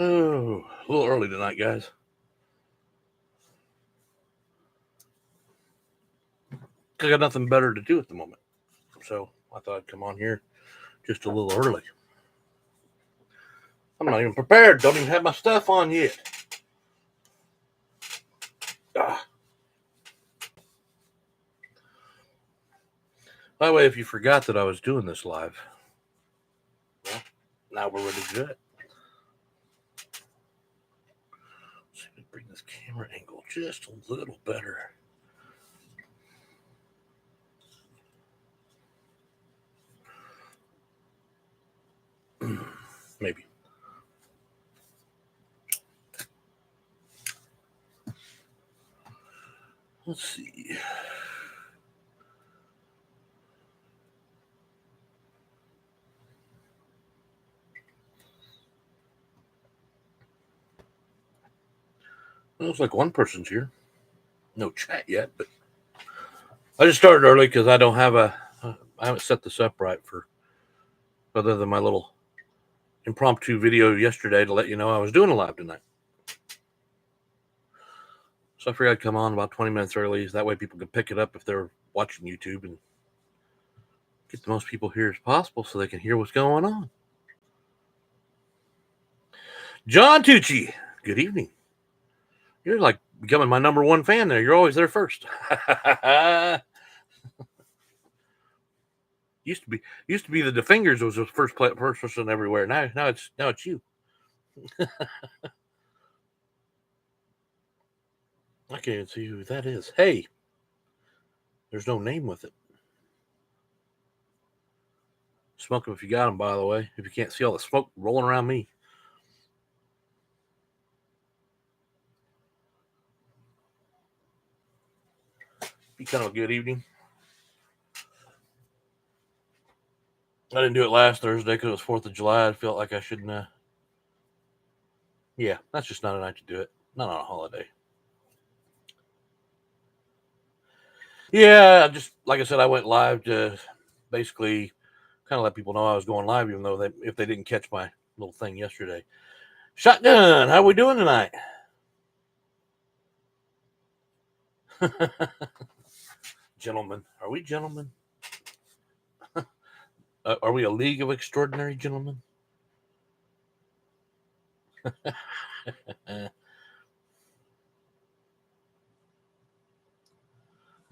Oh, a little early tonight, guys. I got nothing better to do at the moment. So I thought I'd come on here just a little early. I'm not even prepared. Don't even have my stuff on yet. Ah. By the way, if you forgot that I was doing this live, well, now we're ready to do it. Let's see if we can bring this camera angle just a little better. Maybe. Let's see. Looks like one person's here. No chat yet, but I just started early because I haven't set this up right for other than my little impromptu video yesterday to let you know I was doing a live tonight. So I figured I'd come on about 20 minutes early. That way people can pick it up if they're watching YouTube and get the most people here as possible so they can hear what's going on. John Tucci, good evening. You're like becoming my number one fan there. You're always there first. used to be the DeFingers was the first person everywhere. Now it's you. I can't even see who that is. Hey, there's no name with it. Smoke them if you got them, by the way. If you can't see all the smoke rolling around me. Be kind of a good evening. I didn't do it last Thursday because it was 4th of July. I felt like I shouldn't. Yeah, that's just not a night to do it. Not on a holiday. Yeah, just like I said, I went live to basically kind of let people know I was going live, even though if they didn't catch my little thing yesterday. Shotgun, how we doing tonight? Gentlemen, are we gentlemen? Are we a league of extraordinary gentlemen? I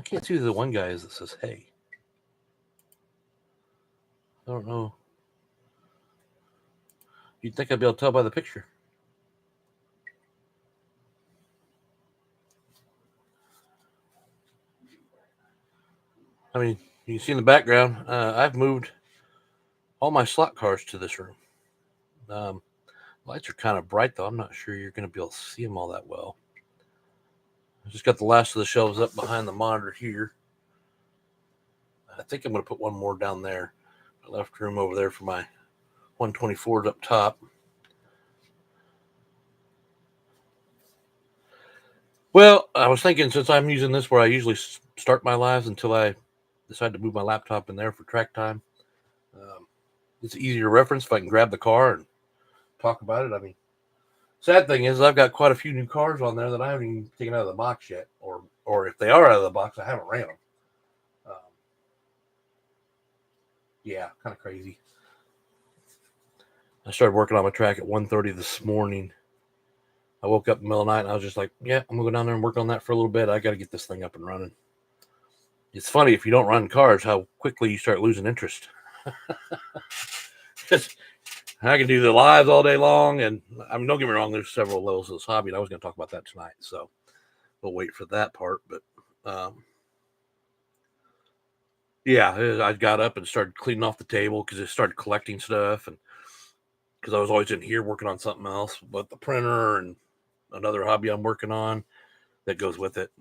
can't see who the one guy is that says hey. I don't know. You'd think I'd be able to tell by the picture. I mean, you can see in the background, I've moved all my slot cars to this room. Lights are kind of bright, though. I'm not sure you're going to be able to see them all that well. I just got the last of the shelves up behind the monitor here. I think I'm going to put one more down there. I left room over there for my 124s up top. Well, I was thinking since I'm using this where I usually start my lives until I decide to move my laptop in there for track time, it's easier to reference if I can grab the car and talk about it. I mean, sad thing is I've got quite a few new cars on there that I haven't even taken out of the box yet, or if they are out of the box, I haven't ran them. Yeah, kind of crazy. I started working on my track at 1:30 this morning. I woke up in the middle of the night and I was just like, yeah, I'm going to go down there and work on that for a little bit. I got to get this thing up and running. It's funny if you don't run cars, how quickly you start losing interest. I can do the lives all day long. And I mean, don't get me wrong, there's several levels of this hobby. And I was going to talk about that tonight. So we'll wait for that part. But yeah, I got up and started cleaning off the table because it started collecting stuff. And because I was always in here working on something else, but the printer and another hobby I'm working on that goes with it,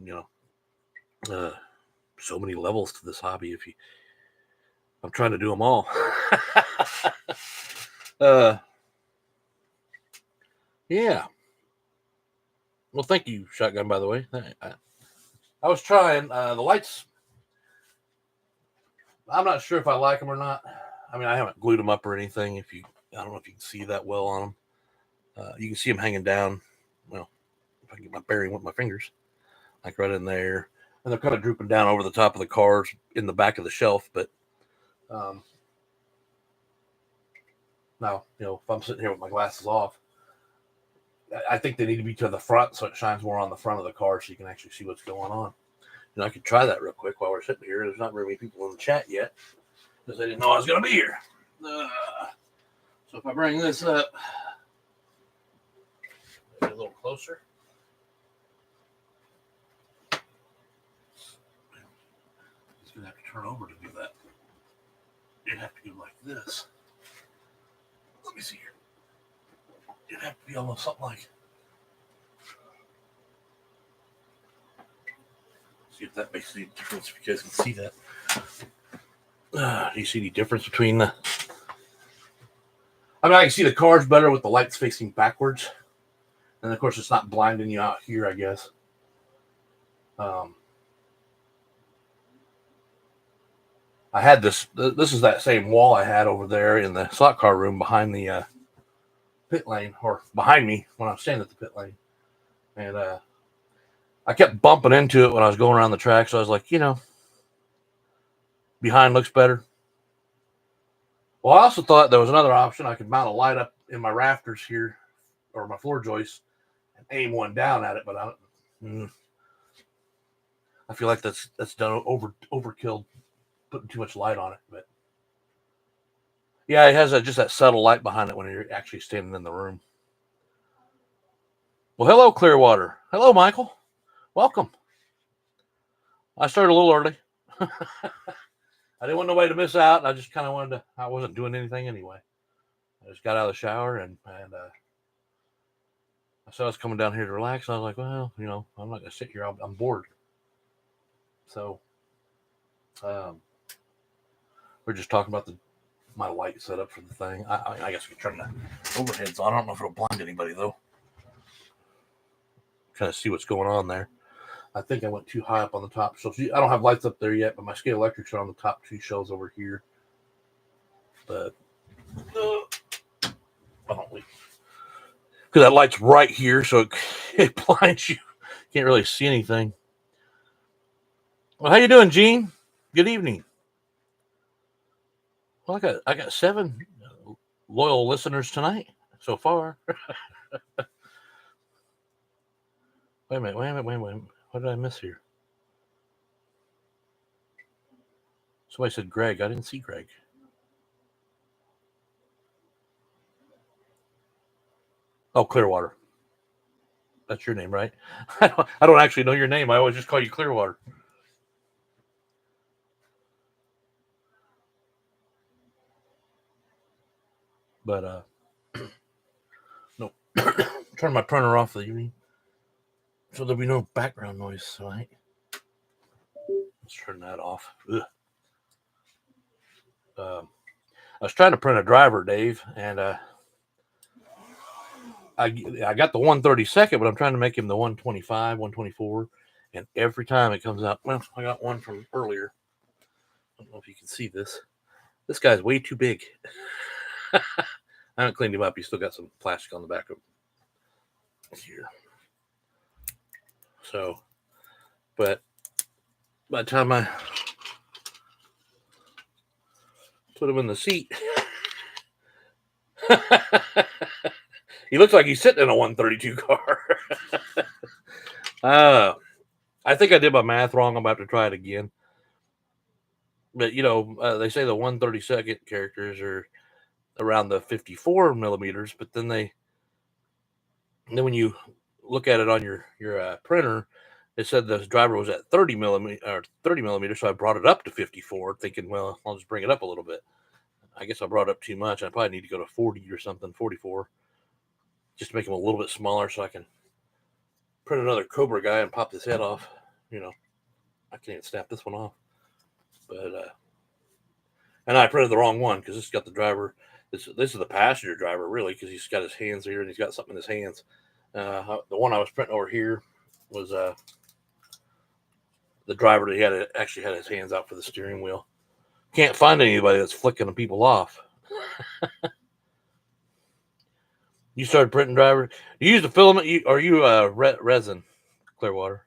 so many levels to this hobby. I'm trying to do them all. Yeah. Well, thank you, Shotgun, by the way. I was trying the lights. I'm not sure if I like them or not. I mean, I haven't glued them up or anything. I don't know if you can see that well on them. You can see them hanging down. Well, if I can get my bearing with my fingers, like right in there. And they're kind of drooping down over the top of the cars in the back of the shelf. But um, now, if I'm sitting here with my glasses off, I think they need to be to the front so it shines more on the front of the car so you can actually see what's going on. And I could try that real quick while we're sitting here. There's not very many people in the chat yet because they didn't know I was going to be here. So if I bring this up a little closer. He's going to have to turn over to do that. You'd have to go like this. Let me see here. It'd have to be almost something like. See if that makes any difference. If you guys can see that. Do you see any difference between the? I can see the cars better with the lights facing backwards, and of course, it's not blinding you out here. I guess. I had this. This is that same wall I had over there in the slot car room behind the pit lane, or behind me when I was standing at the pit lane, and I kept bumping into it when I was going around the track. So I was like, behind looks better. Well, I also thought there was another option. I could mount a light up in my rafters here, or my floor joists, and aim one down at it. But I feel like that's done overkill, putting too much light on it. But yeah, it has just that subtle light behind it when you're actually standing in the room. Well, hello, Clearwater. Hello, Michael. Welcome. I started a little early. I didn't want nobody to miss out. I just kind of wanted to. I wasn't doing anything anyway. I just got out of the shower and I saw I was coming down here to relax. And I was like, well, I'm not going to sit here. I'm bored. So we're just talking about my light setup for the thing. I guess we can turn the overheads on. I don't know if it'll blind anybody though. Kind of see what's going on there. I think I went too high up on the top shelves. I don't have lights up there yet, but my Scale Electrics are on the top two shelves over here. But because that light's right here, so it blinds you. Can't really see anything. Well, how you doing, Gene? Good evening. Well, I got 7 loyal listeners tonight so far. Wait a minute. What did I miss here? Somebody said Greg. I didn't see Greg. Oh, Clearwater. That's your name, right? I don't actually know your name. I always just call you Clearwater. But no. Turn my printer off for the evening, so there'll be no background noise tonight. Let's turn that off. I was trying to print a driver, Dave, and I got the 132nd, but I'm trying to make him the 125, 124, and every time it comes out. Well, I got one from earlier. I don't know if you can see this. This guy's way too big. I haven't cleaned him up. He's still got some plastic on the back of here. So, but by the time I put him in the seat, he looks like he's sitting in a 132 car. I think I did my math wrong. I'm about to try it again. But, they say the 132nd characters are around the 54 millimeters, but then when you look at it on your printer, it said the driver was at 30 millimeters, so I brought it up to 54, thinking, well, I'll just bring it up a little bit. I guess I brought up too much. I probably need to go to 40 or something, 44, just to make him a little bit smaller so I can print another Cobra guy and pop this head off. I can't snap this one off. But and I printed the wrong one because this has got the driver. This is the passenger driver, really, because he's got his hands here and he's got something in his hands. The one I was printing over here was the driver that actually had his hands out for the steering wheel. Can't find anybody that's flicking people off. You started printing driver. You use the filament, or you resin Clearwater?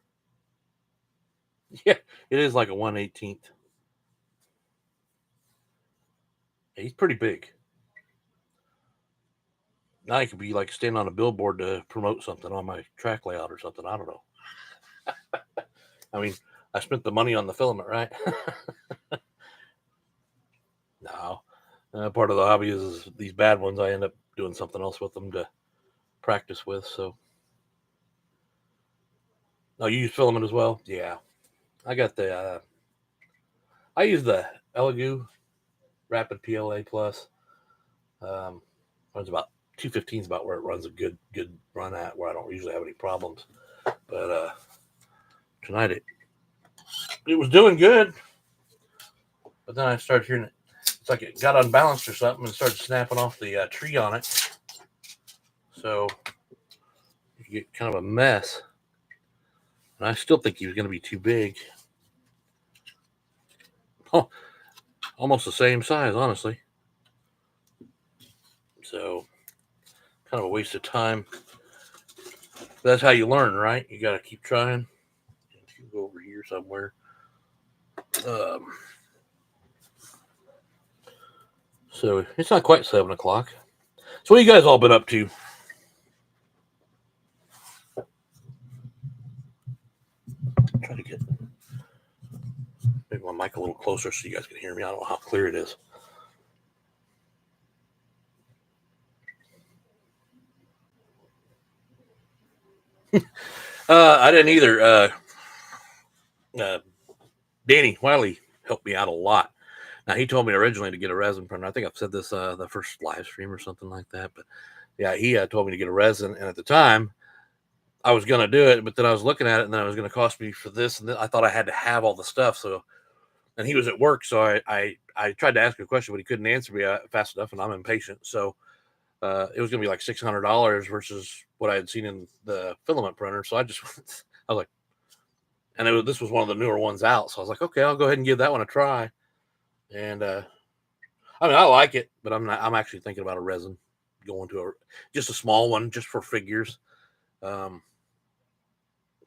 Yeah, it is like a 1/18. Yeah, he's pretty big. Now he could be like standing on a billboard to promote something on my track layout or something. I don't know. I mean, I spent the money on the filament, right? No. Part of the hobby is these bad ones. I end up doing something else with them to practice with. So, oh, you use filament as well? Yeah, I got the. I use the Elegoo Rapid PLA Plus. Runs about 215 is about where it runs a good run at, where I don't usually have any problems. But tonight it was doing good, but then I started hearing it. It's like it got unbalanced or something and started snapping off the tree on it. So you get kind of a mess. And I still think he was going to be too big. Oh, almost the same size, honestly. So kind of a waste of time. But that's how you learn, right? You got to keep trying. Go over here somewhere. Um, so it's not quite 7 o'clock. So what you guys all been up to? Try to get maybe my mic a little closer so you guys can hear me. I don't know how clear it is. I didn't either. Danny Wiley helped me out a lot. Now he told me originally to get a resin printer. I think I've said this the first live stream or something like that. But yeah, he told me to get a resin, and at the time I was gonna do it, but then I was looking at it, and then it was gonna cost me for this, and then I thought I had to have all the stuff. So, and he was at work, so I tried to ask him a question, but he couldn't answer me fast enough, and I'm impatient. So it was gonna be like $600 versus what I had seen in the filament printer. So I just I was like, and this was one of the newer ones out, so I was like, okay, I'll go ahead and give that one a try. And I mean, I like it, but I'm not. I'm actually thinking about a resin, going to just a small one, just for figures. Because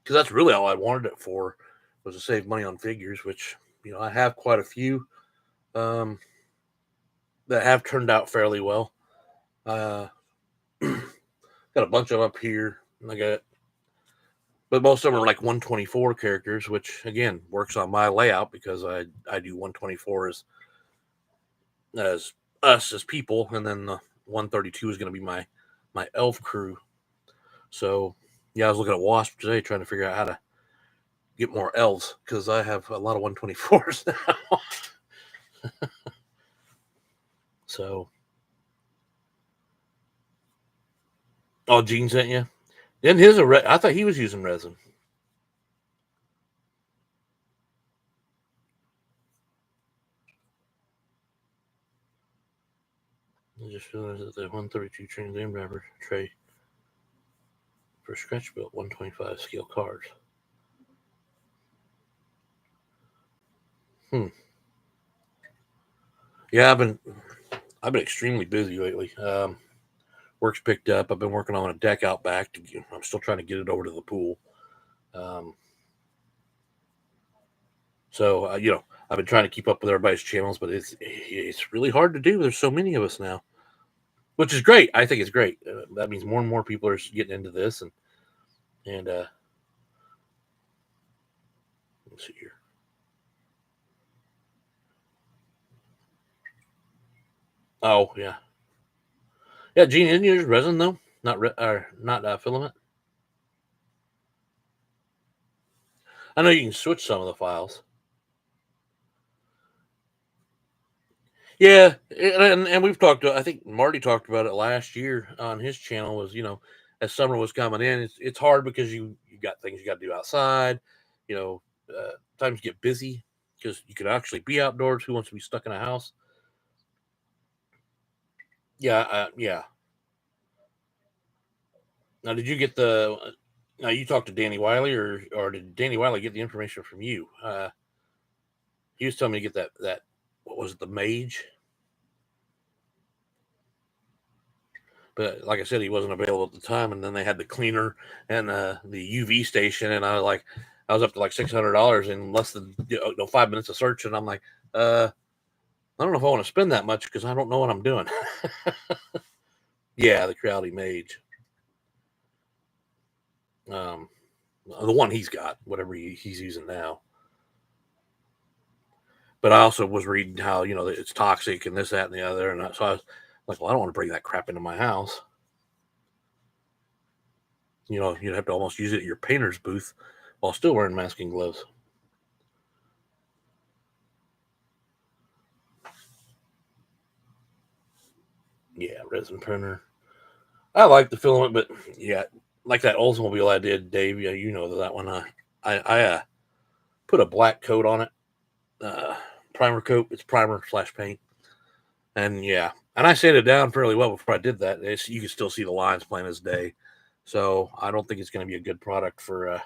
that's really all I wanted it for, was to save money on figures, which I have quite a few um, that have turned out fairly well. Uh, got a bunch of them up here. I got, but most of them are like 124 characters, which again works on my layout because I do 124 as us as people, and then the 132 is going to be my elf crew. So yeah, I was looking at Wasp today trying to figure out how to get more elves because I have a lot of 124s now. So, oh, Gene sent you. Then I thought he was using resin. I just realized that the 132 Trans Am Driver tray for scratch built 125 scale cards. Hmm. Yeah, I've been extremely busy lately. Work's picked up. I've been working on a deck out back. I'm still trying to get it over to the pool. Um, so I've been trying to keep up with everybody's channels, but it's really hard to do. There's so many of us now, which is great. I think it's great. That means more and more people are getting into this, and let's see here. Oh yeah. Gene, didn't you use resin though? Not filament. I know you can switch some of the files. Yeah, and we've talked. I think Marty talked about it last year on his channel. Was as summer was coming in, it's hard because you got things you got to do outside. Times get busy because you could actually be outdoors. Who wants to be stuck in a house? Yeah. Now, did you get the? Now you talked to Danny Wiley, or did Danny Wiley get the information from you? He was telling me to get that. What was it? The Mage. But like I said, he wasn't available at the time, and then they had the cleaner and the UV station, and I was up to like $600 in less than 5 minutes of search, and I'm like, I don't know if I want to spend that much because I don't know what I'm doing. Yeah, the Crowley Mage, um, the one he's got, whatever he's using now. But I also was reading how it's toxic and this, that, and the other, and so I was like, well, I don't want to bring that crap into my house. You'd have to almost use it at your painter's booth while still wearing masking gloves. Yeah, resin printer. I like the filament, but yeah, like that Oldsmobile I did, Dave. Yeah, you know that one. I put a black coat on it, primer coat. It's primer/paint, and yeah, and I sanded it down fairly well before I did that. You can still see the lines plain as day. So I don't think it's going to be a good product for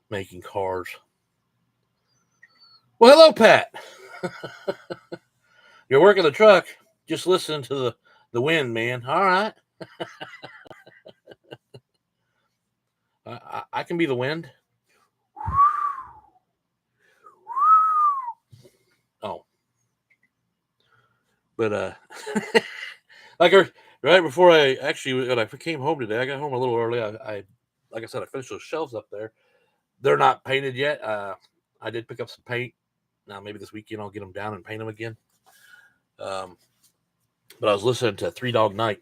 making cars. Well, hello, Pat. You're working the truck. Just listening to the wind, man. All right. I can be the wind. Oh, but like right before when I came home today, I got home a little early. I like I said, I finished those shelves up there. They're not painted yet. I did pick up some paint. Now maybe this weekend I'll get them down and paint them again. But I was listening to Three Dog Night.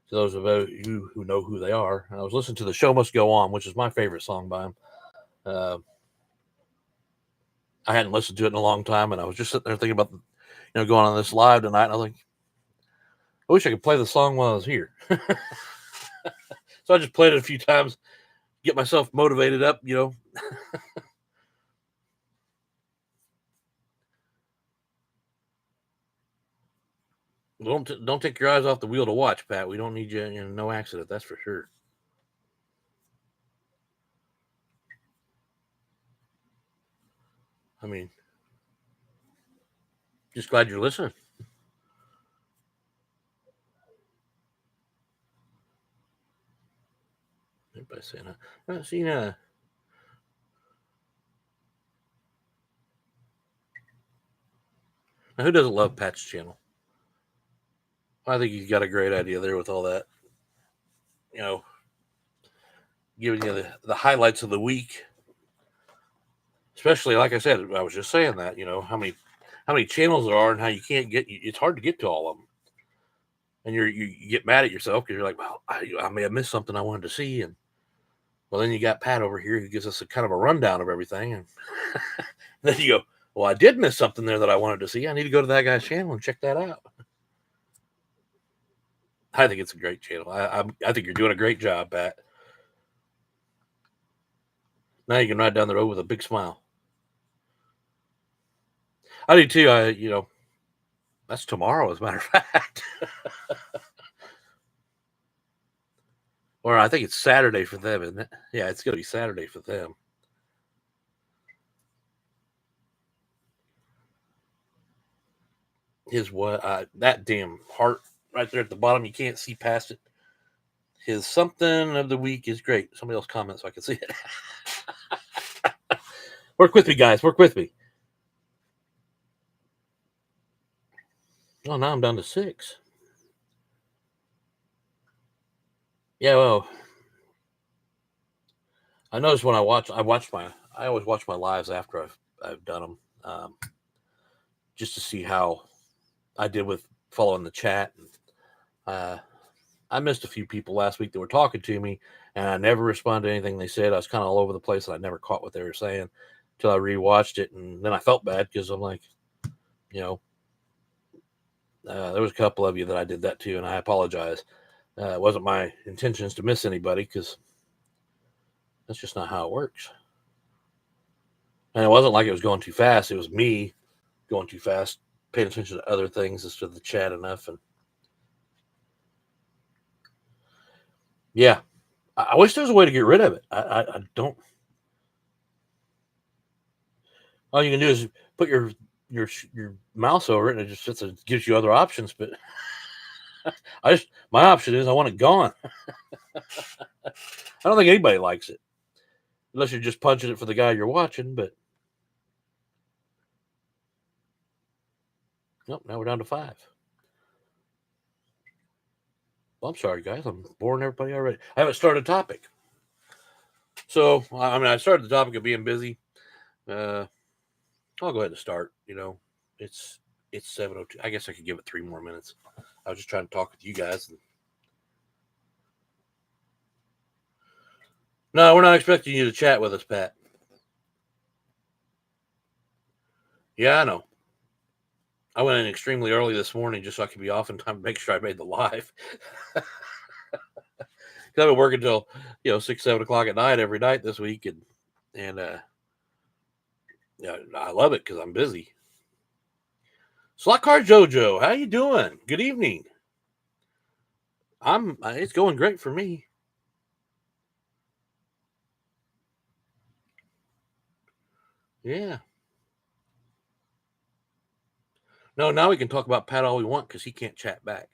To those of you who know who they are, and I was listening to "The Show Must Go On," which is my favorite song by them. I hadn't listened to it in a long time, and I was just sitting there thinking about going on this live tonight. And I was like, I wish I could play the song while I was here. So I just played it a few times, get myself motivated up. Don't take your eyes off the wheel to watch, Pat. We don't need you in no accident. That's for sure. I mean, just glad you're listening. Everybody's saying that. See, now who doesn't love Pat's channel? I think he's got a great idea there with all that. Giving you the highlights of the week. Especially, like I said, I was just saying that, how many channels there are and how you can't it's hard to get to all of them. And you get mad at yourself because you're like, well, I may have missed something I wanted to see. And well, then you got Pat over here who gives us a kind of a rundown of everything. And then you go, well, I did miss something there that I wanted to see. I need to go to that guy's channel and check that out. I think it's a great channel. I think you're doing a great job, Pat. Now you can ride down the road with a big smile. I do too. That's tomorrow, as a matter of fact. Or I think it's Saturday for them, isn't it? Yeah, it's going to be Saturday for them. His what? That damn heart right there at the bottom. You can't see past it. His something of the week is great. Somebody else comment so I can see it. Work with me, guys. Work with me. Oh, now I'm down to 6. Yeah, well, I noticed when I always watch my lives after I've done them, just to see how I did with following the chat. I missed a few people last week that were talking to me, and I never responded to anything they said. I was kind of all over the place, and I never caught what they were saying until I rewatched it, and then I felt bad because I'm like, there was a couple of you that I did that to, and I apologize. It wasn't my intentions to miss anybody because that's just not how it works. And it wasn't like it was going too fast. It was me going too fast, paying attention to other things instead of the chat enough. And yeah, I wish there was a way to get rid of it. I don't. All you can do is put your mouse over it, and it just gives you other options. But My option is I want it gone. I don't think anybody likes it unless you're just punching it for the guy you're watching. But nope, now we're down to 5. Well, I'm sorry, guys. I'm boring everybody already. I haven't started a topic. So, I mean, I started the topic of being busy. Uh, I'll go ahead and start. It's 7:02. I guess I could give it 3 more minutes. I was just trying to talk with you guys. No, we're not expecting you to chat with us, Pat. Yeah, I know. I went in extremely early this morning just so I could be off in time to make sure I made the live. Because I've been working till 6, 7 o'clock at night every night this week, and yeah, I love it because I'm busy. Slot Car Jojo, how you doing? Good evening. It's going great for me. Yeah. No, now we can talk about Pat all we want because he can't chat back.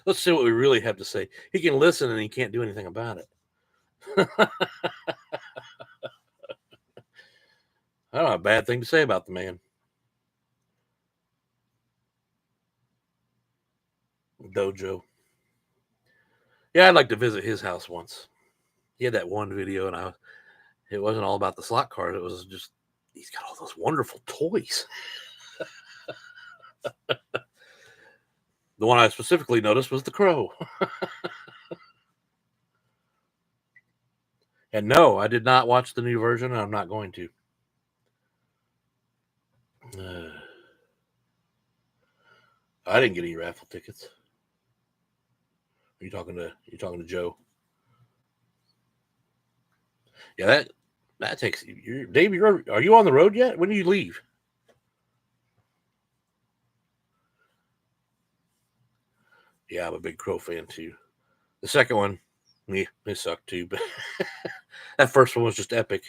Let's see what we really have to say. He can listen and he can't do anything about it. I don't have a bad thing to say about the man. Dojo. Yeah, I'd like to visit his house once. He had that one video, and it wasn't all about the slot card. It was just he's got all those wonderful toys. The one I specifically noticed was the crow. And no, I did not watch the new version, and I'm not going to. I didn't get any raffle tickets. Are you talking to Joe? Yeah, that takes you. Dave, are you on the road yet? When do you leave? Yeah, I'm a big Crow fan too. The second one, it sucked too, but that first one was just epic.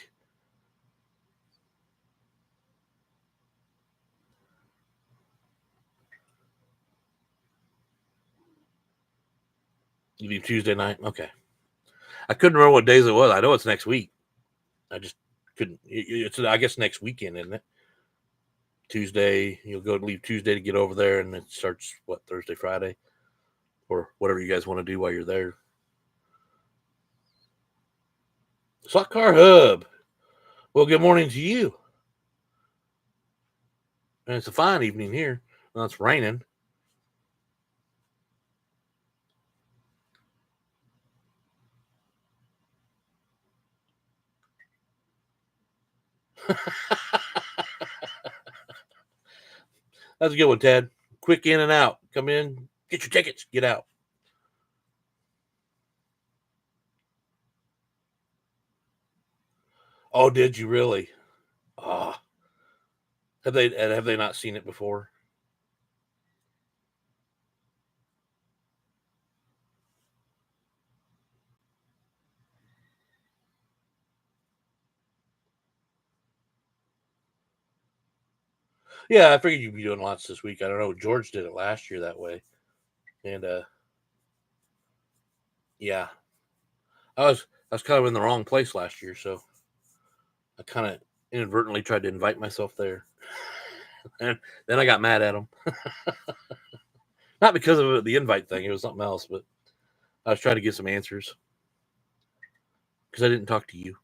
You leave Tuesday night? Okay. I couldn't remember what days it was. I know it's next week. I just couldn't. It's I guess next weekend, isn't it? Tuesday. You'll leave Tuesday to get over there, and it starts Thursday, Friday, or whatever you guys want to do while you're there. Slot Car Hub. Well, good morning to you. And it's a fine evening here. Well, it's raining. That's a good one, Ted. Quick in and out. Come in, get your tickets, get out. Oh, did you really? Ah, have they not seen it before? Yeah, I figured you'd be doing lots this week. I don't know. George did it last year that way, and yeah, I was kind of in the wrong place last year, so I kind of inadvertently tried to invite myself there, and then I got mad at him. Not because of the invite thing; it was something else. But I was trying to get some answers because I didn't talk to you.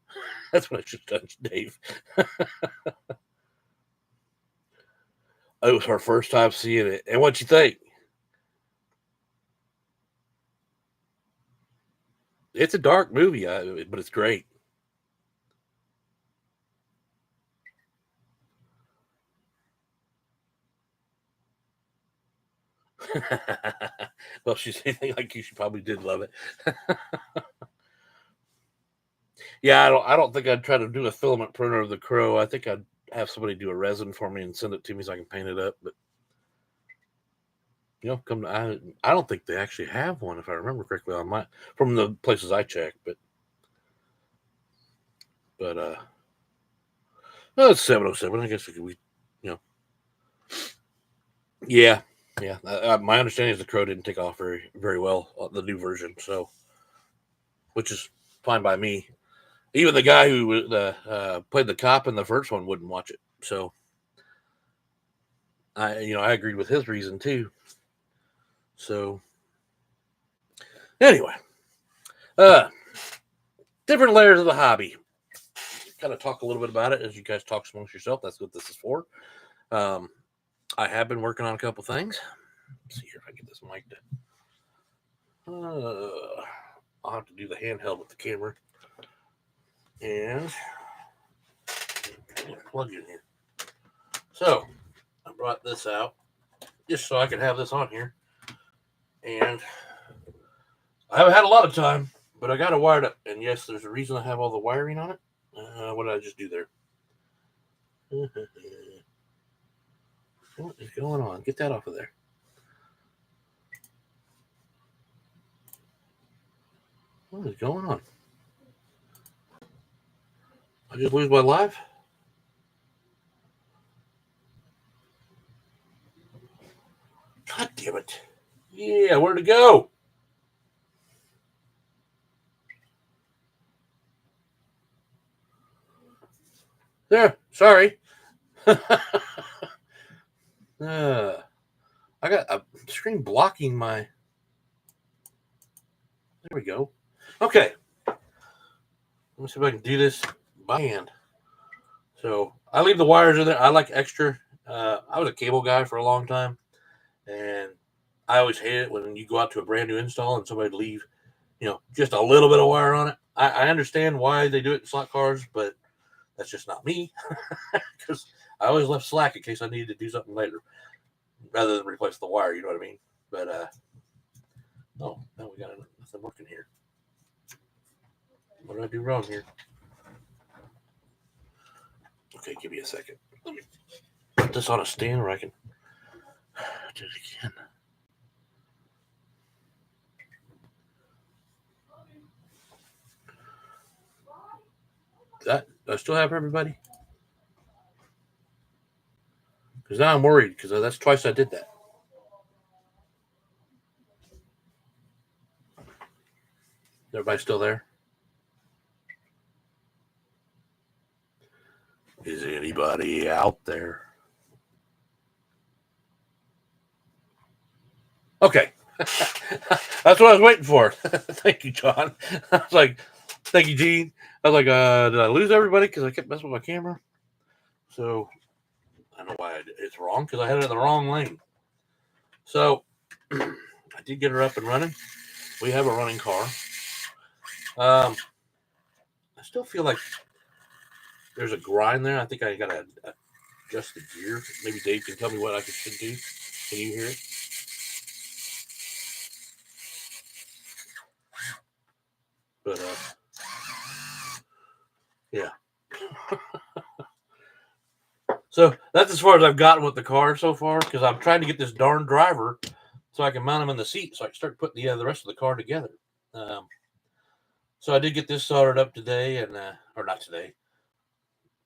That's what I should have done, Dave. It was our first time seeing it, and what you think? It's a dark movie, but it's great. Well, she's anything like you. She probably did love it. Yeah, I don't think I'd try to do a filament printer of the crow. I think I'd have somebody do a resin for me and send it to me so I can paint it up. But I don't think they actually have one if I remember correctly on my from the places I checked. But well, it's 7:07. I guess we you know yeah. Yeah, my understanding is the Crow didn't take off very well on the new version, so which is fine by me. Even the guy who played the cop in the first one wouldn't watch it, so I agreed with his reason too. So anyway, uh, different layers of the hobby. Kind of talk a little bit about it as you guys talk amongst yourself. That's what this is for. Um, I have been working on a couple things. Let's see here if I get this mic to. I'll have to do the handheld with the camera. And plug in here. So I brought this out just so I could have this on here. And I haven't had a lot of time, but I got it wired up. And yes, there's a reason I have all the wiring on it. What did I just do there? What is going on? Get that off of there. What is going on? I just lose my live? God damn it. Yeah, where'd it go? There, sorry. I got a screen blocking my. There we go. Okay. Let me see if I can do this by hand. So I leave the wires in there. I like extra. I was a cable guy for a long time, and I always hate it when you go out to a brand new install and somebody leave, just a little bit of wire on it. I understand why they do it in slot cars, but that's just not me because I always left slack in case I needed to do something later rather than replace the wire. You know what I mean? But oh, now we got nothing working here. What did I do wrong here? Okay, give me a second. Let me put this on a stand where I can do it again. That I still have everybody? Because now I'm worried because that's twice I did that. Everybody still there? Is anybody out there? Okay. That's what I was waiting for. Thank you, John. I was like, thank you, Gene. I was like, did I lose everybody because I kept messing with my camera? So I know why it's wrong because I had it in the wrong lane. So I did get her up and running. We have a running car. I still feel like there's a grind there. I think I gotta adjust the gear. Maybe Dave can tell me what I should do. Can you hear it? But yeah. So that's as far as I've gotten with the car so far because I'm trying to get this darn driver so I can mount him in the seat so I can start putting the rest of the car together. So I did get this soldered up today, and or not today,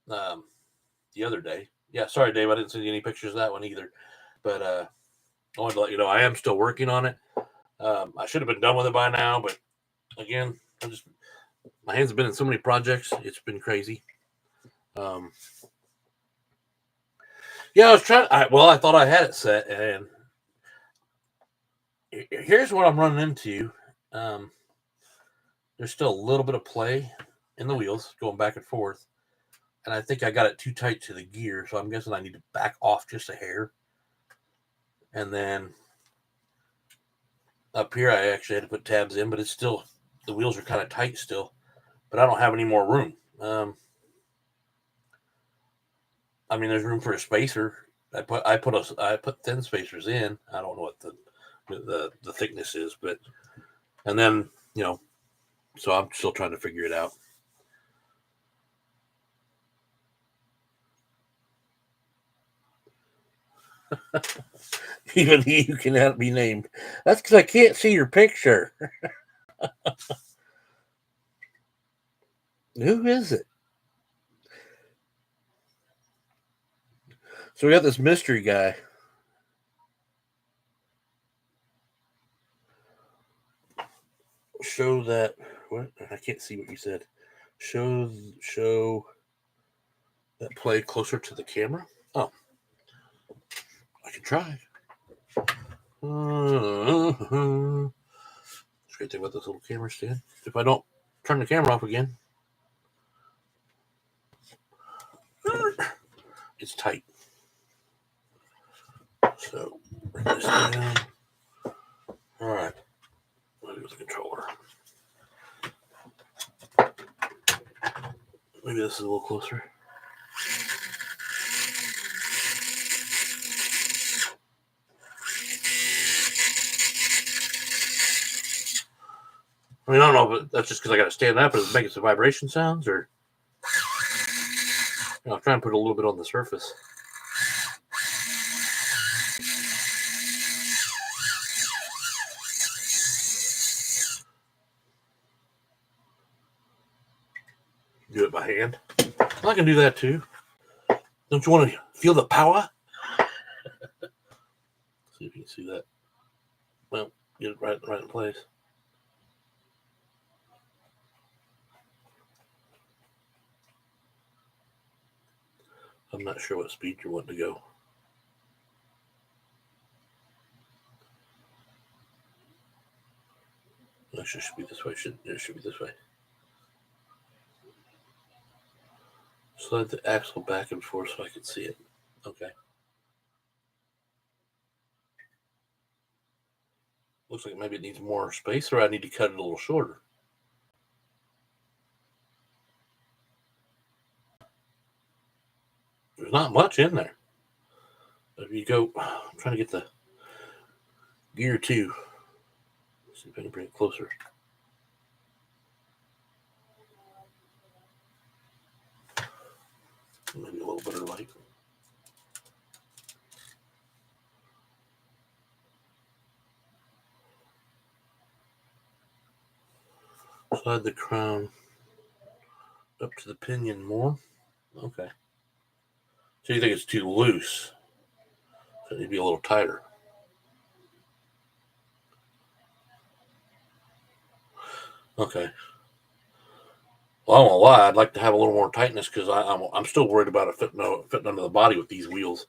the other day. Yeah, sorry, Dave, I didn't send you any pictures of that one either. But I wanted to let you know I am still working on it. I should have been done with it by now, but again, my hands have been in so many projects. It's been crazy. Yeah, I was trying. I thought I had it set, and here's what I'm running into. There's still a little bit of play in the wheels going back and forth, and I think I got it too tight to the gear, so I'm guessing I need to back off just a hair. And then up here, I actually had to put tabs in, but it's still the wheels are kind of tight still, but I don't have any more room. I mean, there's room for a spacer. I put thin spacers in. I don't know what the thickness is, but and then so I'm still trying to figure it out. Even you cannot be named. That's because I can't see your picture. Who is it? So we got this mystery guy. show that. What? I can't see what you said. Show that play closer to the camera. Oh, I can try. It's a great thing about this little camera stand. If I don't turn the camera off again, it's tight. So bring this down. All right. Maybe the controller. Maybe this is a little closer. I mean, I don't know if that's just because I got to stand up and it's making some vibration sounds, or I'll try and put a little bit on the surface. Do it by hand. I can do that too. Don't you want to feel the power? See if you can see that. Well, get it right in place. I'm not sure what speed you're wanting to go. Actually, it should be this way. It should be this way. Slide the axle back and forth so I can see it. Okay. Looks like maybe it needs more space, or I need to cut it a little shorter. There's not much in there. If you go, I'm trying to get the gear too. Let's see if I can bring it closer. Maybe a little better light. Slide the crown up to the pinion more. Okay. So you think it's too loose? So it needs to be a little tighter. Okay. Well, I don't know why. I'd like to have a little more tightness because I'm still worried about it fitting under the body with these wheels.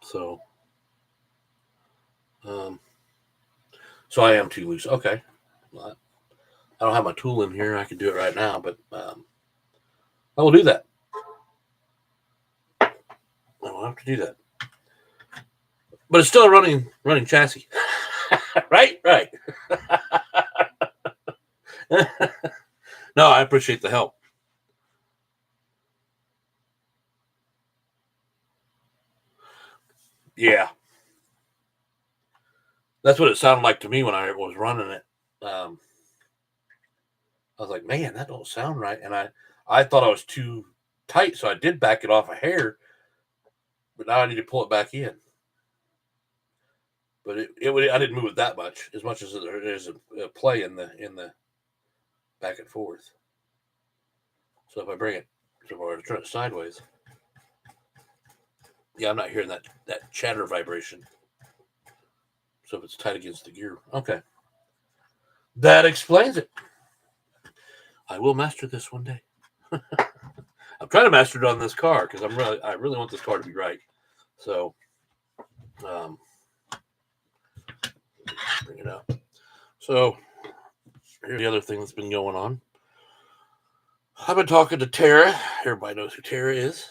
So, so I am too loose. Okay. Well, I don't have my tool in here. I can do it right now, but I will do that. I will have to do that. But it's still a running chassis, right? Right. No, I appreciate the help. Yeah, that's what it sounded like to me when I was running it. I was like, man, that don't sound right, and I thought I was too tight, so I did back it off a hair, but now I need to pull it back in. But I didn't move it that much as there is a play in the back and forth. So if I bring it, so I turn it sideways, yeah, I'm not hearing that chatter vibration. So if it's tight against the gear, okay, that explains it. I will master this one day. I'm trying to master it on this car because I really want this car to be right. So, bring it out. So here's the other thing that's been going on. I've been talking to Tara. Everybody knows who Tara is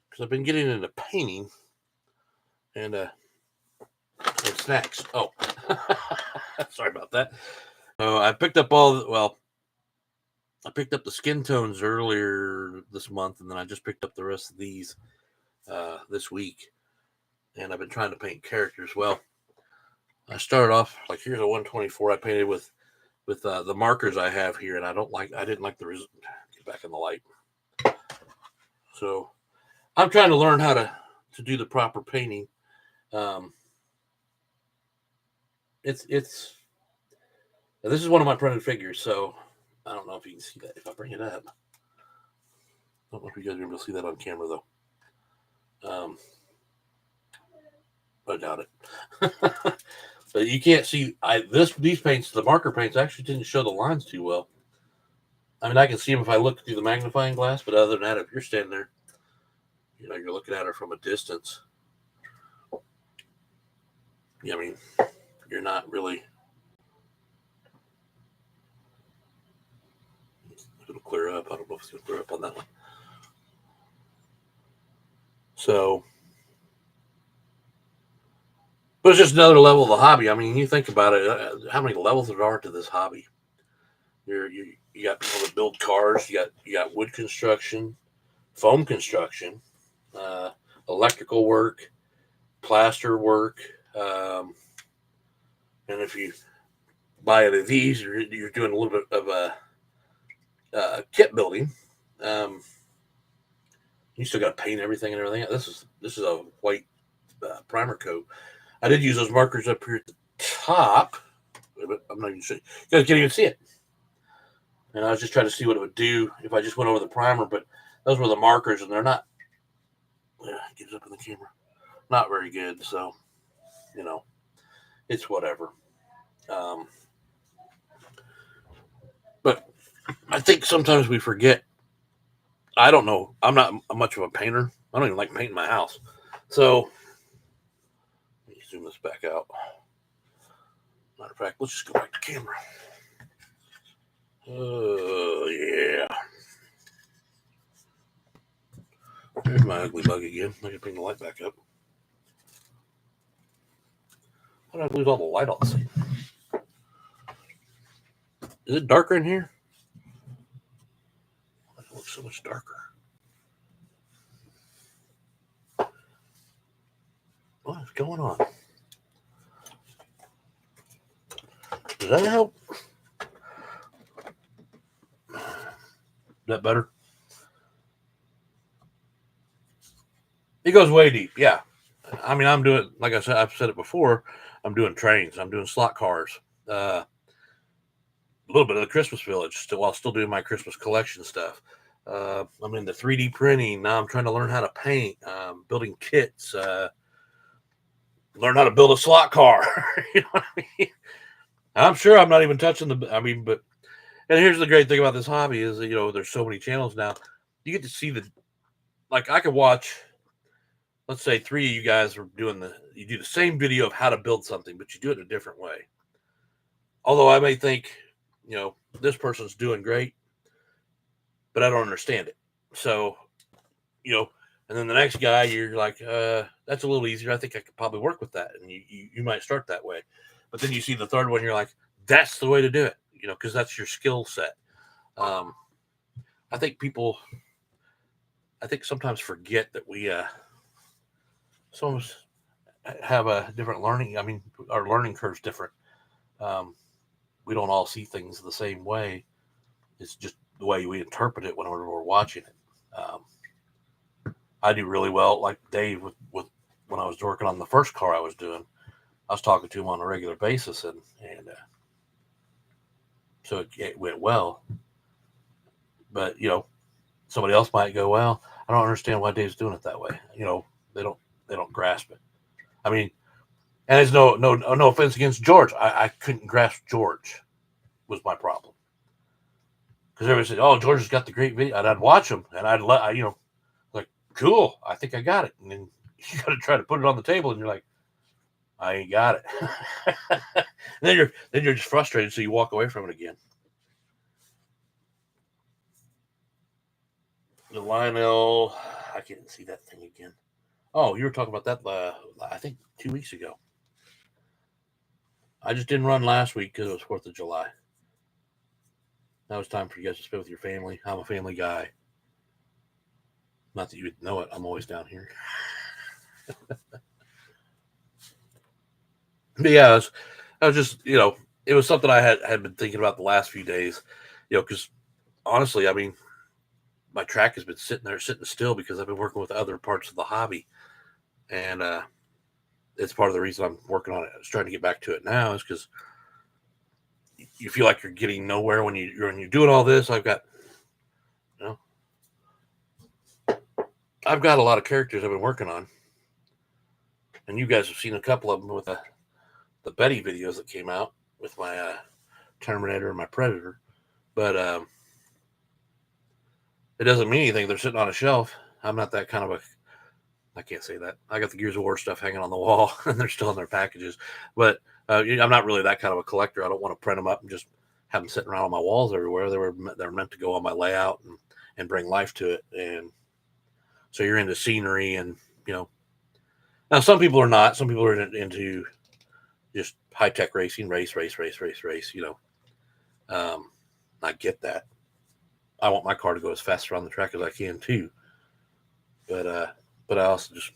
because I've been getting into painting and snacks. Oh, sorry about that. So I picked up I picked up the skin tones earlier this month, and then I just picked up the rest of these this week. And I've been trying to paint characters. Well, I started off like here's a 124 I painted with the markers I have here, and I didn't like the result. Get back in the light. So I'm trying to learn how to do the proper painting. This is one of my printed figures, so I don't know if you can see that if I bring it up. I don't know if you guys are able to see that on camera though. I doubt it. But you can't see these paints. The marker paints actually didn't show the lines too well. I mean, I can see them if I look through the magnifying glass, but other than that, if you're standing there, you're looking at her from a distance. I mean, you're not really. It'll clear up. I don't know if it's going to clear up on that one. So, but it's just another level of the hobby. I mean, you think about it. How many levels there are to this hobby? You got people that build cars. You got wood construction, foam construction, uh, electrical work, plaster work, and if you buy any of these, you're doing a little bit of a kit building. Um, you still got to paint everything and everything. This is a white primer coat. I did use those markers up here at the top, but I'm not even sure. You guys can't even see it. And I was just trying to see what it would do if I just went over the primer, but those were the markers, and they're not. Get it up in the camera. Not very good, so it's whatever. But I think sometimes we forget. I don't know. I'm not much of a painter. I don't even like painting my house. So let me zoom this back out. Matter of fact, let's just go back to camera. Yeah. There's my ugly bug again. I can bring the light back up. How did I lose all the light all the same? Is it darker in here? It looks so much darker. What is going on? Does that help? Is that better? It goes way deep, yeah. I mean, I'm doing, like I said, I've said it before, I'm doing trains, I'm doing slot cars, a little bit of the Christmas Village, while still doing my Christmas collection stuff. I'm into 3D printing. Now I'm trying to learn how to paint, building kits, learn how to build a slot car. You know what I mean? I'm sure I'm not even touching but and here's the great thing about this hobby is that, there's so many channels now. You get to see like I could watch, let's say 3 of you guys are you do the same video of how to build something, but you do it in a different way. Although I may think, this person's doing great, but I don't understand it. So, and then the next guy, you're like, that's a little easier. I think I could probably work with that. And you might start that way. But then you see the third one, you're like, that's the way to do it, because that's your skill set. I think sometimes forget that we some have a different learning. I mean, our learning curve's different. We don't all see things the same way. It's just the way we interpret it whenever we're watching it. I do really well, like Dave, with when I was working on the first car I was doing. I was talking to him on a regular basis, and so it went well. But somebody else might go, well, I don't understand why Dave's doing it that way. They don't grasp it. I mean, and it's no offense against George. I couldn't grasp George was my problem. Because everybody said, oh, George has got the great video. And I'd watch him, and I'd like, cool, I think I got it. And then you got to try to put it on the table, and you're like, I ain't got it. then you're just frustrated, so you walk away from it again. The Lionel, I can't see that thing again. Oh, you were talking about that, I think 2 weeks ago. I just didn't run last week because it was 4th of July. Now it's time for you guys to spend with your family. I'm a family guy. Not that you would know it. I'm always down here. But yeah, I was just, it was something I had been thinking about the last few days, because honestly, I mean, my track has been sitting still because I've been working with other parts of the hobby. And it's part of the reason I'm working on it. I was trying to get back to it now is because you feel like you're getting nowhere when you're doing all this. I've got a lot of characters I've been working on, and you guys have seen a couple of them with the the Betty videos that came out with my Terminator and my Predator, but it doesn't mean anything. They're sitting on a shelf. I'm not that kind of a. I can't say that. I got the Gears of War stuff hanging on the wall, and they're still in their packages. But I'm not really that kind of a collector. I don't want to print them up and just have them sitting around on my walls everywhere. They're meant to go on my layout and bring life to it. And so you're into scenery, and now some people are not. Some people are into just high tech racing, race. I get that. I want my car to go as fast around the track as I can too. But I also just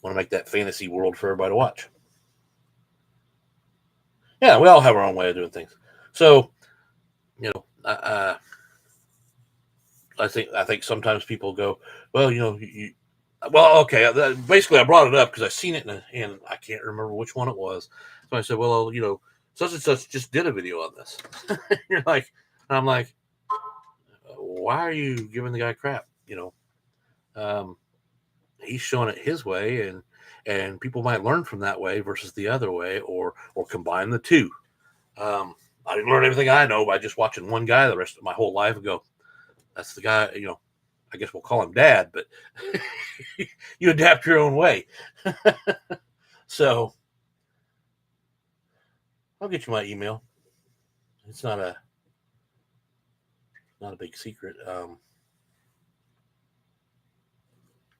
want to make that fantasy world for everybody to watch. Yeah, we all have our own way of doing things. So, I think sometimes people go, well, well, okay. Basically, I brought it up because I seen it and I can't remember which one it was. So I said, well, such and such just did a video on this. You're like, and I'm like, why are you giving the guy crap? He's showing it his way, and people might learn from that way versus the other way, or combine the two. I didn't learn everything I know by just watching one guy the rest of my whole life and go, that's the guy. I guess we'll call him Dad, but you adapt your own way. So I'll get you my email. It's not a big secret.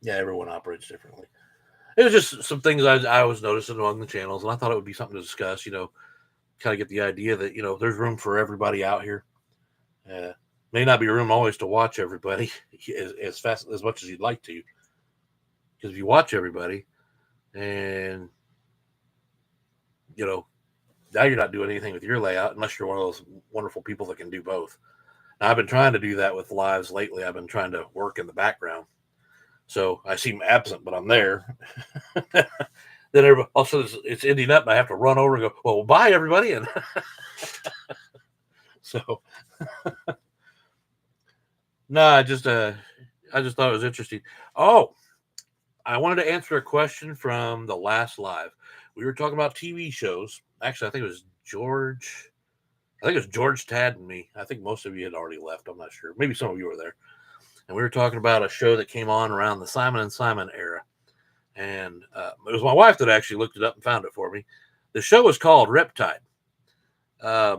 Yeah, everyone operates differently. It was just some things I was noticing among the channels, and I thought it would be something to discuss. Kind of get the idea that there's room for everybody out here. May not be room always to watch everybody as fast as much as you'd like to, because if you watch everybody, and now you're not doing anything with your layout unless you're one of those wonderful people that can do both. Now, I've been trying to do that with lives lately. I've been trying to work in the background. So I seem absent, but I'm there. Then also it's ending up, and I have to run over and go, well, bye, everybody. And so, no, I just thought it was interesting. Oh, I wanted to answer a question from the last live. We were talking about TV shows. Actually, I think it was George. Tad, and me. I think most of you had already left. I'm not sure. Maybe some of you were there. And we were talking about a show that came on around the Simon and Simon era. And it was my wife that actually looked it up and found it for me. The show was called Riptide. Now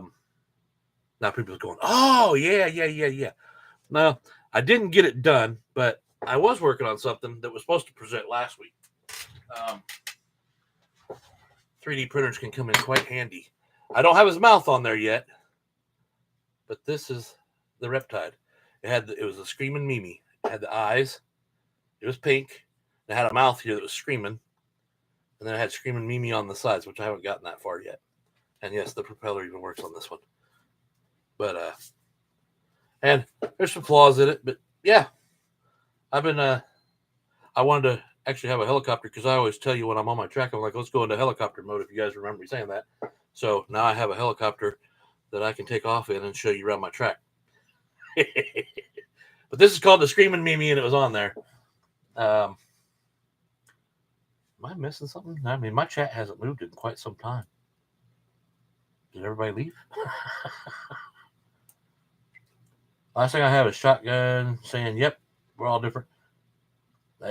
people are going, oh, yeah. No, I didn't get it done, but I was working on something that was supposed to present last week. 3D printers can come in quite handy. I don't have his mouth on there yet, but this is the Riptide. It was a screaming Mimi. It had the eyes. It was pink. It had a mouth here that was screaming. And then it had screaming Mimi on the sides, which I haven't gotten that far yet. And yes, the propeller even works on this one. But, and there's some flaws in it, but yeah. I wanted to actually have a helicopter, because I always tell you when I'm on my track, I'm like, let's go into helicopter mode, if you guys remember me saying that. So now I have a helicopter that I can take off in and show you around my track. But this is called the Screaming Mimi, and it was on there. Am I missing something? I mean, my chat hasn't moved in quite some time. Did everybody leave? Last thing I have is Shotgun saying, yep, we're all different.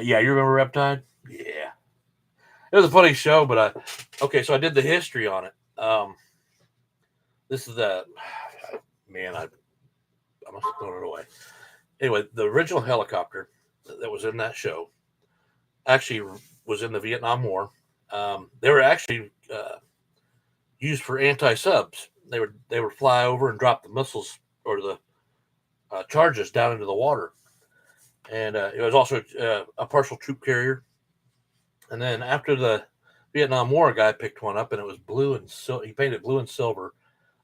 Yeah, you remember Riptide? Yeah. It was a funny show, but so I did the history on it. This is man, I must have thrown it away. Anyway, the original helicopter that was in that show actually was in the Vietnam War. They were actually used for anti-subs. They would fly over and drop the missiles or the charges down into the water. And it was also a partial troop carrier. And then after the Vietnam War, a guy picked one up, and it was blue and he painted blue and silver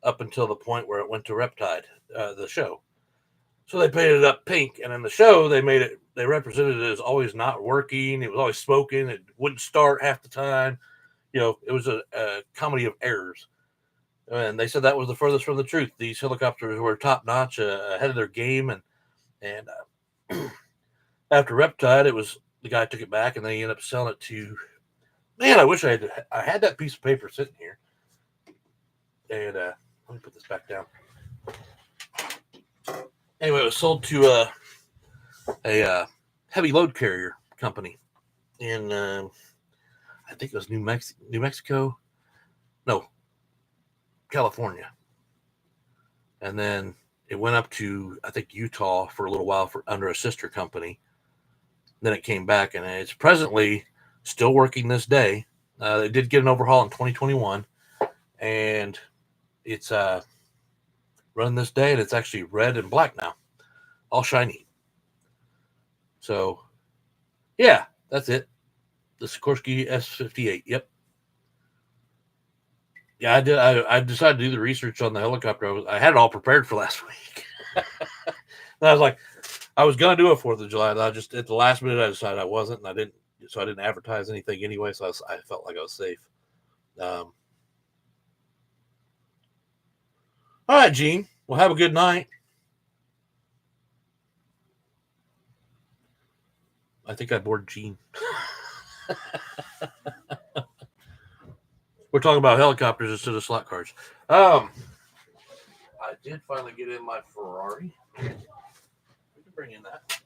up until the point where it went to Riptide, the show. So they painted it up pink, and in the show they represented it as always not working. It was always smoking. It wouldn't start half the time. It was a comedy of errors. And they said that was the furthest from the truth. These helicopters were top notch, ahead of their game, and after Riptide, it was the guy took it back, and then he ended up selling it to. Man, I wish I had that piece of paper sitting here. And let me put this back down. Anyway, it was sold to a heavy load carrier company in I think it was New Mexico, no, California, and then it went up to I think Utah for a little while for under a sister company. Then it came back, and it's presently still working this day. They did get an overhaul in 2021, and it's running this day, and it's actually red and black now, all shiny. So, yeah, that's it. The Sikorsky S-58. Yep. Yeah, I did. I decided to do the research on the helicopter. I had it all prepared for last week. And I was like, I was gonna do a 4th of July. And I just at the last minute I decided I wasn't, and I didn't. So I didn't advertise anything anyway. So I felt like I was safe. All right, Gene. Well, have a good night. I think I bored Gene. We're talking about helicopters instead of slot cars. I did finally get in my Ferrari. We can bring in that.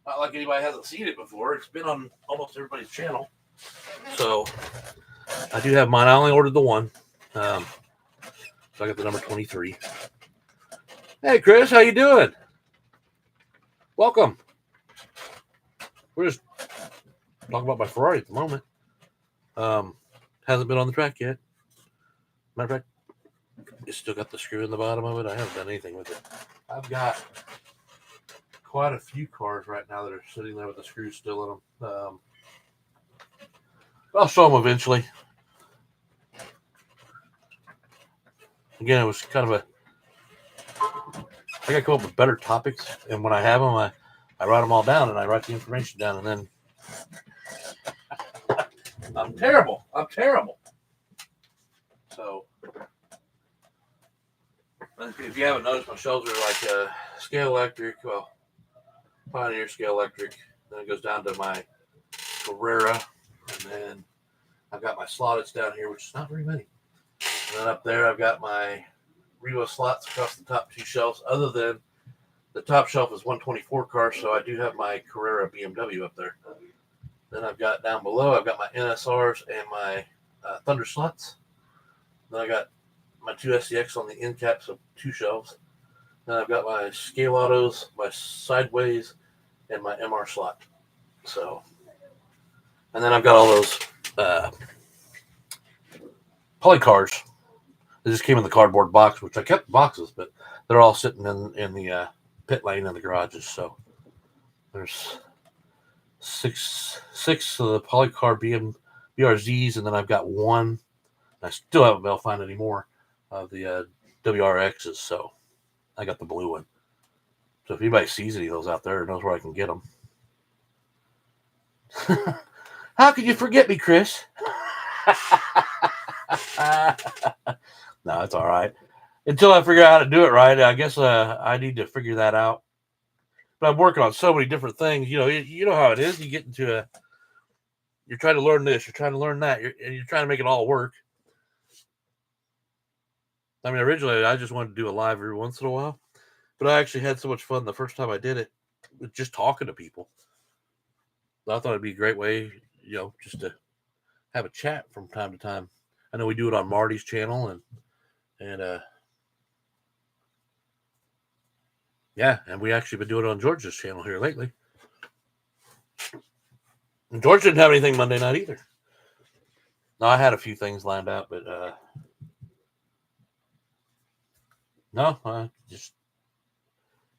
Not like anybody hasn't seen it before. It's been on almost everybody's channel. So I do have mine. I only ordered the one. So I got the number 23. Hey, Chris, how you doing? Welcome. We're just talking about my Ferrari at the moment. Hasn't been on the track yet. Matter of fact, it's still got the screw in the bottom of it. I haven't done anything with it. I've got quite a few cars right now that are sitting there with the screws still in them. I'll show them eventually. Again, it was kind of I got to come up with better topics, and when I have them, I write them all down, and I write the information down, and then I'm terrible. So, if you haven't noticed, my shelves are like Scale Electric, well, Pioneer Scale Electric. Then it goes down to my Carrera, and then I've got my slotteds down here, which is not very many. And then up there, I've got my Revo slots across the top 2 shelves. Other than the top shelf is 124 cars, so I do have my Carrera BMW up there. Then I've got down below, I've got my NSRs and my Thunder slots. Then I got my 2 SCX on the end caps of 2 shelves. Then I've got my Scale Autos, my Sideways, and my MR slot. So, and then I've got all those poly cars. They just came in the cardboard box, which I kept the boxes, but they're all sitting in the pit lane in the garages. So there's six of the Polycar BRZs, and then I've got one. I still haven't been able to find any more of the WRXs, so I got the blue one. So if anybody sees any of those out there, knows where I can get them. How could you forget me, Chris? No, it's all right. Until I figure out how to do it right, I guess I need to figure that out. But I'm working on so many different things. You know how it is. You get into you're trying to learn this, you're trying to learn that, and you're trying to make it all work. I mean, originally I just wanted to do a live every once in a while, but I actually had so much fun the first time I did it with just talking to people. I thought it'd be a great way, just to have a chat from time to time. I know we do it on Marty's channel, and we actually been doing it on George's channel here lately. And George didn't have anything Monday night either. No, I had a few things lined out, but no, I just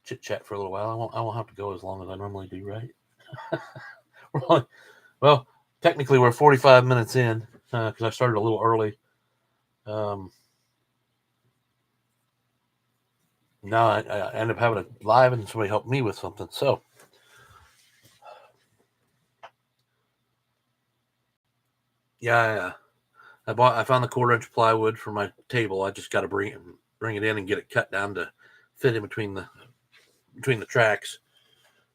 chit chat for a little while. I won't have to go as long as I normally do, right? Well, technically we're 45 minutes in because I started a little early. Now I end up having it live, and somebody helped me with something. So, yeah, I found the 1/4-inch plywood for my table. I just got to bring it in and get it cut down to fit in between the tracks.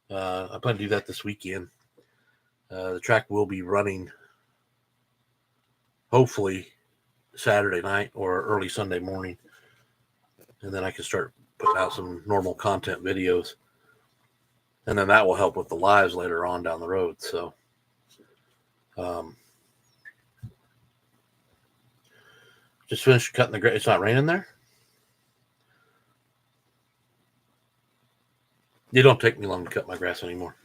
I plan to do that this weekend. The track will be running, hopefully, Saturday night or early Sunday morning, and then I can start putting out some normal content videos, and then that will help with the lives later on down the road. So, um, just finished cutting the grass. It's not raining there. It don't take me long to cut my grass anymore.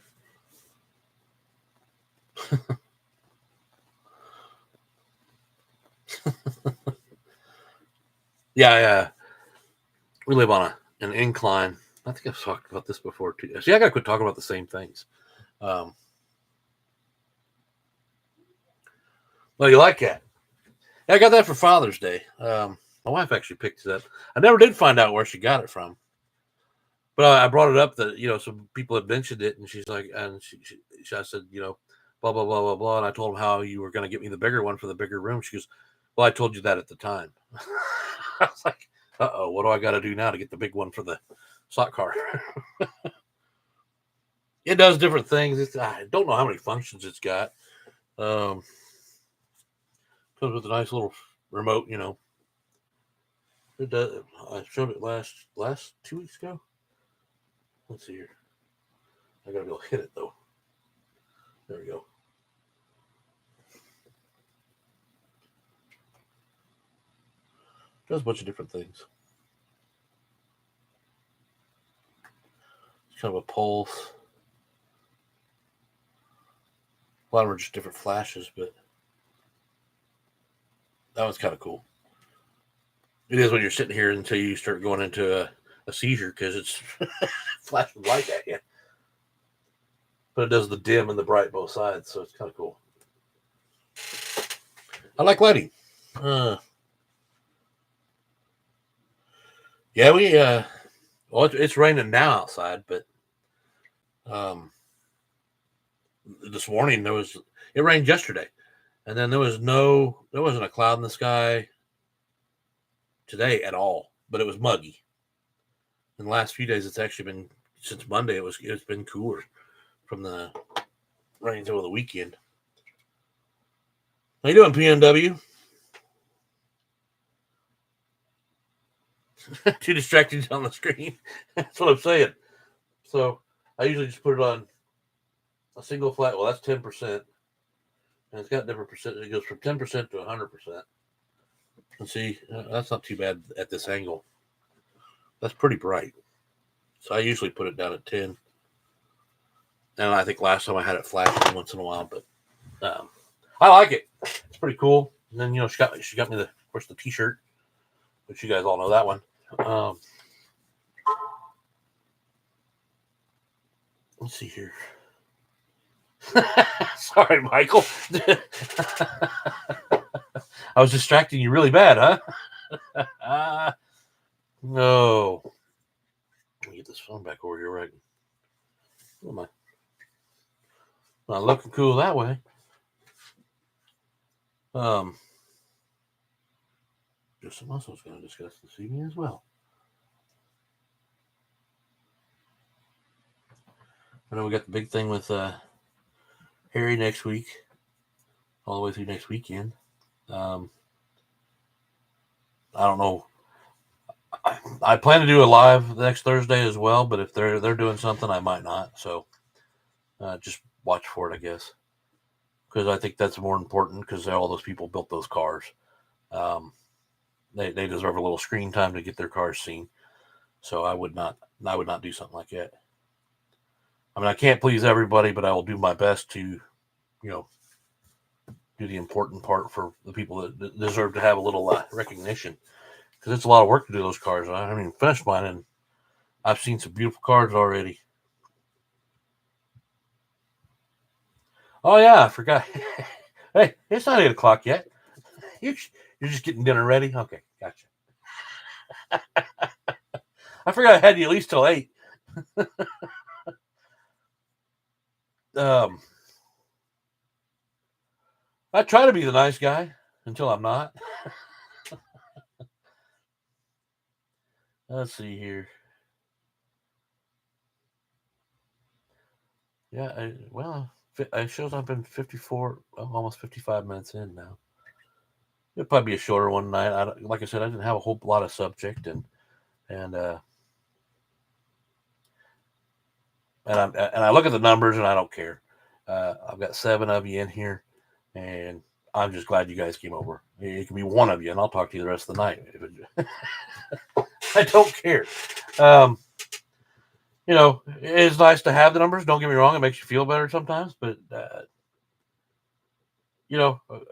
Yeah. We live on an incline. I think I've talked about this before too. See, I got to quit talking about the same things. Um, well, you like that? Yeah, I got that for Father's Day. My wife actually picked it up. I never did find out where she got it from, but I brought it up that some people had mentioned it, and she's like, and I said, blah blah blah blah blah, and I told them how you were going to get me the bigger one for the bigger room. She goes, "Well, I told you that at the time." I was like, "Uh-oh, what do I got to do now to get the big one for the sock car?" It does different things. I don't know how many functions it's got. Comes with a nice little remote. It does. I showed it last 2 weeks ago. Let's see here. I gotta be able to hit it though. There we go. Does a bunch of different things. It's kind of a pulse. A lot of them are just different flashes, but that one's kind of cool. It is when you're sitting here until you start going into a seizure because it's flashing light at you. But it does the dim and the bright both sides, so it's kind of cool. I like lighting. Yeah, well, it's raining now outside, but this morning it rained yesterday, and then there wasn't a cloud in the sky today at all, but it was muggy. In the last few days, it's actually been since Monday. It's been cooler from the rains over the weekend. How you doing, PNW? Too distracted on the screen. That's what I'm saying. So I usually just put it on a single flat. Well, that's 10%, and it's got different percent. It goes from 10% to 100%. And see, that's not too bad at this angle. That's pretty bright. So I usually put it down at 10. And I think last time I had it flashing once in a while, but I like it. It's pretty cool. And then she got me of course the T-shirt, which you guys all know that one. Let's see here. Sorry, Michael. I was distracting you really bad, huh? No. Let me get this phone back over here, right? What am I? Not looking cool that way. Just some else I was going to discuss this evening as well. I know we got the big thing with Harry next week, all the way through next weekend. I don't know. I plan to do a live next Thursday as well, but if they're doing something, I might not. So just watch for it, I guess, because I think that's more important because all those people built those cars. They deserve a little screen time to get their cars seen. So I would not do something like that. I mean, I can't please everybody, but I will do my best to, do the important part for the people that deserve to have a little recognition, because it's a lot of work to do those cars. I haven't even finished mine, and I've seen some beautiful cars already. Oh yeah, I forgot. Hey, it's not 8 o'clock yet. You're just getting dinner ready. Okay, gotcha. I forgot I had you at least till 8. I try to be the nice guy until I'm not. Let's see here. Yeah, it shows I've been 54, almost 55 minutes in now. It'll probably be a shorter one tonight. Like I said, I didn't have a whole lot of subject, and I look at the numbers and I don't care. I've got 7 of you in here, and I'm just glad you guys came over. It can be one of you, and I'll talk to you the rest of the night. I don't care. It's nice to have the numbers. Don't get me wrong; it makes you feel better sometimes. But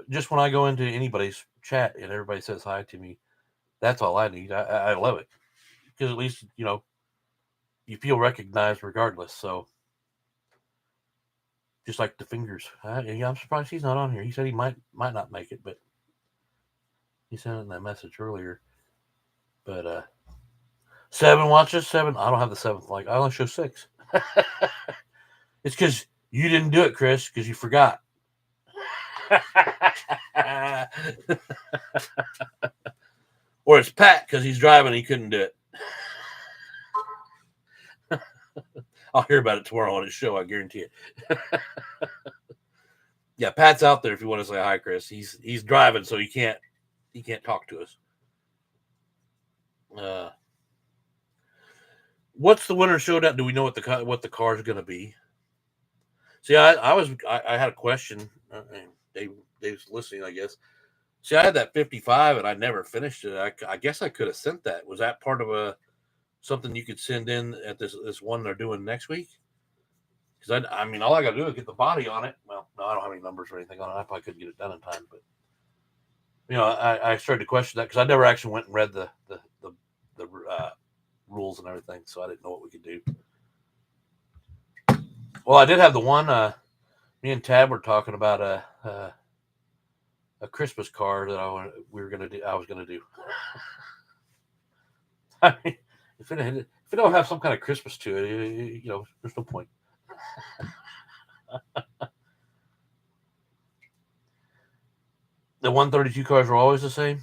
just when I go into anybody's chat and everybody says hi to me, that's all I need. I love it because at least you feel recognized regardless. So just like the fingers, I'm surprised he's not on here. He said he might not make it, but he sent in that message earlier. But 7 watches, 7. I don't have the 7th. Like I only show 6. It's because you didn't do it, Chris, because you forgot. Or it's Pat because he's driving and he couldn't do it. I'll hear about it tomorrow on his show, I guarantee it. Yeah, Pat's out there if you want to say hi, Chris. He's driving, so he can't talk to us. What's the winter showdown? Do we know what the car is going to be? See, I had a question. Dave's listening, I guess. See, I had that 55 and I never finished it. I guess I could have sent that. Was that part of something you could send in at this one they're doing next week? Because I mean, all I got to do is get the body on it. Well, no, I don't have any numbers or anything on it. I probably couldn't get it done in time. But I started to question that because I never actually went and read the rules and everything, so I didn't know what we could do. Well, I did have the one. Me and Tab were talking about a Christmas card that I was gonna do. I mean, if it don't have some kind of Christmas to it, there's no point. The 132 cars are always the same.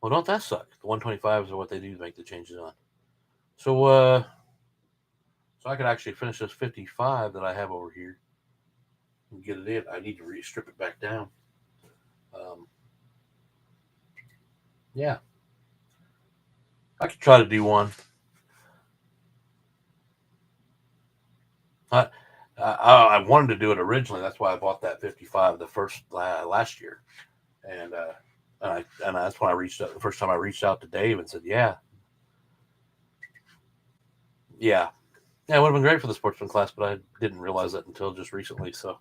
Well, don't that suck? The 125s are what they do to make the changes on. So I could actually finish this 55 that I have over here and get it in. I need to strip it back down. Yeah, I could try to do one. I wanted to do it originally. That's why I bought that 55 the first last year, and that's when I reached out. The first time I reached out to Dave and said, yeah, it would have been great for the sportsman class, but I didn't realize that until just recently. So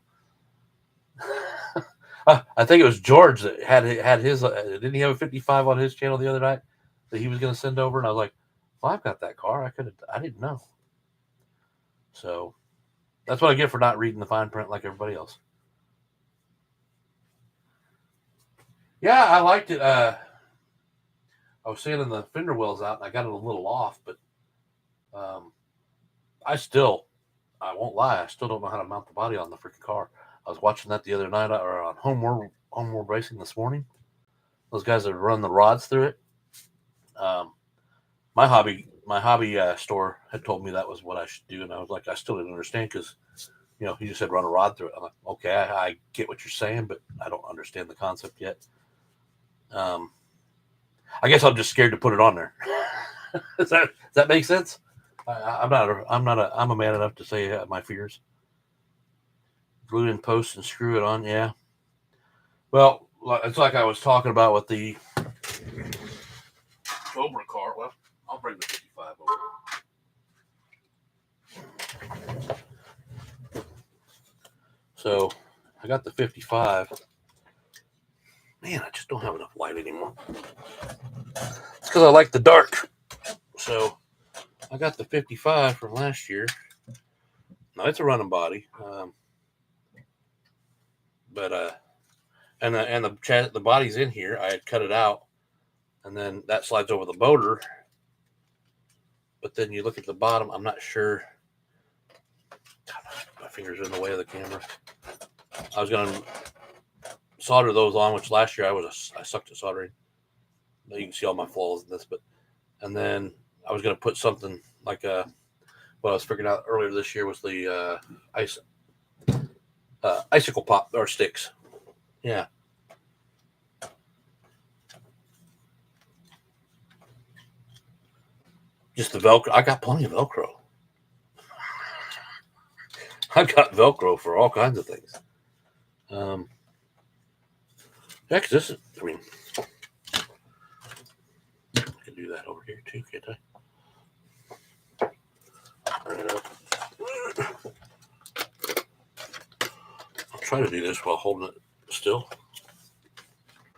I think it was George that had his. Didn't he have a 55 on his channel the other night that he was going to send over? And I was like, well, I've got that car. I didn't know. So that's what I get for not reading the fine print like everybody else. Yeah, I liked it. I was sanding the fender wells out, and I got it a little off, but I won't lie, I still don't know how to mount the body on the freaking car. I was watching that the other night, or on Homeward Racing this morning. Those guys that run the rods through it. My hobby store had told me that was what I should do, and I was like, I still didn't understand because, he just said run a rod through it. I'm like, okay, I get what you're saying, but I don't understand the concept yet. I guess I'm just scared to put it on there. Does that make sense? I'm a man enough to say my fears. Glue in posts and screw it on. Yeah. Well, it's like I was talking about with the Cobra car. Well, I'll bring the 55 over. So I got the 55. Man, I just don't have enough light anymore. It's because I like the dark. So I got the 55 from last year. Now it's a running body. And the body's in here. I had cut it out, and then that slides over the motor. But then you look at the bottom. I'm not sure. God, my fingers are in the way of the camera. I was gonna solder those on, which last year I sucked at soldering. You can see all my flaws in this, and then I was gonna put something like what I was figuring out earlier this year was the icicle pop or sticks. Yeah. Just the Velcro. I got plenty of Velcro. I got Velcro for all kinds of things. Yeah, because this is, I mean, I can do that over here too, can't I? I'll try to do this while holding it still.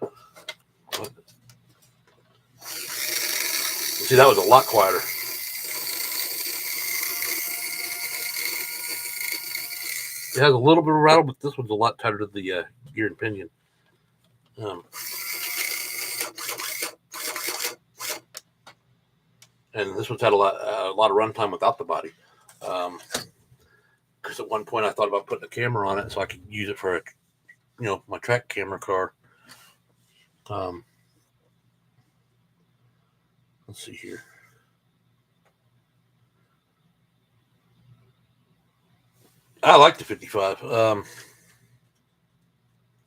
But, see, that was a lot quieter. It has a little bit of rattle, but this one's a lot tighter to the gear and pinion. And this one's had a lot of runtime without the body. Because at one point I thought about putting a camera on it so I could use it for my track camera car. Let's see here. I like the 55. I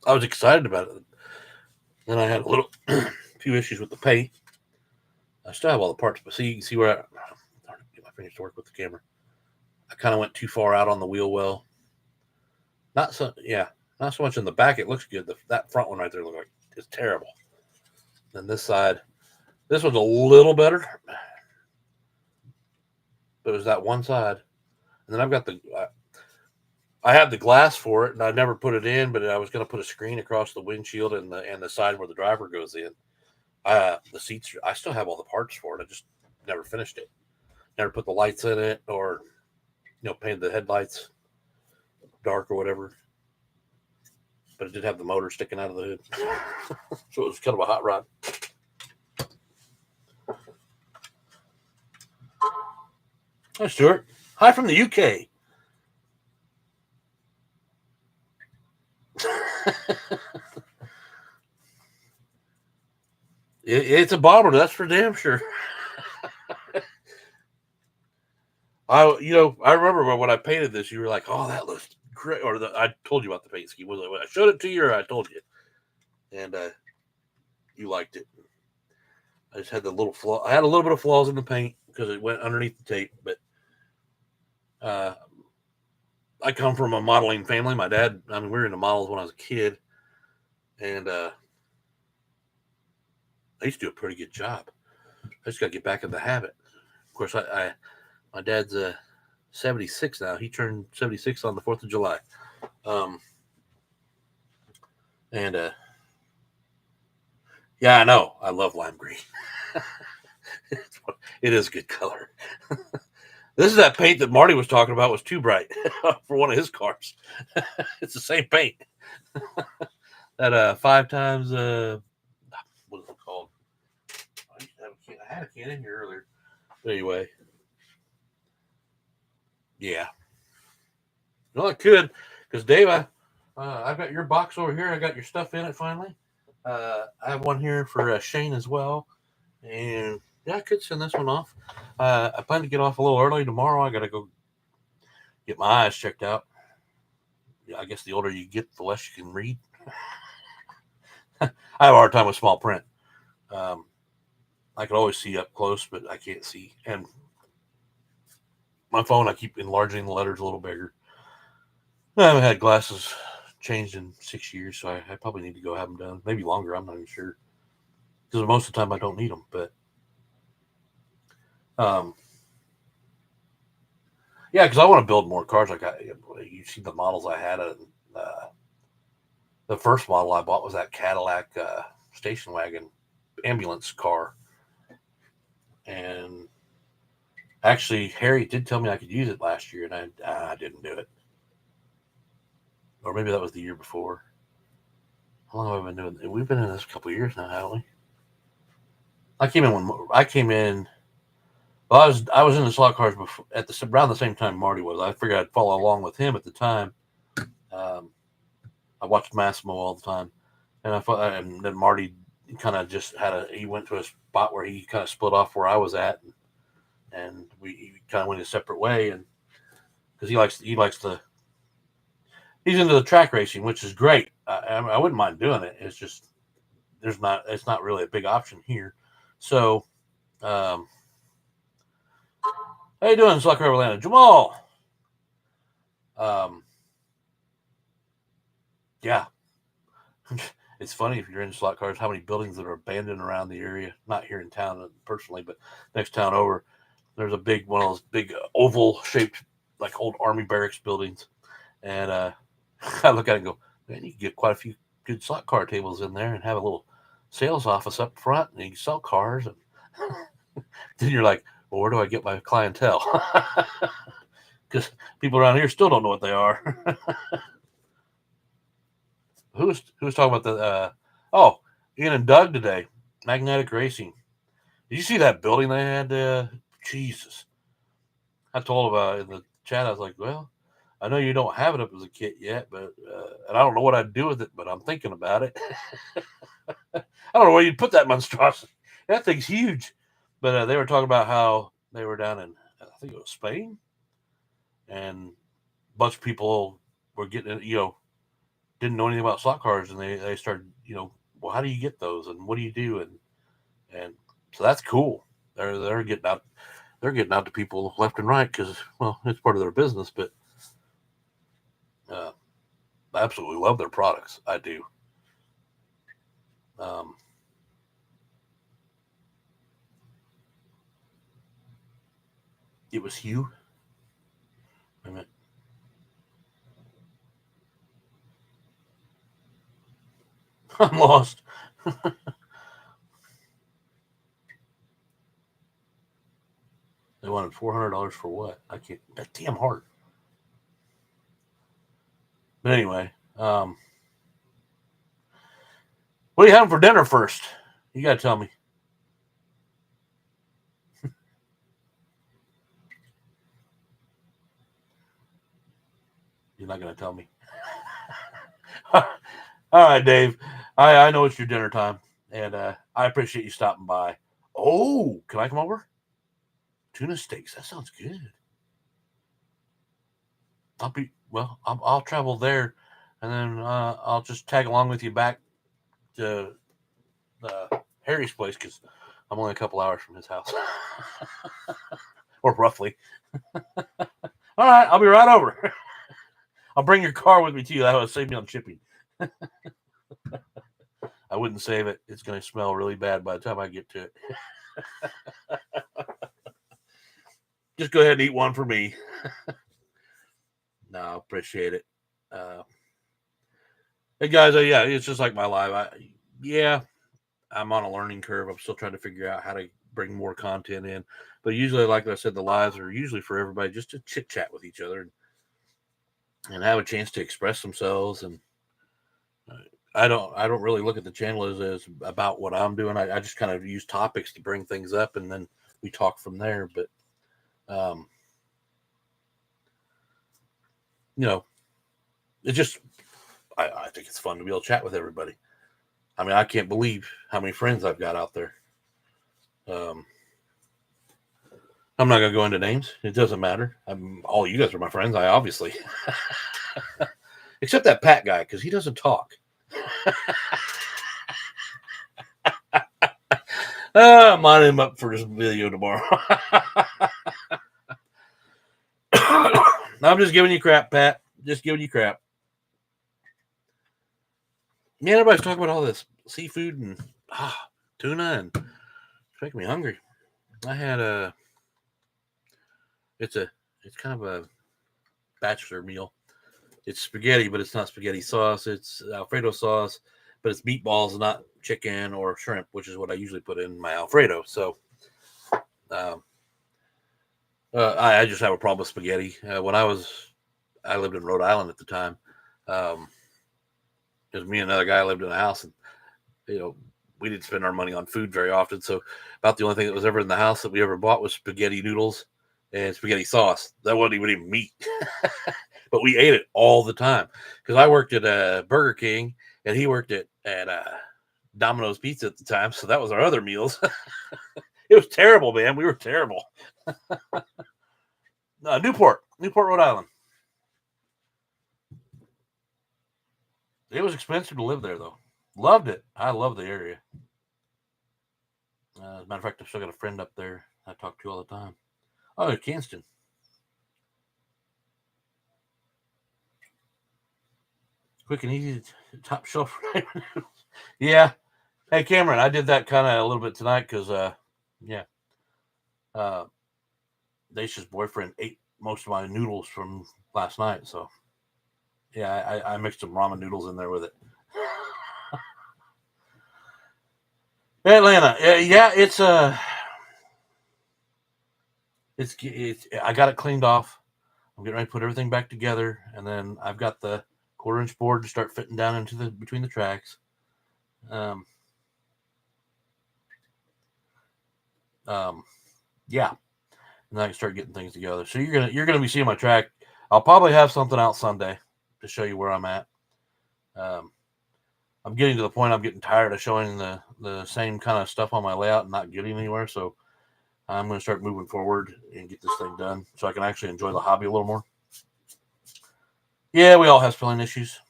was excited about it. Then I had a little few issues with the paint. I still have all the parts, but see, you can see where I get my fingers to work with the camera. I kind of went too far out on the wheel well. Not so much in the back. It looks good. That front one right there looks like it's terrible. And this side, this one's a little better, but it was that one side. And then I've got I have the glass for it, and I never put it in, but I was going to put a screen across the windshield and the side where the driver goes in. The seats, I still have all the parts for it. I just never finished it. Never put the lights in it, or painted the headlights dark or whatever. But it did have the motor sticking out of the hood, so it was kind of a hot rod. Hi, Stuart. Hi from the UK. It's a bomber, that's for damn sure. I remember when I painted this, you were like, "Oh, that looks great," or I told you about the paint scheme. Was it when I showed it to you, or I told you, and you liked it. I just had the little flaw. I had a little bit of flaws in the paint because it went underneath the tape, but I come from a modeling family. My dad, we were into models when I was a kid, and I used to do a pretty good job. I just got to get back in the habit. Of course, my dad's 76 now. He turned 76 on the 4th of July. Yeah, I know. I love lime green. It is a good color. This is that paint that Marty was talking about was too bright for one of his cars. It's the same paint. That 5 times what is it called? I had a can in here earlier. Anyway. Yeah. No, I could, because Dave, I've got your box over here. I got your stuff in it finally. I have one here for Shane as well, and yeah, I could send this one off. I plan to get off a little early tomorrow. I got to go get my eyes checked out. Yeah, I guess the older you get, the less you can read. I have a hard time with small print. I can always see up close, but I can't see. And my phone, I keep enlarging the letters a little bigger. I haven't had glasses changed in 6 years, so I probably need to go have them done. Maybe longer, I'm not even sure. Because most of the time I don't need them. But yeah, because I want to build more cars. Like you see the models I had. The first model I bought was that Cadillac station wagon ambulance car. And actually, Harry did tell me I could use it last year, and I didn't do it. Or maybe that was the year before. How long have I been doing it? We've been in this a couple of years now, haven't we? I came in. Well, I was in the slot cars before, around the same time Marty was. I figured I'd follow along with him at the time. I watched Massimo all the time, and then Marty kind of just he went to a spot where he kind of split off where I was at, and we kind of went a separate way, and because he's into the track racing, which is great. I wouldn't mind doing it. It's just it's not really a big option here. So How you doing, Slot Car Atlanta? Jamal. Yeah. It's funny if you're in slot cars, how many buildings that are abandoned around the area. Not here in town personally, but next town over, there's a big one of those big oval shaped like old army barracks buildings, and I look at it and go, man, you can get quite a few good slot car tables in there and have a little sales office up front, and you can sell cars. And then you're like, well, where do I get my clientele? Because people around here still don't know what they are. Who's talking about the? Oh, Ian and Doug today, Magnetic Racing. Did you see that building they had? Jesus, I told in the chat. I was like, well, I know you don't have it up as a kit yet, but and I don't know what I'd do with it, but I'm thinking about it. I don't know where you'd put that monstrosity. That thing's huge. But they were talking about how they were down in, I think it was Spain, and a bunch of people were getting, didn't know anything about slot cars, and they started, well, how do you get those, and what do you do, and so that's cool. They're getting out. They're getting out to people left and right because, well, it's part of their business. But I absolutely love their products. I do. It was Hugh. I mean, I'm lost. They wanted $400 for what? I can't. That damn hard. But anyway, what are you having for dinner first? You gotta tell me. You're not gonna tell me. All right, Dave. I know it's your dinner time, and I appreciate you stopping by. Oh, can I come over? Tuna steaks. That sounds good. I'll travel there, and then I'll just tag along with you back to Harry's place because I'm only a couple hours from his house, or roughly. All right, I'll be right over. I'll bring your car with me too. That would save me on shipping. I wouldn't save it. It's going to smell really bad by the time I get to it. Just go ahead and eat one for me. No, appreciate it. Hey guys, yeah, it's just like my life. I'm on a learning curve. I'm still trying to figure out how to bring more content in. But usually, like I said, the lives are usually for everybody just to chit chat with each other and have a chance to express themselves. And I don't really look at the channel as about what I'm doing. I just kind of use topics to bring things up, and then we talk from there. But it just I think it's fun to be able to chat with everybody. I mean, I can't believe how many friends I've got out there. I'm not gonna go into names. It doesn't matter. All you guys are my friends. I obviously, except that Pat guy because he doesn't talk. I'm lining him up for this video tomorrow. I'm just giving you crap, Pat. Just giving you crap. Man, everybody's talking about all this seafood and tuna, and it's making me hungry. I had it's kind of a bachelor meal. It's spaghetti, but it's not spaghetti sauce. It's Alfredo sauce, but it's meatballs, not chicken or shrimp, which is what I usually put in my Alfredo. So I just have a problem with spaghetti. When I lived in Rhode Island at the time. Because me and another guy lived in a house, and we didn't spend our money on food very often. So about the only thing that was ever in the house that we ever bought was spaghetti noodles and spaghetti sauce. That wasn't even meat, but we ate it all the time because I worked at Burger King and he worked at Domino's Pizza at the time. So that was our other meals. It was terrible, man. We were terrible. Newport, Rhode Island. It was expensive to live there, though. Loved it. I love the area. As a matter of fact, I've still got a friend up there I talk to all the time. Oh, Canston. Quick and easy, top shelf. Yeah. Hey, Cameron, I did that kind of a little bit tonight because, yeah, uh, Dacia's boyfriend ate most of my noodles from last night. So, yeah, I mixed some ramen noodles in there with it. Atlanta, yeah, it's I got it cleaned off. I'm getting ready to put everything back together, and then I've got the quarter-inch board to start fitting down into the between the tracks. Um, yeah, and then I can start getting things together. So you're gonna be seeing my track. I'll probably have something out Sunday to show you where I'm at. Um, I'm getting to the point I'm getting tired of showing the same kind of stuff on my layout and not getting anywhere. So I'm going to start moving forward and get this thing done so I can actually enjoy the hobby a little more. Yeah, we all have spelling issues.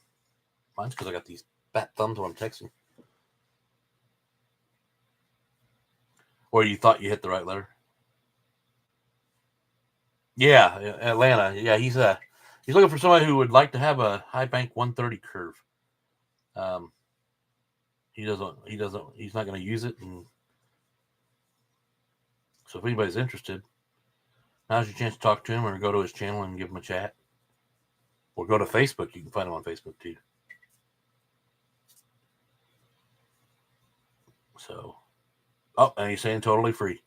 Mine's because I got these fat thumbs when I'm texting. Or you thought you hit the right letter. Yeah, Atlanta. Yeah, he's looking for somebody who would like to have a high bank 130 curve. Um, he's not going to use it, and so if anybody's interested, now's your chance to talk to him or go to his channel and give him a chat, or go to Facebook. You can find him on Facebook too. So, oh, and he's saying totally free.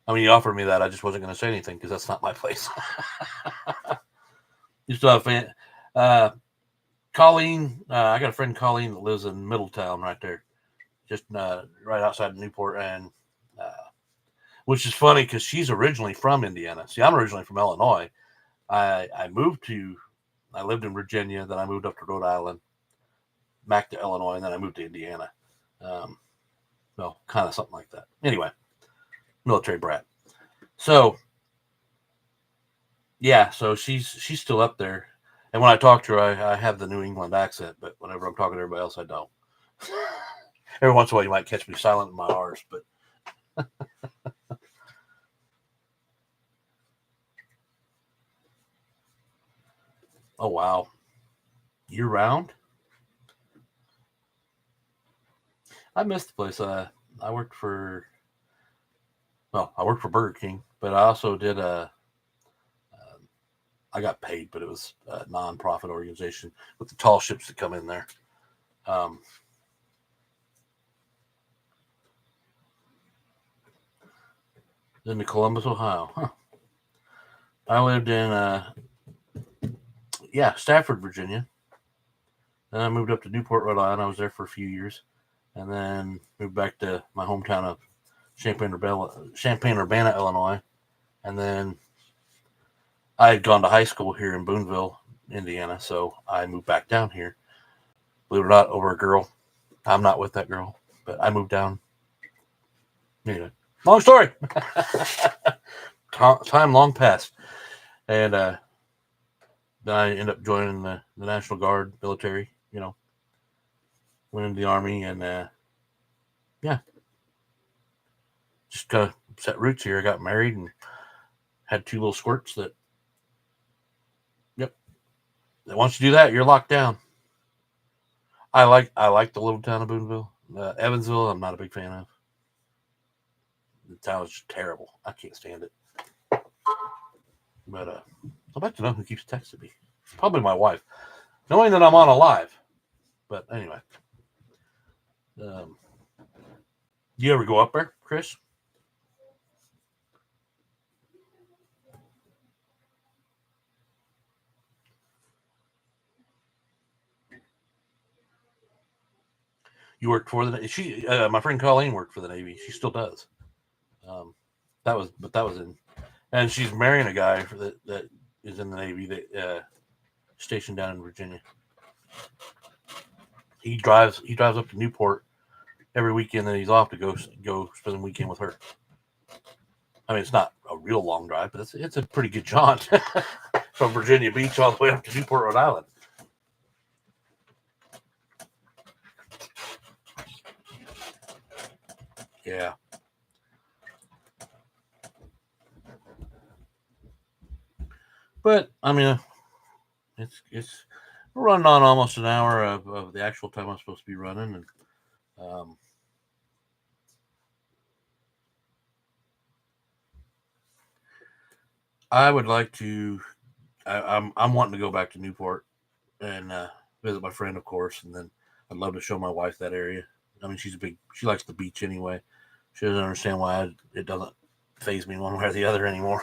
I mean, he offered me that. I just wasn't going to say anything because that's not my place. You still have fan. Colleen, I got a friend Colleen that lives in Middletown right there, just right outside of Newport, and which is funny because she's originally from Indiana. See, I'm originally from Illinois. I lived in Virginia, then I moved up to Rhode Island, back to Illinois, and then I moved to Indiana. Well, kind of something like that. Anyway, military brat. So yeah, so she's still up there. And when I talk to her, I have the New England accent, but whenever I'm talking to everybody else, I don't. Every once in a while, you might catch me silent in my R's, but oh wow, year round. I missed the place. I worked for I worked for Burger King, but I also did I got paid, but it was a non-profit organization with the tall ships that come in there. Um, in Columbus, Ohio. Huh. I lived in Stafford, Virginia. Then I moved up to Newport, Rhode Island. I was there for a few years, and then moved back to my hometown of Champaign-Urbana, Illinois. And then I had gone to high school here in Boonville, Indiana, so I moved back down here. Believe it or not, over a girl. I'm not with that girl, but I moved down. Anyway, long story. Time long past, and then I ended up joining the National Guard military. Went into the Army, and yeah, just kind of set roots here. I got married and had two little squirts that, yep. Once you do that, you're locked down. I like the little town of Boonville. Evansville, I'm not a big fan of. The town is just terrible. I can't stand it. But I'd like to know who keeps texting me. Probably my wife, knowing that I'm on a live. But anyway, do you ever go up there, Chris? You worked for the my friend Colleen worked for the Navy. She still does. Um, that was in, and she's marrying a guy that is in the Navy that stationed down in Virginia. He drives up to Newport every weekend that he's off to go spend the weekend with her. I mean, it's not a real long drive, but it's a pretty good jaunt from Virginia Beach all the way up to Newport, Rhode Island. Yeah. But I mean, it's we're running on almost an hour of the actual time I'm supposed to be running, and um, I would like to. I'm wanting to go back to Newport and visit my friend, of course, and then I'd love to show my wife that area. I mean, she likes the beach anyway. She doesn't understand why it doesn't phase me one way or the other anymore.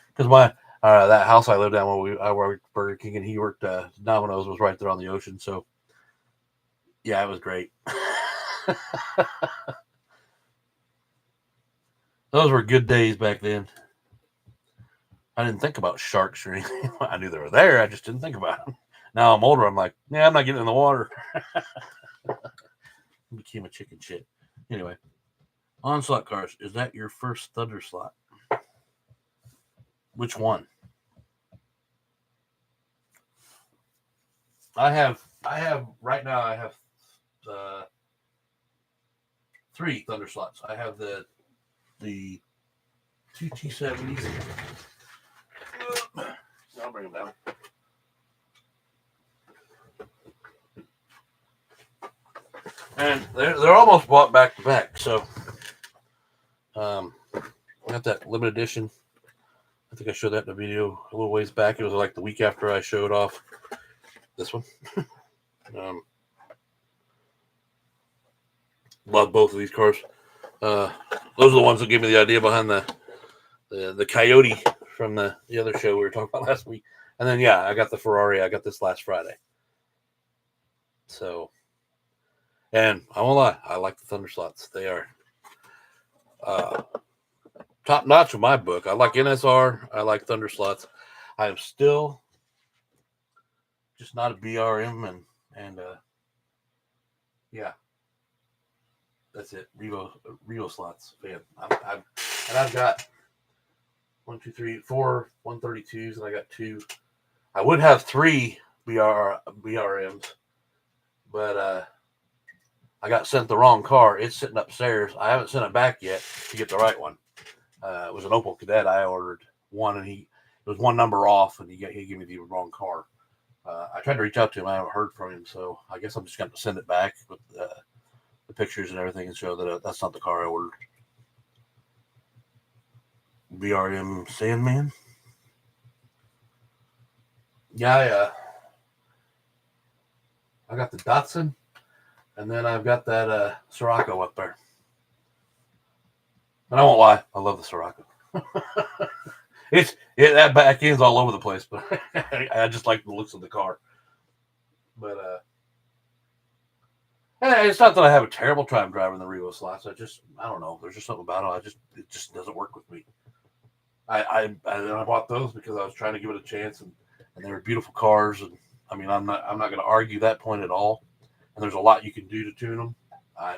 Because my that house I lived at when I worked Burger King and he worked Domino's was right there on the ocean. So yeah, it was great. Those were good days back then. I didn't think about sharks or anything. I knew they were there. I just didn't think about them. Now I'm older. I'm like, yeah, I'm not getting in the water. Became a chicken shit. Anyway, Onslaught cars. Is that your first Thunder slot? Which one? I have right now. I have uh, three Thunder slots. I have the two T70s. I'll bring them down. And they're almost bought back to back. So I got that limited edition. I think I showed that in a video a little ways back. It was like the week after I showed off this one. Love both of these cars. Those are the ones that gave me the idea behind the Coyote from the other show we were talking about last week. And then yeah, I got the Ferrari. I got this last Friday. So, and I won't lie, I like the Thunder slots. They are top notch in my book. I like NSR. I like Thunder slots. I am still just not a BRM and yeah, that's it. Revo slots fan. I've got 1, 2, 3, 4 132s, and I got 2. I would have 3 BRMs, but I got sent the wrong car. It's sitting upstairs. I haven't sent it back yet to get the right one. It was an Opel Kadett. I ordered one, and it was one number off, and he gave me the wrong car. I tried to reach out to him. I haven't heard from him, so I guess I'm just going to send it back with the pictures and everything and show that that's not the car I ordered. BRM Sandman. Yeah, I got the Datsun, and then I've got that Scirocco up there. And I won't lie, I love the Scirocco. That back end's all over the place, but I just like the looks of the car. But it's not that I have a terrible time driving the Revo slots. I don't know. There's just something about it. It just doesn't work with me. I bought those because I was trying to give it a chance, and they were beautiful cars. And I mean, I'm not going to argue that point at all. And there's a lot you can do to tune them. I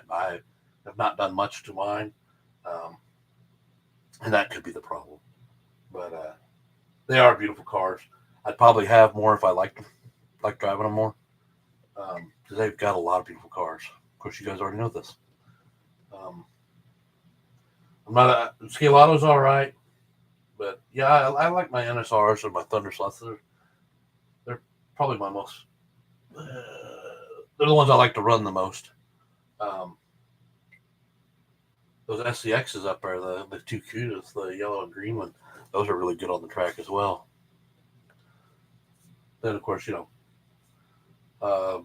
have not done much to mine, and that could be the problem. But they are beautiful cars. I'd probably have more if I like driving them more, because they've got a lot of beautiful cars. Of course, you guys already know this. I'm not Scalato's all right, but yeah, I like my NSRs and my Thunder slots. They're probably my most. They're the ones I like to run the most. Those SCXs up there, the two Cudas, the yellow and green one, those are really good on the track as well. Then, of course, I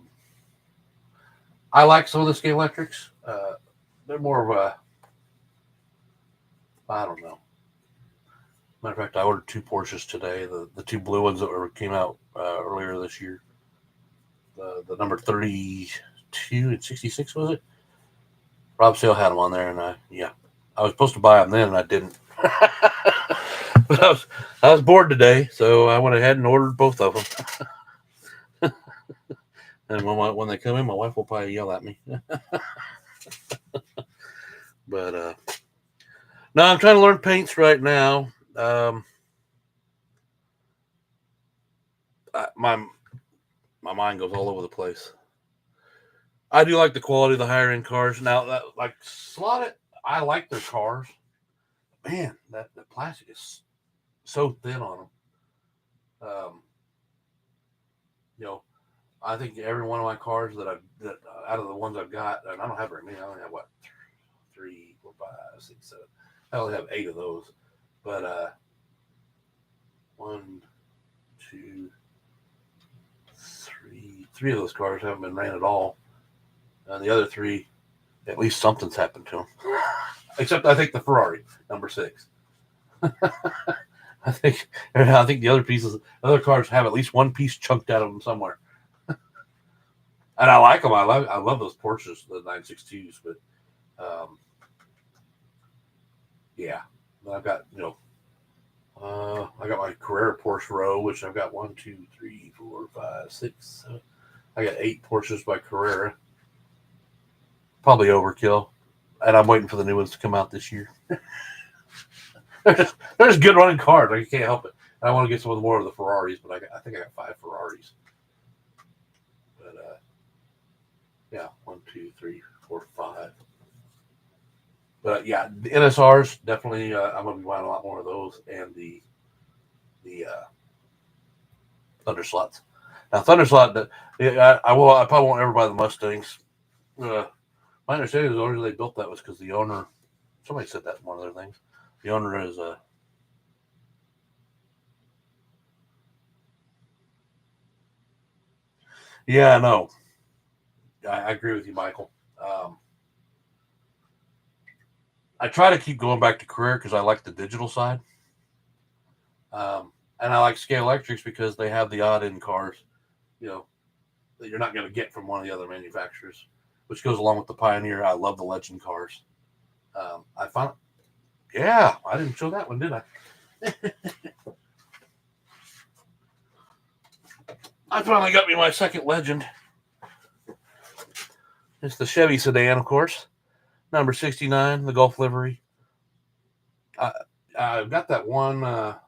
like some of the Scalextrics. They're more of a, I don't know. Matter of fact, I ordered 2 Porsches today. The 2 blue ones that came out earlier this year. The number 32 and 66, was it? Rob Sale had them on there, and I was supposed to buy them then, and I didn't. But I was bored today, so I went ahead and ordered both of them. And when they come in, my wife will probably yell at me. But no, I'm trying to learn paints right now. My mind goes all over the place. I do like the quality of the higher end cars. Now, like Slotted, I like their cars. Man, the plastic is so thin on them. Um, you know, I think every one of my cars that out of the ones I've got, and I don't have very many. I only have what, 3, 4, 5, 6, 7. I only have 8 of those. But 1, 2, 3 of those cars haven't been ran at all, and the other 3, at least something's happened to them. Except I think the Ferrari number 6. I think the other cars have at least one piece chunked out of them somewhere. And I like them. I love those Porsches, the 962s. But yeah, I've got I got my Carrera Porsche row, which I've got 1, 2, 3, 4, 5, 6, 7. I got 8 Porsches by Carrera. Probably overkill, and I'm waiting for the new ones to come out this year. There's good running cars. I can't help it. I want to get some of the more of the Ferraris, but I think I got 5 Ferraris. But yeah, 1, 2, 3, 4, 5. But yeah, the NSRs definitely. I'm gonna be buying a lot more of those, and the Thunder Slots. Now Thunder Slot, I probably won't ever buy the Mustangs. My understanding is the only reason they built that was because the owner. Somebody said that in one of their things. The owner is yeah, no, I agree with you, Michael. I try to keep going back to Carrera because I like the digital side. And I like Scale Electrics because they have the odd end cars, that you're not going to get from one of the other manufacturers, which goes along with the Pioneer. I love the Legend cars. I found, yeah, I didn't show that one, did I? I finally got me my second Legend. It's the Chevy sedan, of course, number 69, the Gulf livery. I've got that one. What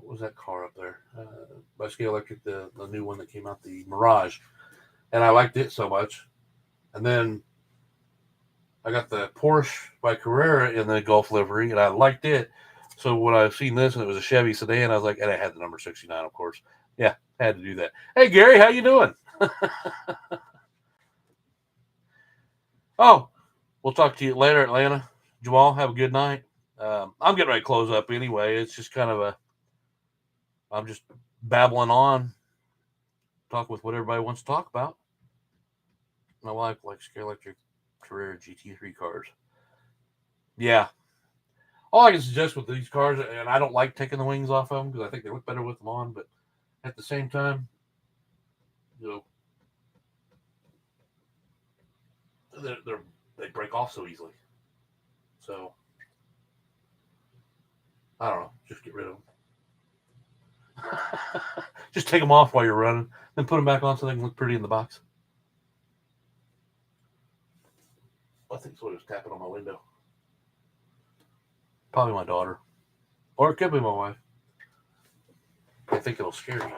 was that car up there? By Scale Electric, the new one that came out, the Mirage, and I liked it so much. And then I got the Porsche by Carrera in the Gulf livery, and I liked it. So when I seen this and it was a Chevy sedan, I was like, and it had the number 69, of course. Yeah, had to do that. Hey Gary, how you doing? Oh, we'll talk to you later, Atlanta. Jamal, have a good night. I'm getting ready to close up anyway. It's just kind of I'm just babbling on, talking with what everybody wants to talk about. My wife likes Scale Electric Carrera GT3 cars. Yeah. All I can suggest with these cars, and I don't like taking the wings off of them because I think they look better with them on, but at the same time, you know, they break off so easily. So I don't know. Just get rid of them. Just take them off while you're running, then put them back on so they can look pretty in the box. I think somebody was tapping on my window. Probably my daughter. Or it could be my wife. I think it'll scare you.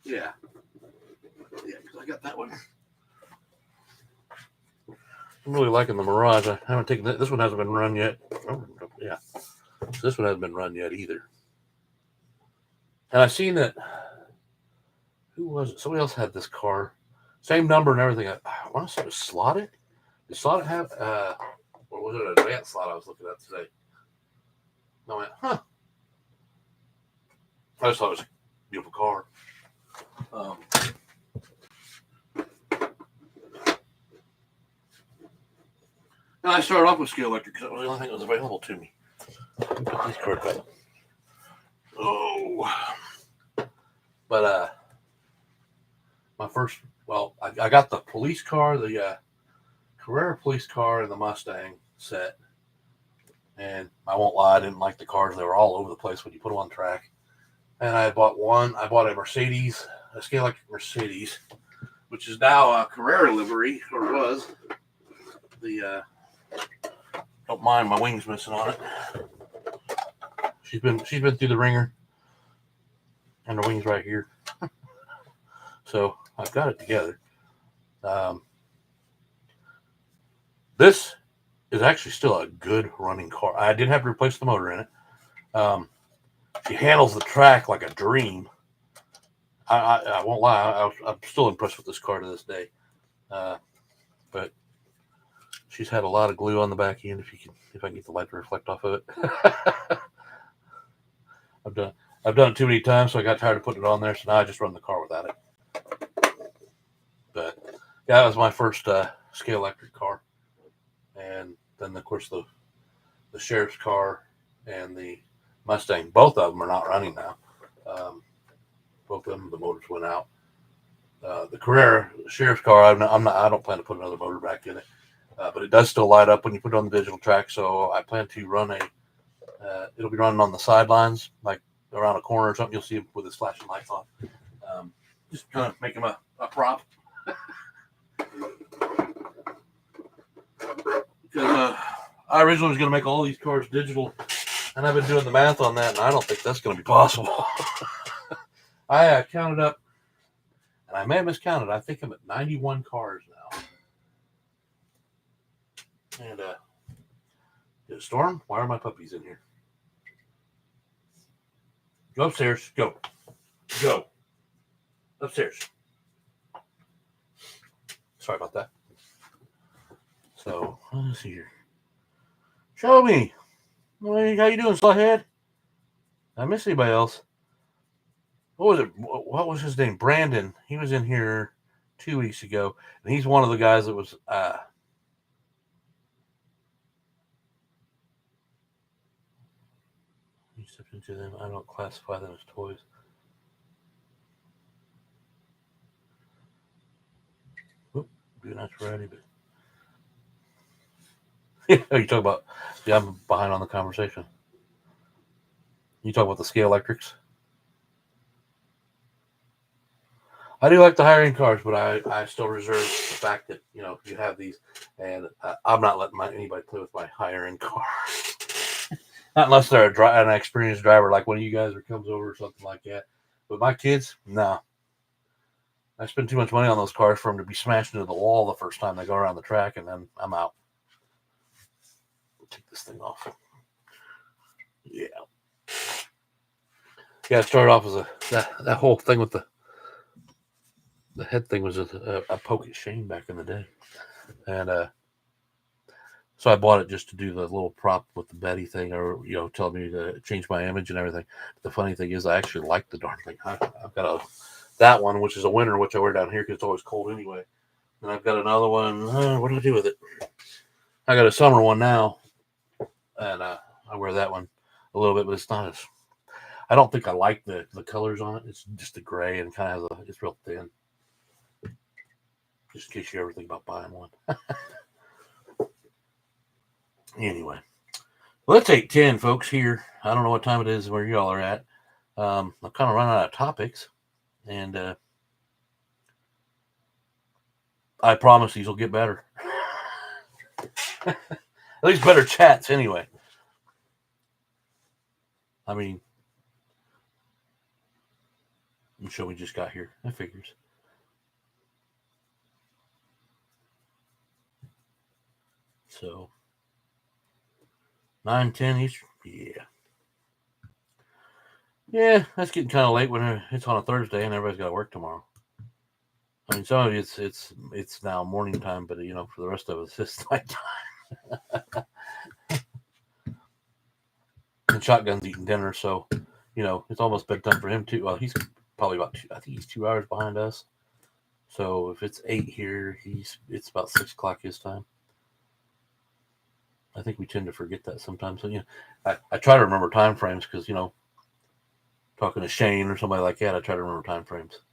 Yeah. Yeah, because I got that one. I'm really liking the Mirage. I haven't taken this one. Hasn't been run yet. Oh, yeah. This one hasn't been run yet either. And I've seen that. Who was it? Somebody else had this car. Same number and everything. I want to say it was Slotted. Did Slotted have, or was it an advanced slot I was looking at today? And I went, huh. I just thought it was a beautiful car. And I started off with Scale Electric because it was the only thing that was available to me. Let me put these cards back. Oh. But, my first, I got the police car, the Carrera police car, and the Mustang set. And I won't lie, I didn't like the cars. They were all over the place when you put them on track. And I bought a Mercedes, a Scale Electric Mercedes, which is now a Carrera livery, or was. The don't mind my wings missing on it. She's been through the ringer, and her wings right here. So I've got it together. This is actually still a good running car. I did have to replace the motor in it. Um, she handles the track like a dream. I won't lie. I'm still impressed with this car to this day. But she's had a lot of glue on the back end. If I can get the light to reflect off of it, I've done I've done it too many times, so I got tired of putting it on there. So now I just run the car without it. But yeah, that was my first Scalextric car, and then of course the sheriff's car and the Mustang. Both of them are not running now. Um, both of them, the motors went out. The Carrera sheriff's car, I'm not. I don't plan to put another motor back in it, but it does still light up when you put it on the digital track. So I plan to run a. It'll be running on the sidelines, like around a corner or something. You'll see it with its flashing lights on. Just kind of make him a prop. Because I originally was going to make all these cars digital, and I've been doing the math on that, and I don't think that's going to be possible. I counted up, and I may have miscounted. I think I'm at 91 cars now. And Storm, why are my puppies in here? Go upstairs. Go. Go. Upstairs. Sorry about that. So, let's see here. Show me. How you doing, Slawhead? I miss anybody else? What was it? What was his name? Brandon. He was in here 2 weeks ago, and he's one of the guys that was. You stepped into them. I don't classify them as toys. Oop, do not ready, but. You talk about. Yeah, I'm behind on the conversation. You talk about the Scalextrics. I do like the higher end cars, but I still reserve the fact that you have these, and I'm not letting anybody play with my higher end car, not unless they're an experienced driver, like one of you guys or comes over or something like that. But my kids, no. I spend too much money on those cars for them to be smashed into the wall the first time they go around the track, and then I'm out. Take this thing off. Yeah. Yeah, it started off as that whole thing with the head thing was a poke at Shane back in the day, and so I bought it just to do the little prop with the Betty thing, or tell me to change my image and everything. But the funny thing is, I actually like the darn thing. I've got that one, which is a winter, which I wear down here because it's always cold anyway. And I've got another one. What do I do with it? I got a summer one now, and I wear that one a little bit, but it's not as. I don't think I like the colors on it. It's just the gray and kind of it's real thin. Just in case you ever think about buying one. Anyway, well, it's 8:10, folks. Here, I don't know what time it is where y'all are at. I'm kind of running out of topics, and I promise these will get better. At least better chats, anyway. I mean, I'm sure we just got here. That figures. So 9:10 each. Yeah, that's getting kind of late when it's on a Thursday and everybody's got to work tomorrow. I mean, some of it's now morning time, but for the rest of us, it's night time. And Shotgun's eating dinner, so it's almost bedtime for him too. Well, he's probably I think he's 2 hours behind us. So if it's 8 here, it's about 6 o'clock his time. I think we tend to forget that sometimes. So I try to remember time frames because talking to Shane or somebody like that, I try to remember time frames.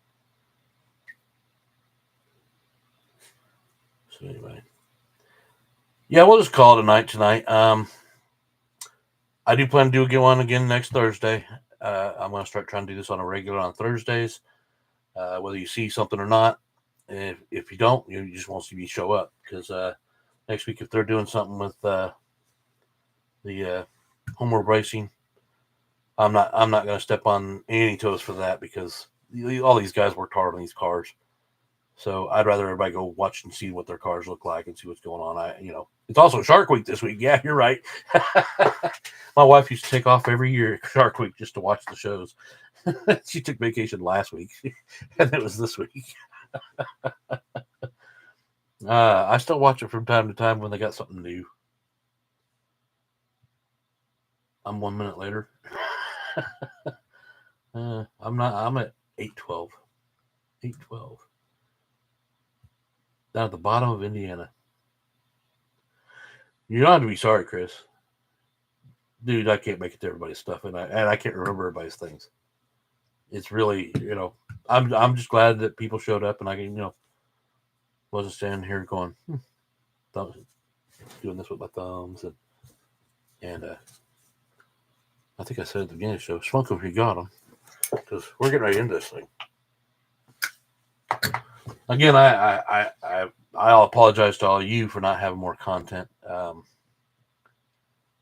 So anyway, yeah, we'll just call it a night tonight. I do plan to do one again next Thursday. I'm going to start trying to do this on a regular on Thursdays, whether you see something or not. If you don't, you just won't see me show up because next week if they're doing something with the homeward racing, I'm not going to step on any toes for that because all these guys worked hard on these cars, So I'd rather everybody go watch and see what their cars look like and see what's going on. It's also Shark Week this week. Yeah, you're right. My wife used to take off every year at Shark Week just to watch the shows. She took vacation last week, and it was this week. I still watch it from time to time when they got something new. I'm 1 minute later. I'm not. I'm at 8:12. 8:12. Down at the bottom of Indiana. You don't have to be sorry, Chris. Dude, I can't make it to everybody's stuff, and I can't remember everybody's things. It's really, I'm just glad that people showed up, and I can, wasn't standing here going, doing this with my thumbs, and I think I said at the beginning of the show, smoke them if you got them, because we're getting right into this thing. Again, I'll apologize to all of you for not having more content.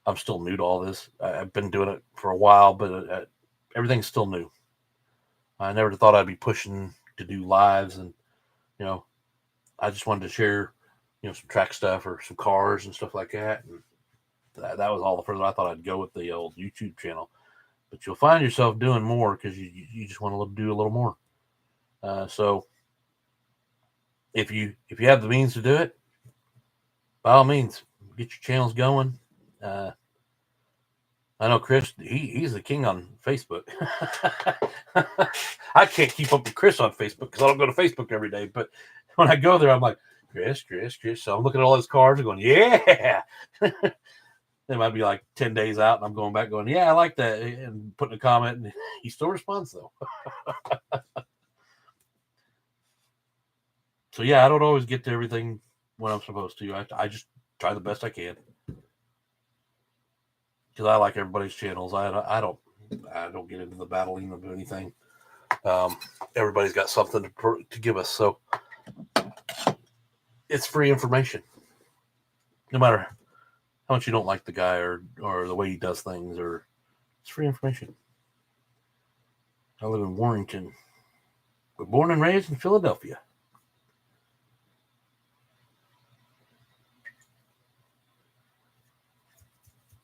I'm still new to all this. I've been doing it for a while, but everything's still new. I never thought I'd be pushing to do lives, and I just wanted to share, some track stuff or some cars and stuff like that. And that was all the further I thought I'd go with the old YouTube channel. But you'll find yourself doing more because you just want to do a little more. So if you have the means to do it, by all means, get your channels going. I know Chris, he's the king on Facebook. I can't keep up with Chris on Facebook because I don't go to Facebook every day. But when I go there, I'm like, Chris. So I'm looking at all his cars and going, yeah. It might be like 10 days out, and I'm going back going, yeah, I like that, and putting a comment, and he still responds, though. So, yeah, I don't always get to everything when I'm supposed to. I just try the best I can. Because I like everybody's channels. I don't get into the battling of anything. Everybody's got something to give us, so it's free information. No matter how much you don't like the guy or the way he does things, or it's free information. I live in Warrington. We're born and raised in Philadelphia.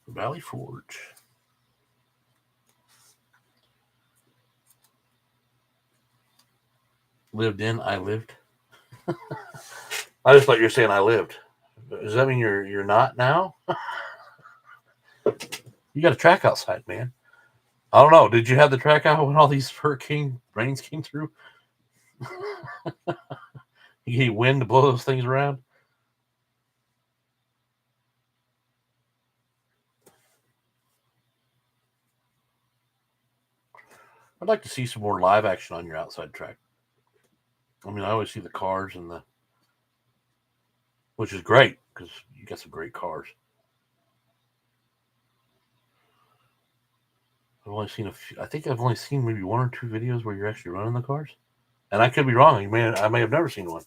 Valley Forge. Lived in, I lived. I just thought you were saying I lived. Does that mean you're not now? You got a track outside, man. I don't know. Did you have the track out when all these hurricane rains came through? You need wind to blow those things around? I'd like to see some more live action on your outside track. I mean, I always see the cars which is great because you got some great cars. I've only seen a few. I think I've only seen maybe one or two videos where you're actually running the cars, and I could be wrong. I may have never seen one.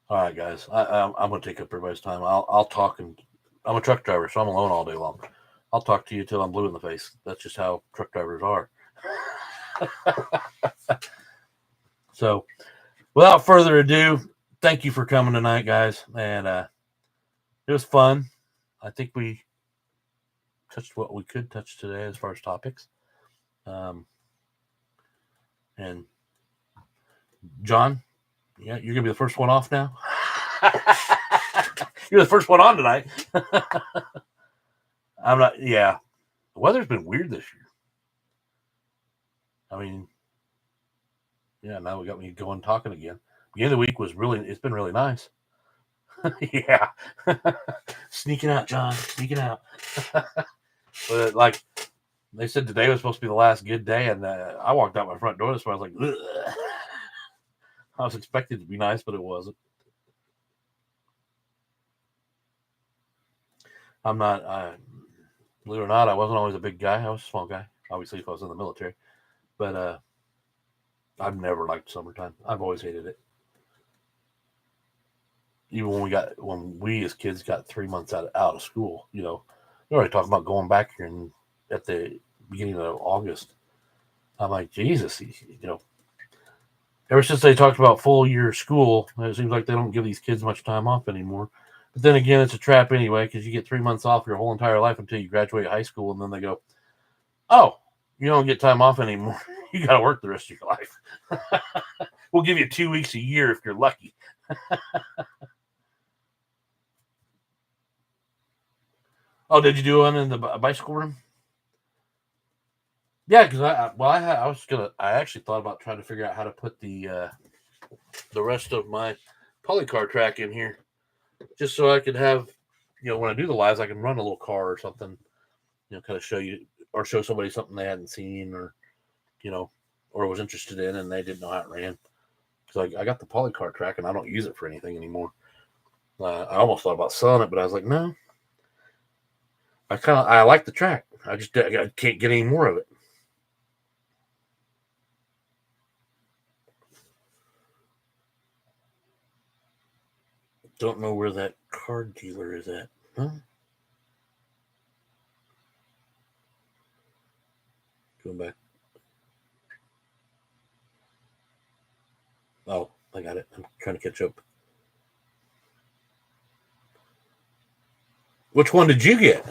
All right, guys, I'm going to take up everybody's time. I'll talk, and I'm a truck driver, so I'm alone all day long. I'll talk to you till I'm blue in the face. That's just how truck drivers are. So, without further ado, thank you for coming tonight, guys, and it was fun. I think we touched what we could touch today as far as topics. And John, yeah, you're gonna be the first one off now. You're the first one on tonight. I'm not. Yeah, the weather's been weird this year. I mean, yeah. Now we got me going talking again. Beginning of the week was really. It's been really nice. Yeah, sneaking out, John. Sneaking out. But like they said, today was supposed to be the last good day, and I walked out my front door this morning. I was like, ugh. I was expecting it to be nice, but it wasn't. I'm not. Believe it or not, I wasn't always a big guy. I was a small guy. Obviously, if I was in the military, but I've never liked summertime. I've always hated it. Even when we as kids got 3 months out of school, they're already talking about going back here at the beginning of August. I'm like, Jesus, ever since they talked about full year school, it seems like they don't give these kids much time off anymore. But then again, it's a trap anyway, because you get 3 months off your whole entire life until you graduate high school, and then they go, oh, you don't get time off anymore. You got to work the rest of your life. We'll give you 2 weeks a year if you're lucky. Oh, did you do one in the bicycle room? Yeah, because I actually thought about trying to figure out how to put the rest of my polycar track in here, just so I could have, when I do the lives, I can run a little car or something, kind of show you or show somebody something they hadn't seen you know, or was interested in and they didn't know how it ran. Because I got the polycar track and I don't use it for anything anymore. I almost thought about selling it, but I was like, no. I like the track. I can't get any more of it. Don't know where that car dealer is at. Huh? Going back. Oh, I got it. I'm trying to catch up. Which one did you get?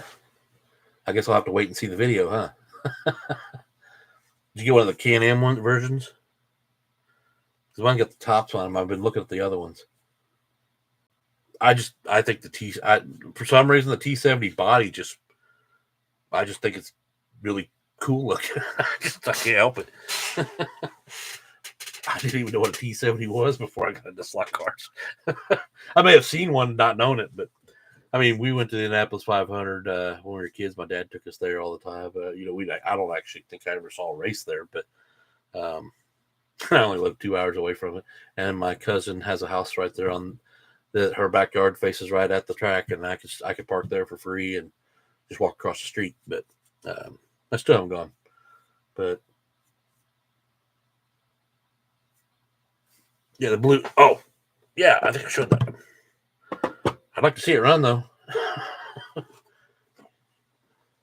I guess I'll have to wait and see the video, huh? Did you get one of the Can-Am versions? Because when I get the tops on them, I've been looking at the other ones. I think for some reason the T70 body I just think it's really cool looking. I can't help it. I didn't even know what a T70 was before I got into slot cars. I may have seen one, not known it, but I mean, we went to the Indianapolis 500 when we were kids. My dad took us there all the time. I don't actually think I ever saw a race there, but I only live 2 hours away from it. And my cousin has a house right there on her backyard faces right at the track, and I could park there for free and just walk across the street. But I still haven't gone. But yeah, the blue. Oh, yeah, I think I showed that. I'd like to see it run though. In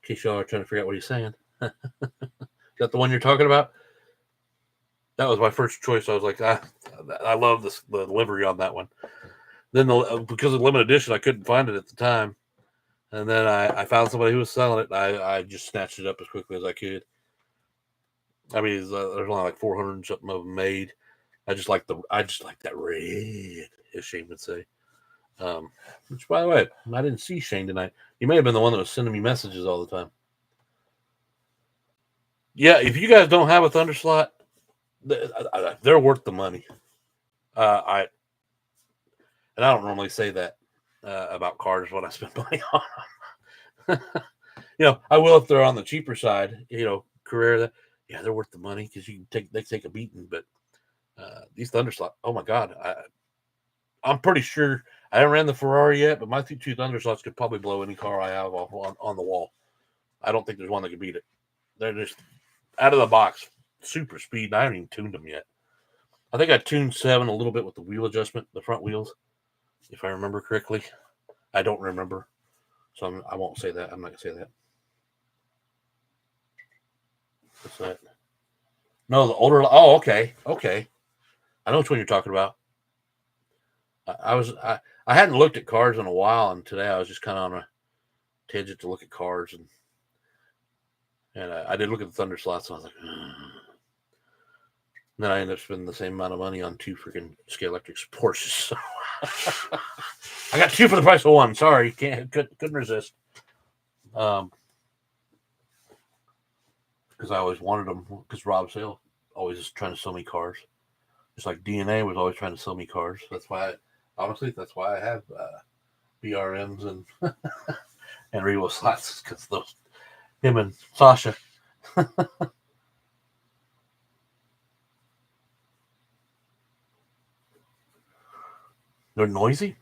case y'all are trying to figure out what he's saying. Is that the one you're talking about? That was my first choice. I was like, I love the livery on that one. Then because of the limited edition, I couldn't find it at the time, and then I found somebody who was selling it. I just snatched it up as quickly as I could. I mean, there's only like 400 and something of them made. I just like that red, as Shane would say. Which, by the way, I didn't see Shane tonight. He may have been the one that was sending me messages all the time. Yeah, if you guys don't have a Thunder slot, they're worth the money. I don't normally say that about cars when I spend money on them. I will if they're on the cheaper side. Carrera, they're worth the money because they take a beating. But these Thunder slots, oh my god, I'm pretty sure I haven't ran the Ferrari yet, but my two Thunder slots could probably blow any car I have off on the wall. I don't think there's one that could beat it. They're just out of the box, super speed. And I haven't even tuned them yet. I think I tuned 7 a little bit with the wheel adjustment, the front wheels, if I remember correctly. I don't remember, so I won't say that. I'm not gonna say that. What's that? No, the older. Oh, okay. I know which one you're talking about. I hadn't looked at cars in a while, and today I was just kind of on a tangent to look at cars, and I did look at the Thunder slots, and I was like, And then I ended up spending the same amount of money on 2 freaking Scalextric Porsches. So I got 2 for the price of 1. Sorry, couldn't resist. Because I always wanted them. Because Rob Sale always is trying to sell me cars. Just like DNA was always trying to sell me cars. That's why I have BRMs and and Revo slots, because him and Sasha. They're noisy.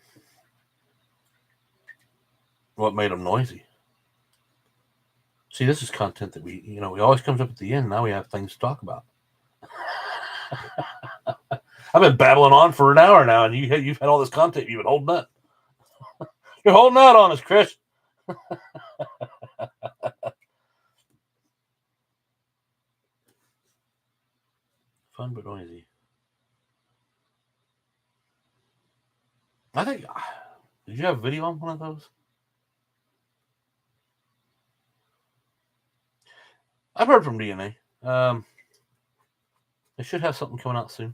What made them noisy? See, this is content that we always comes up at the end. Now we have things to talk about. I've been babbling on for an hour now, and you've had all this content you've been holding up. You're holding out on us, Chris. Fun but noisy. I think. Did you have video on one of those? I've heard from DNA. They should have something coming out soon.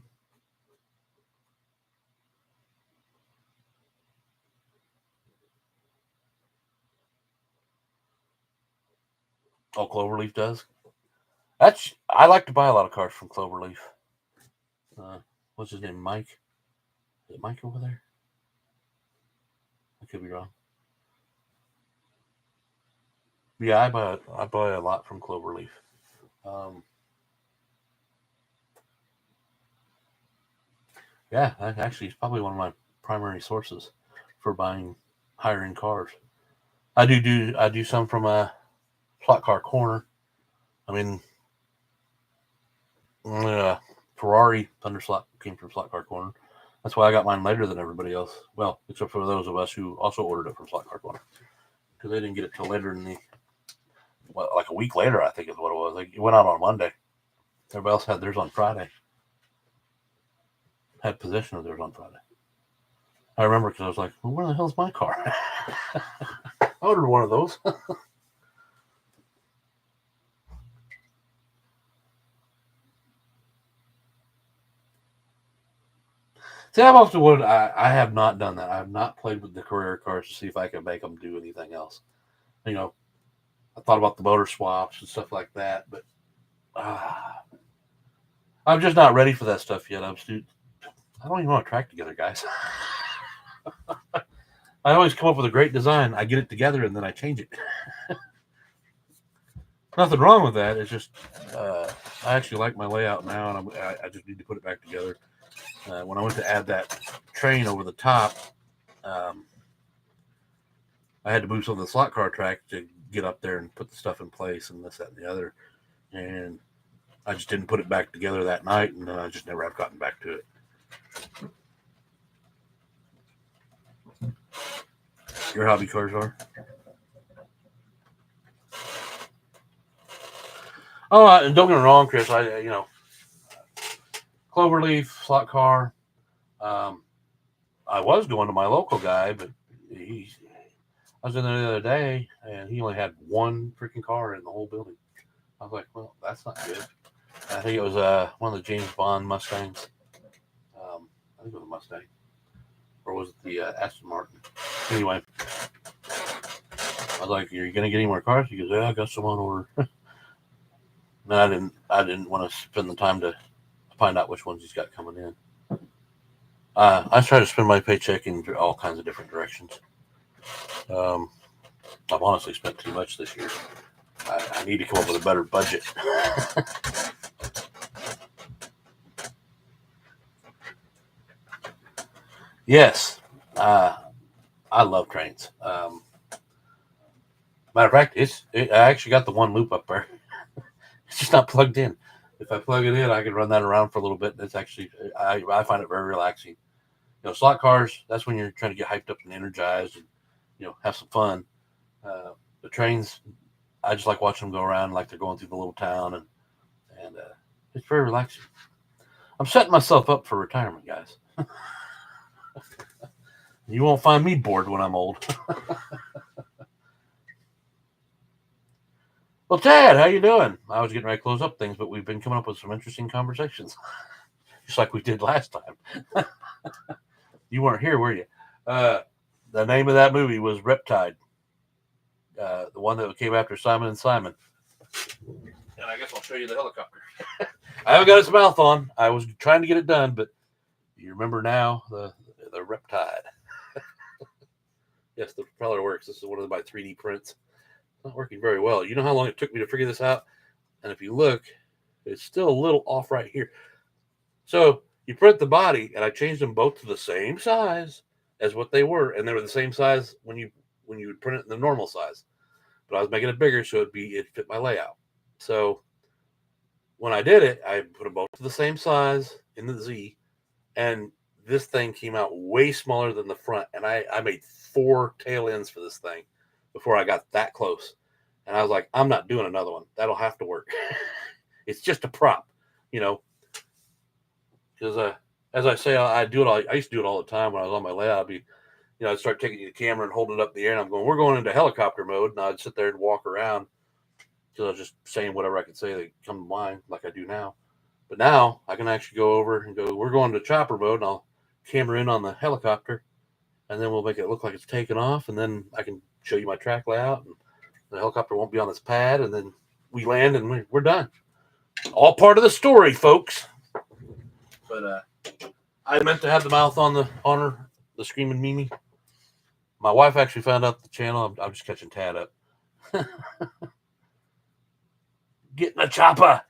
Oh, Cloverleaf does. I like to buy a lot of cars from Cloverleaf. What's his name? Mike. Is it Mike over there? I could be wrong. Yeah, I buy a lot from Cloverleaf. Yeah, that actually is probably one of my primary sources for buying higher end cars. I do some from a Slot Car Corner. I mean, Ferrari Thunder Slot came from Slot Car Corner. That's why I got mine later than everybody else. Well, except for those of us who also ordered it from Slot Car Corner, because they didn't get it till later in the like a week later, I think is what it was. Like it went out on Monday. Everybody else had theirs on Friday. Had possession of theirs on Friday. I remember because I was like, well, where the hell's my car? I ordered one of those. See, I've often wanted. I have not done that. I have not played with the Carrera cars to see if I can make them do anything else. You know, I thought about the motor swaps and stuff like that, but I'm just not ready for that stuff yet. I don't even want to track together, guys. I always come up with a great design. I get it together and then I change it. Nothing wrong with that. It's just I actually like my layout now, and I just need to put it back together. When I went to add that train over the top, I had to move some of the slot car track to get up there and put the stuff in place and this, that, and the other. And I just didn't put it back together that night, and I just never have gotten back to it. Your hobby cars are? Oh, and don't get me wrong, Chris. Cloverleaf slot car. I was going to my local guy, but I was in there the other day, and he only had one freaking car in the whole building. I was like, well, that's not good. I think it was one of the James Bond Mustangs. I think it was a Mustang, or was it the Aston Martin? Anyway, I was like, "Are you gonna get any more cars?" He goes, "Yeah, I got some on order." No, I didn't want to spend the time to find out which ones he's got coming in. I try to spend my paycheck in all kinds of different directions. I've honestly spent too much this year. I need to come up with a better budget. Yes, I love trains. Matter of fact, I actually got the one loop up there. It's just not plugged in. If I plug it in, I can run that around for a little bit. It's actually I find it very relaxing. Slot cars. That's when you're trying to get hyped up and energized, and have some fun. The trains, I just like watching them go around like they're going through the little town, and it's very relaxing. I'm setting myself up for retirement, guys. You won't find me bored when I'm old. Well, Tad, how you doing? I was getting ready to close up things, but we've been coming up with some interesting conversations, just like we did last time. You weren't here, were you? The name of that movie was Riptide, the one that came after Simon and Simon. And I guess I'll show you the helicopter. I haven't got its mouth on. I was trying to get it done, but you remember now the Riptide. Yes, the propeller works. This is one of my 3D prints. It's not working very well. You know how long it took me to figure this out? And if you look, it's still a little off right here. So you print the body, and I changed them both to the same size as what they were, and they were the same size when you would print it in the normal size. But I was making it bigger so it fit my layout. So when I did it, I put them both to the same size in the Z, and this thing came out way smaller than the front. And I made 4 tail ends for this thing before I got that close. And I was like, I'm not doing another one. That'll have to work. It's just a prop, because as I say, I do it. I used to do it all the time when I was on my layout. I'd be, I'd start taking the camera and holding it up in the air, and I'm going, "We're going into helicopter mode," and I'd sit there and walk around because I was just saying whatever I could say that come to mind, like I do now. But now I can actually go over and go, "We're going to chopper mode," and I'll camera in on the helicopter, and then we'll make it look like it's taking off, and then I can show you my track layout, and the helicopter won't be on this pad, and then we land and we're done. All part of the story, folks. But I meant to have the mouth on the screaming Mimi. My wife actually found out the channel. I'm just catching Tad up. Get in the chopper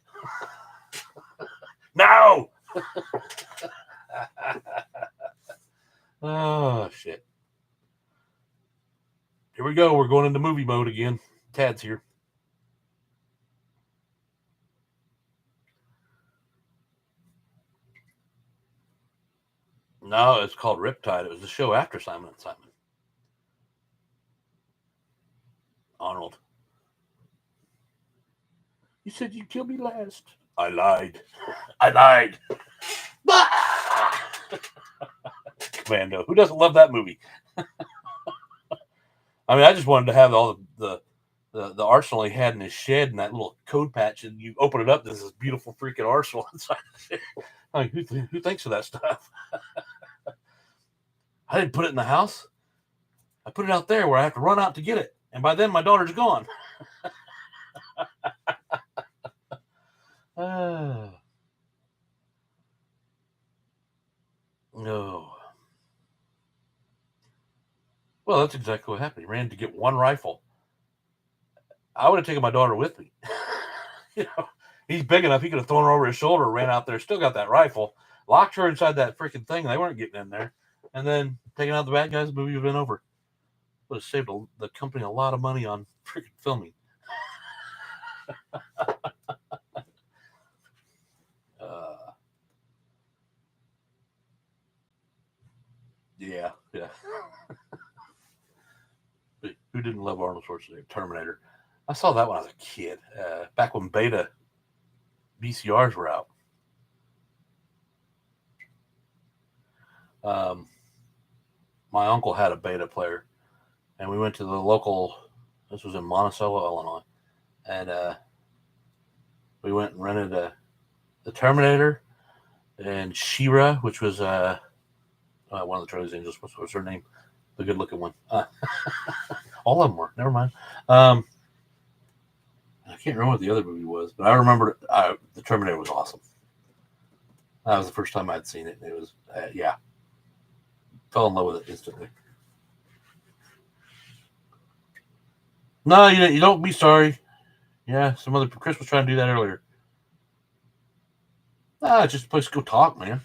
now. Oh shit! Here we go. We're going into movie mode again. Tad's here. No, it's called Riptide. It was the show after Simon and Simon. Arnold. You said you'd kill me last. I lied. I lied. Commando. Who doesn't love that movie? I mean, I just wanted to have all the arsenal he had in his shed and that little code patch, and you open it up, there's this beautiful freaking arsenal inside. I mean, who thinks of that stuff? I didn't put it in the house. I put it out there where I have to run out to get it, and by then my daughter's gone. No. Well, that's exactly what happened. He ran to get one rifle. I would have taken my daughter with me. He's big enough. He could have thrown her over his shoulder, ran out there, still got that rifle, locked her inside that freaking thing. They weren't getting in there. And then taking out the bad guys, the movie would have been over. Would have saved the company a lot of money on freaking filming. Yeah. Who didn't love Arnold Schwarzenegger? Terminator. I saw that when I was a kid, back when beta VCRs were out. My uncle had a beta player, and we went to the local. This was in Monticello, Illinois, and we went and rented the Terminator and She-Ra, which was one of the Charlie's Angels. What was her name? The good-looking one. All of them were. Never mind. I can't remember what the other movie was, but I remember the Terminator was awesome. That was the first time I'd seen it. It was, yeah. Fell in love with it instantly. No, you don't be sorry. Yeah, Chris was trying to do that earlier. Just a place to go talk, man.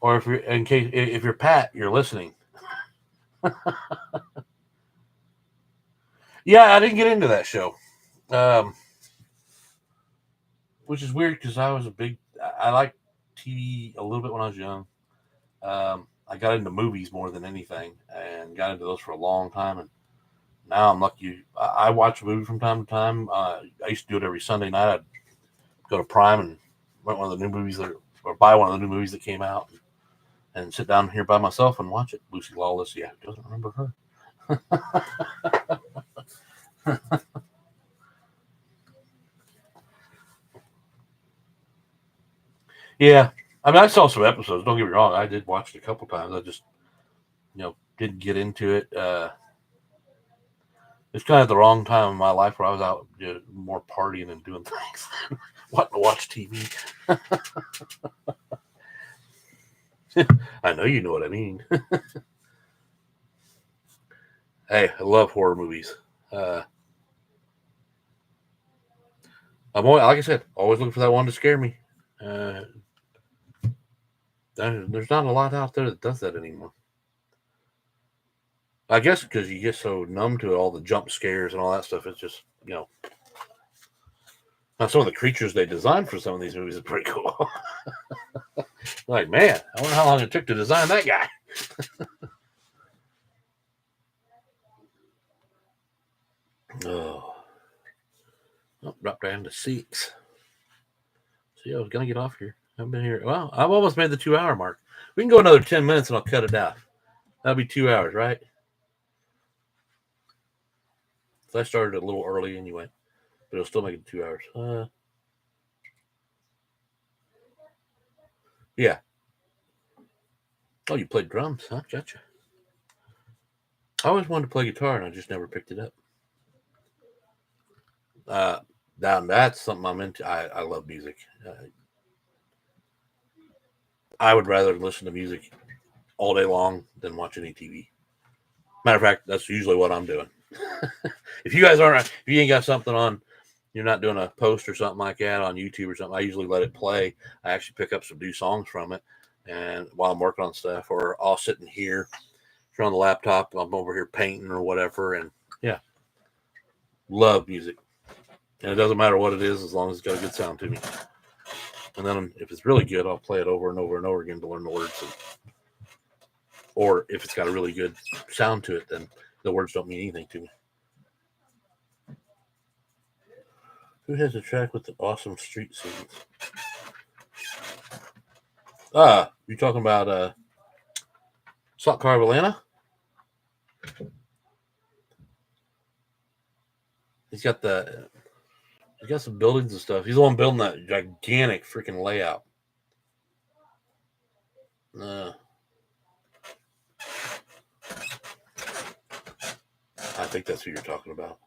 Or if you're Pat, you're listening. Yeah, I didn't get into that show, which is weird because I liked TV a little bit when I was young. I got into movies more than anything, and got into those for a long time. And now I'm lucky. I watch a movie from time to time. I used to do it every Sunday night. I'd go to Prime and rent one of the new movies or buy one of the new movies that came out, and sit down here by myself and watch it. Lucy Lawless. Yeah, who doesn't remember her? Yeah, I mean, I saw some episodes. Don't get me wrong; I did watch it a couple times. I just, didn't get into it. It's kind of the wrong time in my life where I was out more partying and doing things than wanting to watch TV. I know you know what I mean. Hey, I love horror movies. I'm always, like I said, always looking for that one to scare me. There's not a lot out there that does that anymore. I guess because you get so numb to it, all the jump scares and all that stuff. It's just, Now, some of the creatures they designed for some of these movies is pretty cool. Like, man, I wonder how long it took to design that guy. Oh, drop down to 6. See, I was gonna get off here. I've been here. Well, I've almost made the 2 hour mark. We can go another 10 minutes and I'll cut it out. That'll be 2 hours, right? So I started a little early anyway, but it'll still make it 2 hours. Yeah. Oh, you played drums, huh? Gotcha. I always wanted to play guitar and I just never picked it up. That's something I'm into. I love music. I would rather listen to music all day long than watch any TV. Matter of fact, that's usually what I'm doing. If you guys aren't, if you ain't got something on, you're not doing a post or something like that on YouTube or something, I usually let it play. I actually pick up some new songs from it, and while I'm working on stuff, or I'll sit in here, if you're on the laptop, I'm over here painting or whatever, and yeah, love music. And it doesn't matter what it is as long as it's got a good sound to me. And then if it's really good, I'll play it over and over and over again to learn the words. Or if it's got a really good sound to it, then the words don't mean anything to me. Who has a track with the awesome street scenes? You talking about Slot Car of Atlanta? He's got some buildings and stuff. He's the one building that gigantic freaking layout. I think that's who you're talking about.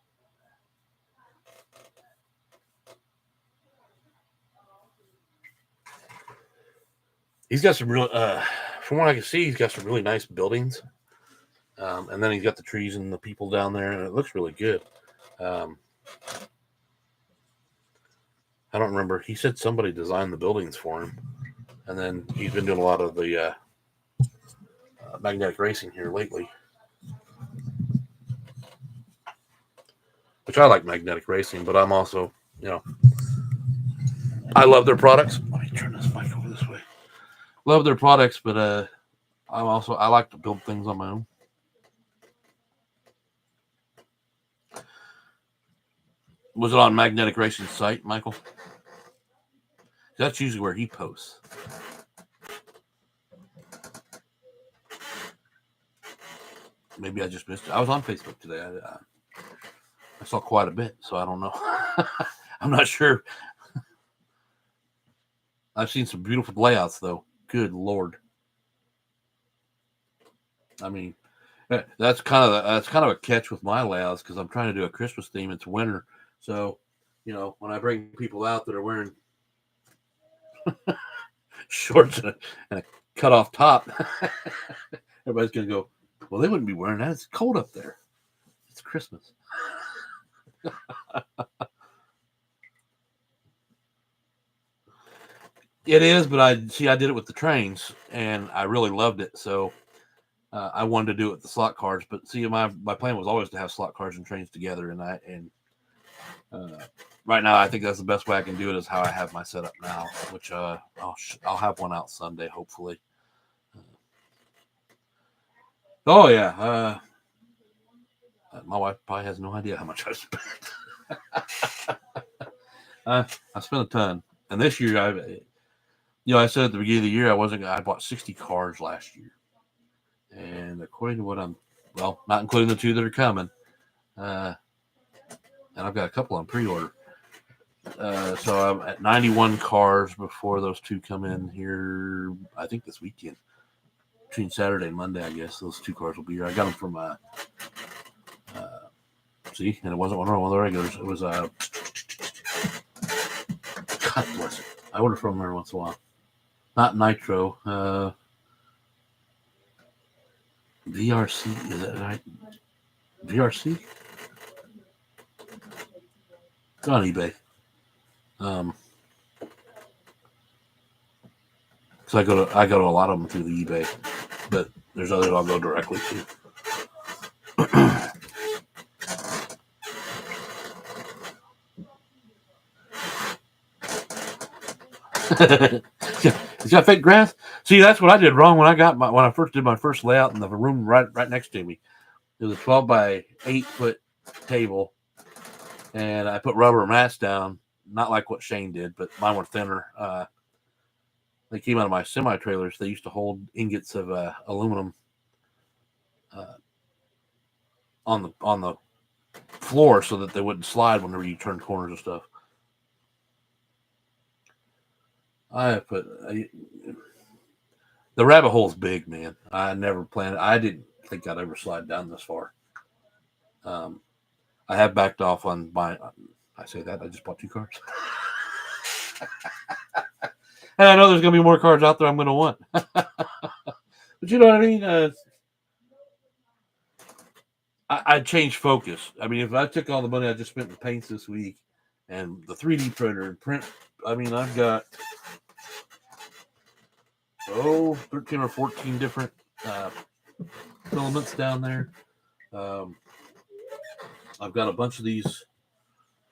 He's got some real, from what I can see, he's got some really nice buildings. And then he's got the trees and the people down there, and it looks really good. I don't remember. He said somebody designed the buildings for him. And then he's been doing a lot of the magnetic racing here lately. Which I like magnetic racing, but I'm also, I love their products. Let me turn this mic over this way. Love their products, but I like to build things on my own. Was it on Magnetic Racing's site, Michael? That's usually where he posts. Maybe I just missed it. I was on Facebook today. I saw quite a bit, so I don't know. I'm not sure. I've seen some beautiful layouts, though. Good Lord. I mean, that's kind of a catch with my layouts because I'm trying to do a Christmas theme. It's winter, so when I bring people out that are wearing shorts and a cut off top, everybody's gonna go, well, they wouldn't be wearing that. It's cold up there. It's Christmas. It is, but I did it with the trains, and I really loved it. So I wanted to do it with the slot cars. But see, my plan was always to have slot cars and trains together, and right now I think that's the best way I can do it is how I have my setup now, which I'll have one out Sunday, hopefully. Oh yeah, my wife probably has no idea how much I spent. I spent a ton, and this year I said at the beginning of the year I bought 60 cars last year, and according to what not including the 2 that are coming, and I've got a couple on pre-order. So I'm at 91 cars before those 2 come in here. I think this weekend, between Saturday and Monday, I guess those 2 cars will be here. I got them from and it wasn't one of the regulars. It was God bless it. I order from them every once in a while. Not Nitro. VRC, is that right? VRC? It's on eBay. So I go to a lot of them through the eBay, but there's others I'll go directly to. He's got fake grass. See, that's what I did wrong when I first did my first layout in the room right next to me. It was a 12 by 8 foot table, and I put rubber mats down not like what Shane did, but mine were thinner. They came out of my semi trailers. They used to hold ingots of aluminum on the floor so that they wouldn't slide whenever you turn corners and stuff. The rabbit hole's big, man. I never planned. I didn't think I'd ever slide down this far. I have backed off on my. I say that I just bought 2 cars, and I know there's going to be more cars out there I'm going to want. But you know what I mean? I changed focus. I mean, if I took all the money I just spent in paints this week and the 3D printer and print, I mean, I've got 13 or 14 different filaments down there. I've got a bunch of these.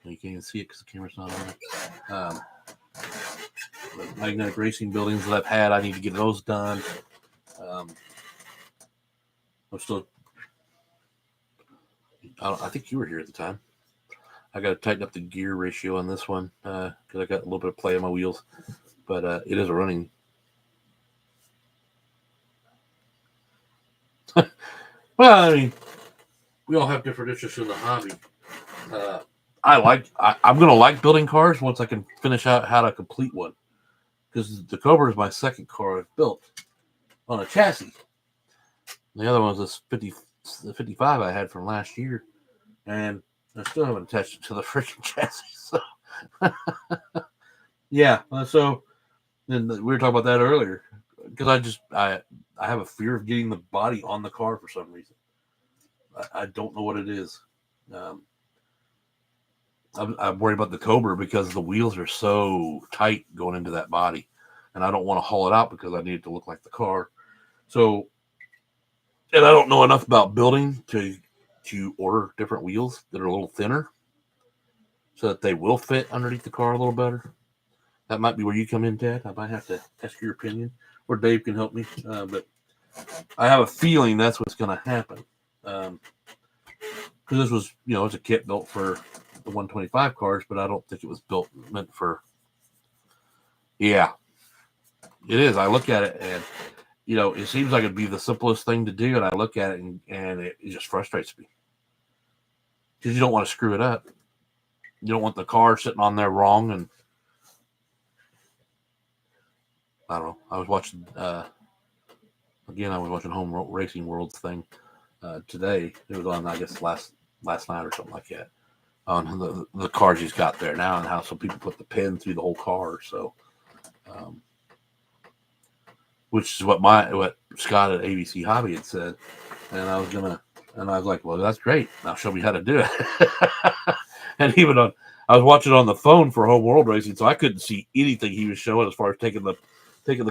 You can't even see it because the camera's not on it. Magnetic racing buildings that I've had, I need to get those done. I'm still. I think you were here at the time. I got to tighten up the gear ratio on this one because I got a little bit of play on my wheels, but it is a running. Well, I mean, we all have different interests in the hobby. I'm going to like building cars once I can finish out how to complete one, because the Cobra is my second car I've built on a chassis. The other one was the 55 I had from last year, and I still haven't attached it to the freaking chassis. So, yeah. So, then we were talking about that earlier, because I have a fear of getting the body on the car for some reason. I don't know what it is. I'm worried about the Cobra because the wheels are so tight going into that body, and I don't want to haul it out because I need it to look like the car. So, and I don't know enough about building to order different wheels that are a little thinner so that they will fit underneath the car a little better. That might be where you come in, Ted. I might have to ask your opinion, or Dave can help me. But I have a feeling that's what's going to happen. Because this was, it's a kit built for the 125 cars, but I don't think it was meant for. Yeah, it is. I look at it and, it seems like it'd be the simplest thing to do. And I look at it and it just frustrates me because you don't want to screw it up. You don't want the car sitting on there wrong. And I don't know. I was watching, Home Racing World's thing today. It was on, I guess, last night or something like that, on the cars he's got there now and how some people put the pin through the whole car. So, which is what Scott at ABC Hobby had said. And I was like, well, that's great. Now show me how to do it. And even I was watching on the phone for Home World Racing, so I couldn't see anything he was showing as far as taking the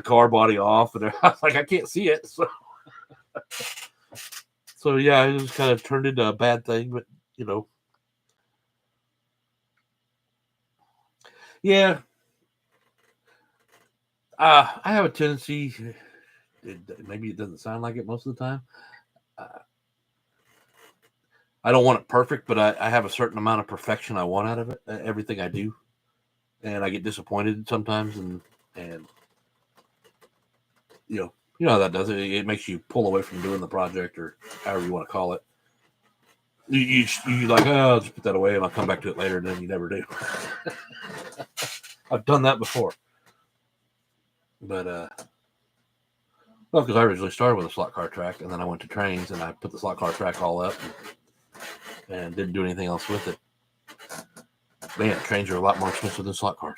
car body off. And I was like, I can't see it. So yeah, it just kind of turned into a bad thing, but yeah. I have a tendency, maybe it doesn't sound like it most of the time. I don't want it perfect, but I have a certain amount of perfection I want out of it, everything I do. And I get disappointed sometimes, and you know how that does it. It makes you pull away from doing the project, or however you want to call it. You like, oh, I'll just put that away and I'll come back to it later, and then you never do. I've done that before. But, because I originally started with a slot car track, and then I went to trains, and I put the slot car track all up and didn't do anything else with it. Man, trains are a lot more expensive than slot cars.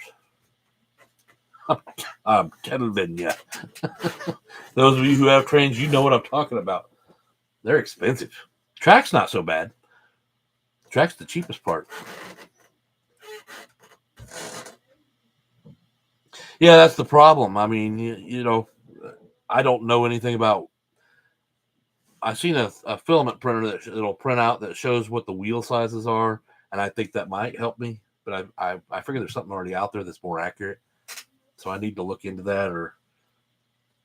I'm telling you. Those of you who have trains, you know what I'm talking about. They're expensive. Track's not so bad. Track's the cheapest part. Yeah, that's the problem. I mean, I don't know anything about. I've seen a filament printer that it'll print out that shows what the wheel sizes are, and I think that might help me. But I figure there's something already out there that's more accurate, so I need to look into that. Or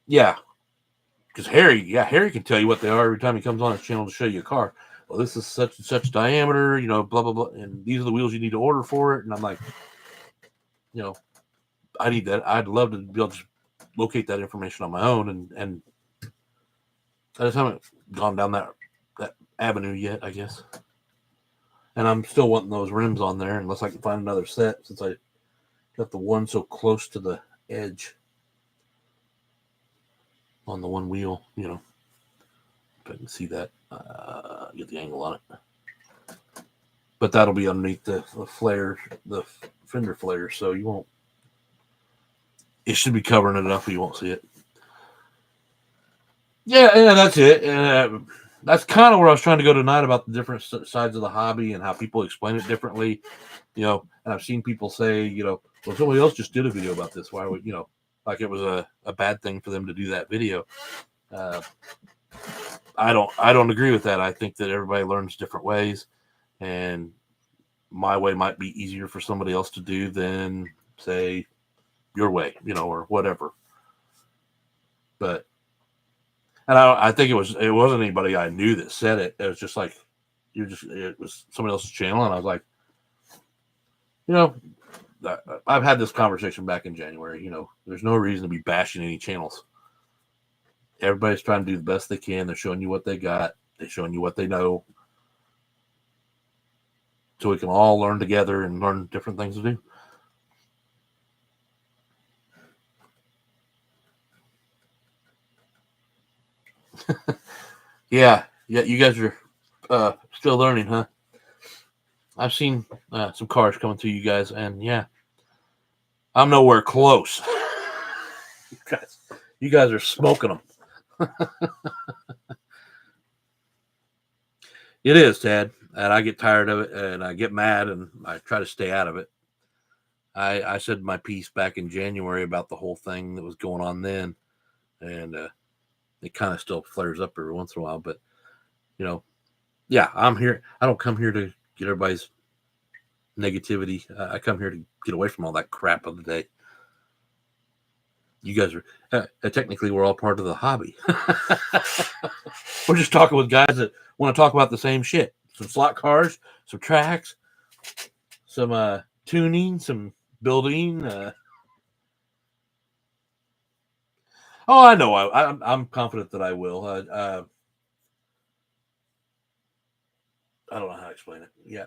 because Harry can tell you what they are every time he comes on his channel to show you a car. Well, this is such and such diameter, blah blah blah, and these are the wheels you need to order for it. And I'm like, you know, I need that. I'd love to be able to locate that information on my own, and I just haven't gone down that avenue yet, I guess. And I'm still wanting those rims on there unless I can find another set, since I got the one so close to the edge on the one wheel. You know, if I can see that, get the angle on it. But that'll be underneath the flare, the fender flare, so you won't. It should be covering it enough, but you won't see it. Yeah, that's it. That's kind of where I was trying to go tonight, about the different sides of the hobby and how people explain it differently. You know, and I've seen people say, you know, well, somebody else just did a video about this. Why would, you know, like it was a bad thing for them to do that video? I don't agree with that. I think that everybody learns different ways, and my way might be easier for somebody else to do than, say, your way, you know, or whatever. But and I think it wasn't anybody I knew that said it. It was just like it was somebody else's channel, and I was like, you know, I've had this conversation back in January. You know, there's no reason to be bashing any channels. Everybody's trying to do the best they can. They're showing you what they got. They're showing you what they know, so we can all learn together and learn different things to do. Yeah, you guys are still learning, huh? I've seen some cars coming through you guys, and yeah, I'm nowhere close. You guys are smoking them. It is, Tad, and I get tired of it, and I get mad, and I try to stay out of it. I said my piece back in January about the whole thing that was going on then, and it kind of still flares up every once in a while. But you know, yeah, I'm here. I don't come here to get everybody's negativity. I come here to get away from all that crap of the day. You guys are technically, we're all part of the hobby. We're just talking with guys that want to talk about the same shit. Some slot cars, some tracks, some tuning, some building. Oh, I know. I'm confident that I will. I don't know how to explain it. Yeah,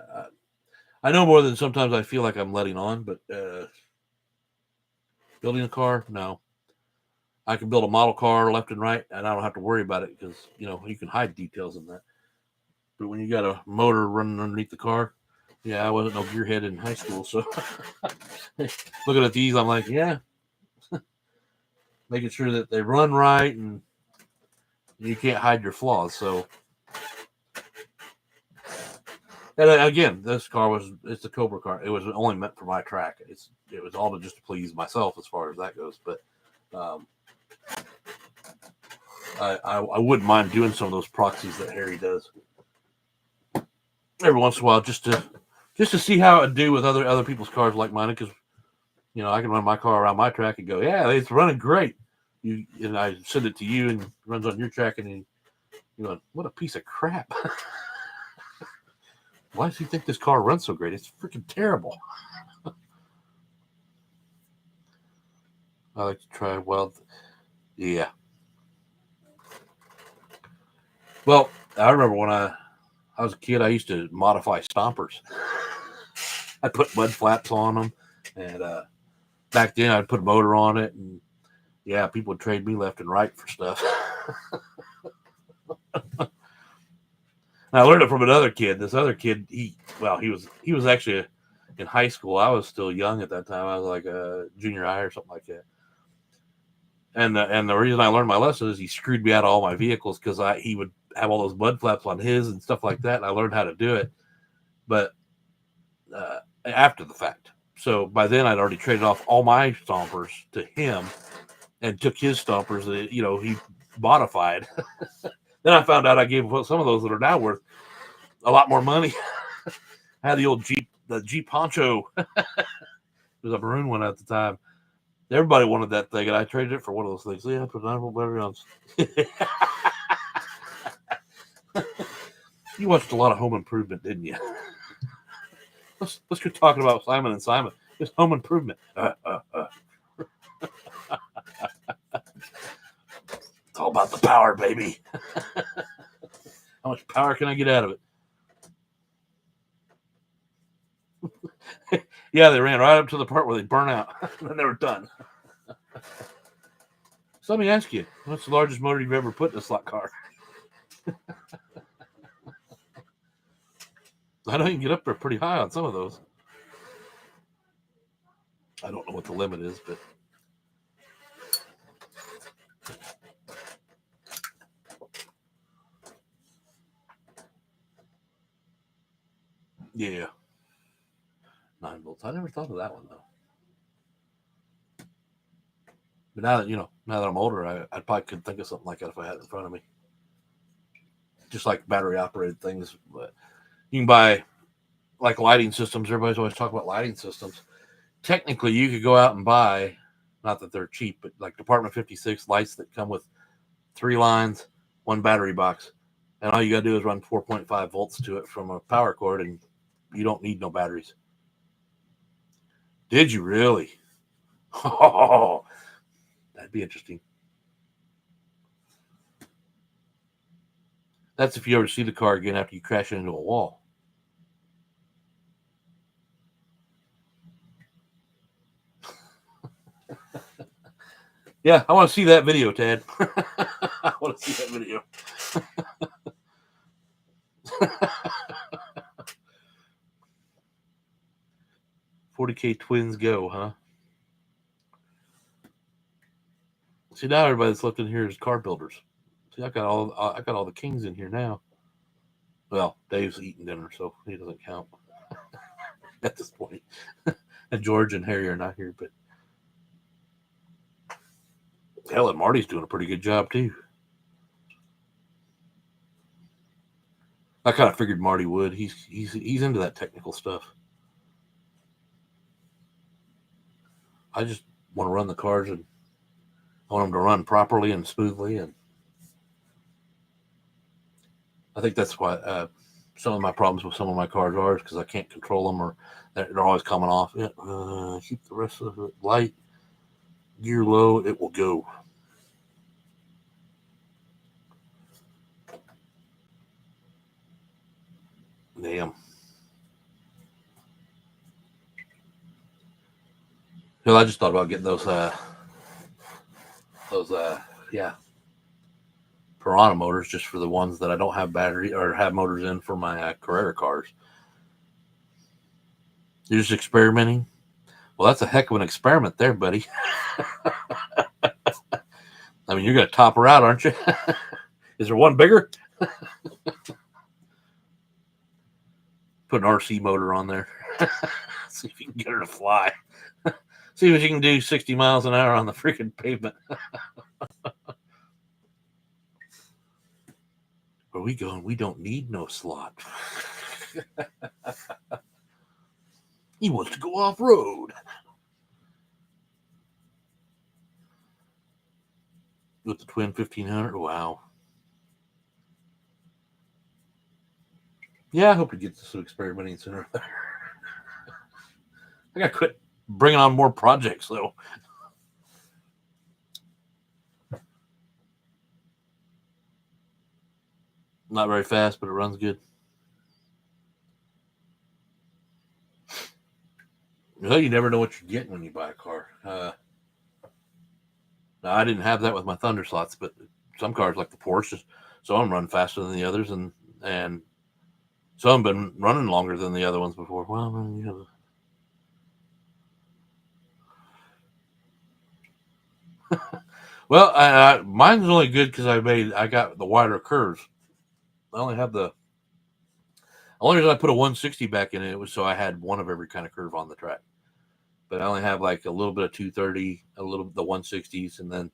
I know more than sometimes I feel like I'm letting on. But building a car, no. I can build a model car left and right, and I don't have to worry about it because, you know, you can hide details in that. But when you got a motor running underneath the car, yeah, I wasn't no gearhead in high school, so looking at these, I'm like, yeah, making sure that they run right, and you can't hide your flaws. So, and again, this car it's a Cobra car. It was only meant for my track. It was all to just to please myself as far as that goes. But I wouldn't mind doing some of those proxies that Harry does every once in a while, just to see how it do with other people's cars like mine. Because, you know, I can run my car around my track and go, yeah, it's running great. And I send it to you, and it runs on your track, and you're like, what a piece of crap. Why does he think this car runs so great? It's freaking terrible. I like to try. Well, yeah. Well, I remember when I was a kid, I used to modify stompers. I put mud flaps on them, and back then I'd put a motor on it, and yeah, people would trade me left and right for stuff. I learned it from another kid. This other kid, he was actually in high school. I was still young at that time. I was like a junior high or something like that. And the reason I learned my lesson is he screwed me out of all my vehicles because he would have all those mud flaps on his and stuff like that. And I learned how to do it, but after the fact. So by then I'd already traded off all my stompers to him and took his stompers that, you know, he modified. Then I found out I gave some of those that are now worth a lot more money. I had the Jeep Poncho. It was a maroon one at the time. Everybody wanted that thing, and I traded it for one of those things. Yeah, I put 9 battery on. You watched a lot of Home Improvement, didn't you? Let's quit talking about Simon and Simon. It's home improvement. It's all about the power, baby. How much power can I get out of it? Yeah, they ran right up to the part where they burn out. And then they were done. So let me ask you, what's the largest motor you've ever put in a slot car? I know you can get up there pretty high on some of those. I don't know what the limit is, but yeah, 9 volts. I never thought of that one though. But now that now that I'm older, I probably could think of something like that if I had it in front of me. Just like battery operated things, but you can buy like lighting systems. Everybody's always talking about lighting systems. Technically, you could go out and buy, not that they're cheap, but like Department 56 lights that come with 3 lines, 1 battery box, and all you got to do is run 4.5 volts to it from a power cord, and you don't need no batteries. Did you really? Oh, that'd be interesting. That's if you ever see the car again after you crash it into a wall. Yeah, I want to see that video, Tad. I want to see that video. 40K twins go, huh? See, now everybody that's left in here is car builders. See, I got all the kings in here now. Well, Dave's eating dinner, so he doesn't count at this point. And George and Harry are not here, but hell, and Marty's doing a pretty good job too. I kind of figured Marty would. He's into that technical stuff. I just want to run the cars, and I want them to run properly and smoothly, and I think that's why some of my problems with some of my cars are because I can't control them, or they're always coming off. Keep the rest of it light, gear low, it will go. Damn. Well, I just thought about getting those Piranha motors just for the ones that I don't have battery or have motors in for my Carrera cars. You're just experimenting? Well, that's a heck of an experiment there, buddy. I mean, you're going to top her out, aren't you? Is there one bigger? Put an RC motor on there. See if you can get her to fly. See if you can do 60 miles an hour on the freaking pavement. Where we going? We don't need no slot. He wants to go off road. With the twin 1500. Wow. Yeah, I hope to get to some experimenting sooner. I gotta quit bringing on more projects though. Not very fast, but it runs good. Well, you never know what you're getting when you buy a car. Now, I didn't have that with my Thunder slots, but some cars like the Porsche, some of them run faster than the others, and some have been running longer than the other ones before. Well, well, mine's only good because I got the wider curves. I only have the only reason I put a 160 back in it was so I had one of every kind of curve on the track. But I only have like a little bit of 230, a little the 160s, and then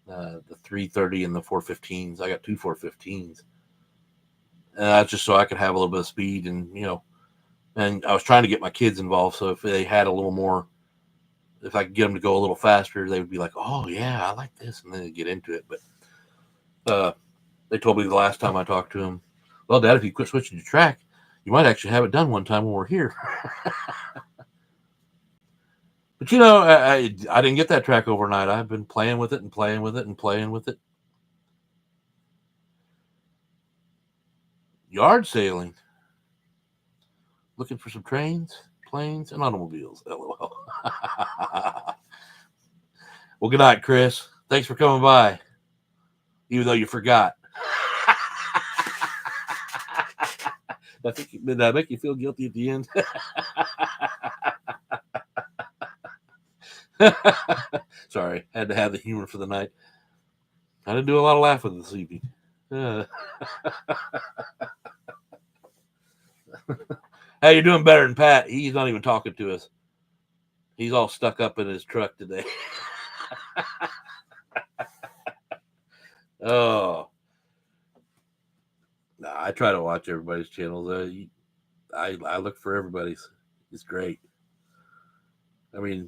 the 330 and the 415s. I got 2 415s. That's just so I could have a little bit of speed, and and I was trying to get my kids involved. So if they had a little more, if I could get them to go a little faster, they would be like, "Oh yeah, I like this," and then they'd get into it. But they told me the last time I talked to them, "Well, Dad, if you quit switching your track, you might actually have it done one time when we're here." But you know, I didn't get that track overnight. I've been playing with it and playing with it and playing with it. Yard sailing. Looking for some trains, planes, and automobiles. LOL. Well, good night, Chris. Thanks for coming by, even though you forgot. Did I make you feel guilty at the end? Sorry, had to have the humor for the night. I didn't do a lot of laughing this evening. Hey, you're doing better than Pat. He's not even talking to us. He's all stuck up in his truck today. Oh, nah, I try to watch everybody's channels. I look for everybody's. It's great. I mean,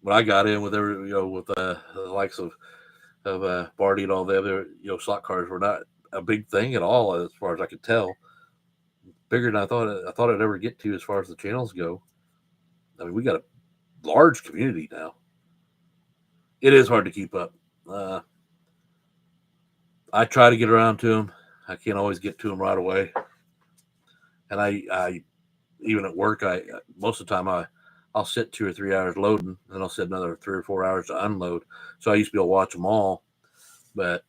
when I got in with with the likes of Barty and all the other slot cars were not a big thing at all as far as I could tell. Bigger than I thought. I thought I'd ever get to as far as the channels go. I mean, we got a large community now. It is hard to keep up. I try to get around to them. I can't always get to them right away. And I even at work, I most of the time I'll sit 2 or 3 hours loading, and then I'll sit another 3 or 4 hours to unload. So I used to be able to watch them all, but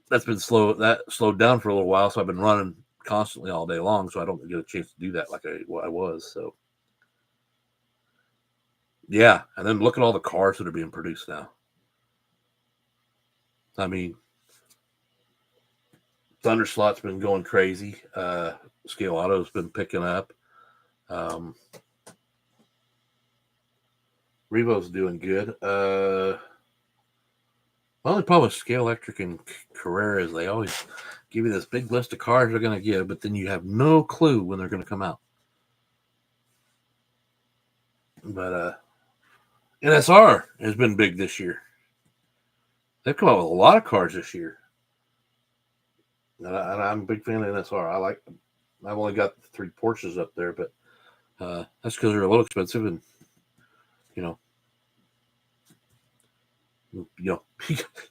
that's been slow. That slowed down for a little while, so I've been running constantly all day long, so I don't get a chance to do that like I was. So yeah, and then look at all the cars that are being produced now. I mean, Thunderslot's been going crazy. Scale Auto's been picking up. Revo's doing good. My only problem with Scale Electric and Carrera is they always give you this big list of cars they're going to give, but then you have no clue when they're going to come out. But NSR has been big this year. They've come out with a lot of cars this year. And I'm a big fan of NSR. I like them. I've only got 3 Porsches up there, but that's because they're a little expensive, and you know,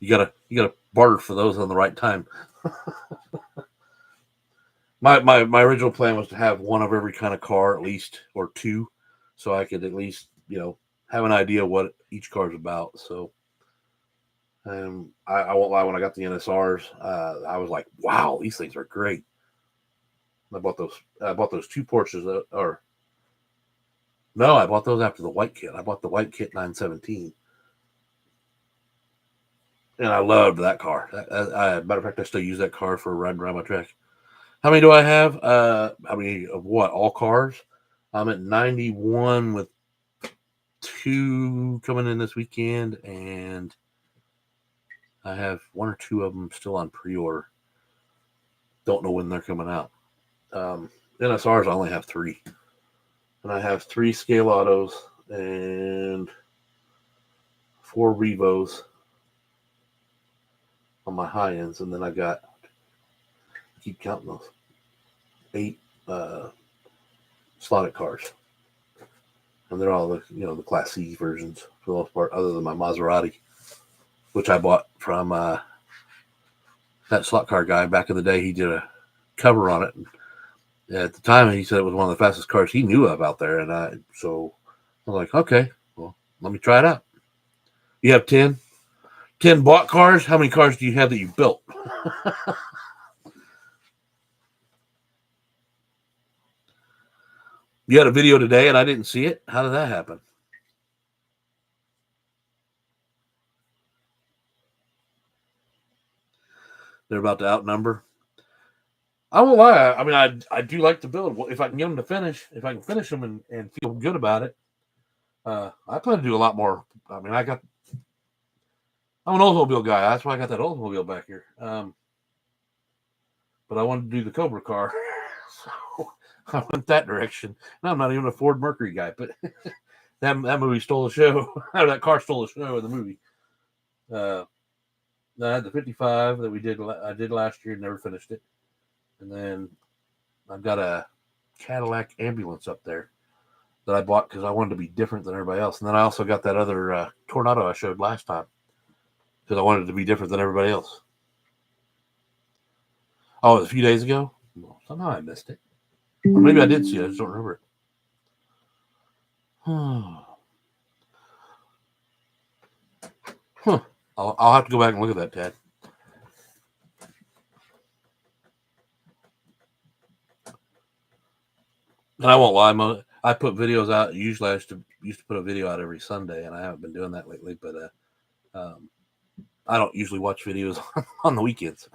you gotta barter for those on the right time. my original plan was to have one of every kind of car at least, or 2, so I could at least have an idea what each car's about. So I won't lie, when I got the NSRs, I was like, wow, these things are great. I bought those 2 Porsches no, I bought those after the white kit. I bought the white kit 917. And I loved that car. Matter of fact, I still use that car for riding around my track. How many do I have? How many of what? All cars? I'm at 91 with 2 coming in this weekend, and I have 1 or 2 of them still on pre-order. Don't know when they're coming out. NSRs, I only have 3. And I have 3 Scale Autos and 4 Revos on my high ends, and then I keep counting those, 8 slotted cars, and they're all the Class C versions for the most part, other than my Maserati, which I bought from that slot car guy back in the day. He did a cover on it, and at the time he said it was one of the fastest cars he knew of out there, and I was like, okay, well, let me try it out. You have 10 bought cars. How many cars do you have that you built? You had a video today and I didn't see it. How did that happen? They're about to outnumber. I won't lie. I mean, I do like to build. If I can get them to finish, if I can finish them and feel good about it, I plan to do a lot more. I mean, I'm an Oldsmobile guy. That's why I got that Oldsmobile back here. But I wanted to do the Cobra car, so I went that direction. And I'm not even a Ford Mercury guy, but that movie stole the show. That car stole the show in the movie. I had the 55 that I did last year, never finished it. And then I've got a Cadillac ambulance up there that I bought because I wanted to be different than everybody else. And then I also got that other Tornado I showed last time because I wanted to be different than everybody else. Oh, it was a few days ago? Well, somehow I missed it. Or maybe I did see it. I just don't remember it. Huh. I'll have to go back and look at that, Tad. And I won't lie, I put videos out. Usually I used to put a video out every Sunday, and I haven't been doing that lately. But I don't usually watch videos on the weekends.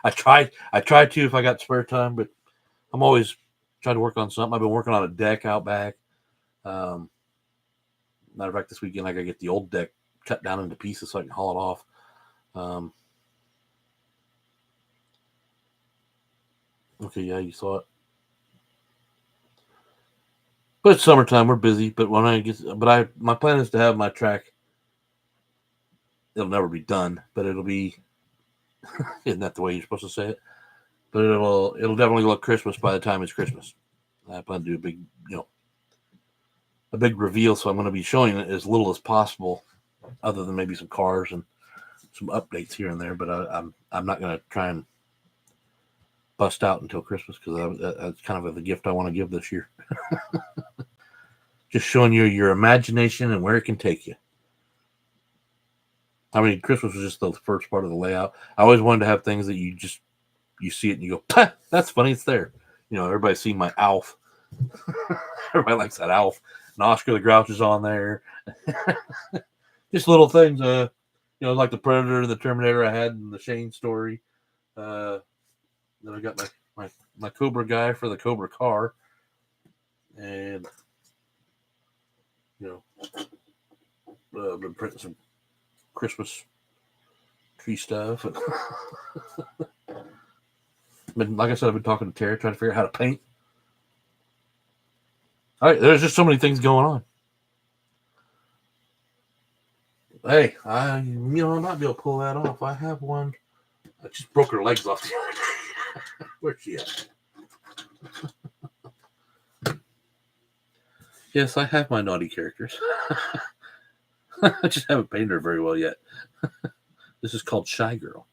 I try to if I got spare time, but I'm always trying to work on something. I've been working on a deck out back. Matter of fact, this weekend I gotta get the old deck cut down into pieces so I can haul it off. Okay, yeah, you saw it. But it's summertime, we're busy. But my plan is to have my track. It'll never be done, but it'll be. Isn't that the way you're supposed to say it? But it'll definitely look Christmas by the time it's Christmas. I plan to do a big reveal, so I'm going to be showing it as little as possible, other than maybe some cars and some updates here and there. But I'm not going to try and bust out until Christmas because that's kind of the gift I want to give this year. Just showing you your imagination and where it can take you. I mean, Christmas was just the first part of the layout. I always wanted to have things that you see it and you go, that's funny, it's there. You know, everybody's seen my Alf. Everybody likes that Alf. And Oscar the Grouch is on there. Just little things, like the Predator and the Terminator I had in the Shane story. Then I got my Cobra guy for the Cobra car. And, I've been printing some Christmas tree stuff. Like I said, I've been talking to Terry, trying to figure out how to paint. All right, there's just so many things going on. Hey, I might be able to pull that off. I have one. I just broke her legs off the other day. Where's she at? Yes, I have my naughty characters. I just haven't painted her very well yet. This is called Shy Girl.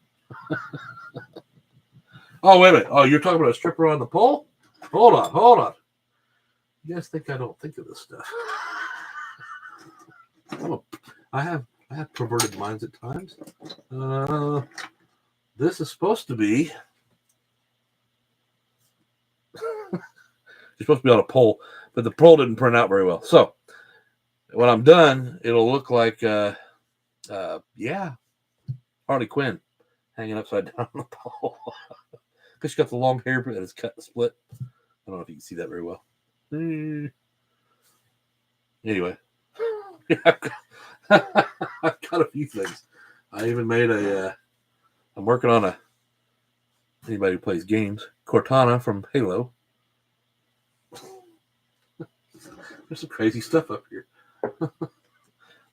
Oh, wait a minute. Oh, you're talking about a stripper on the pole? Hold on. You guys think I don't think of this stuff? I have perverted minds at times. This is supposed to be. You're supposed to be on a pole, but the pole didn't print out very well. So when I'm done, it'll look like, Harley Quinn hanging upside down on the pole. Because she got the long hair that is cut and split. I don't know if you can see that very well. Anyway, I've got a few things. I even made I'm working on anybody who plays games, Cortana from Halo. There's some crazy stuff up here.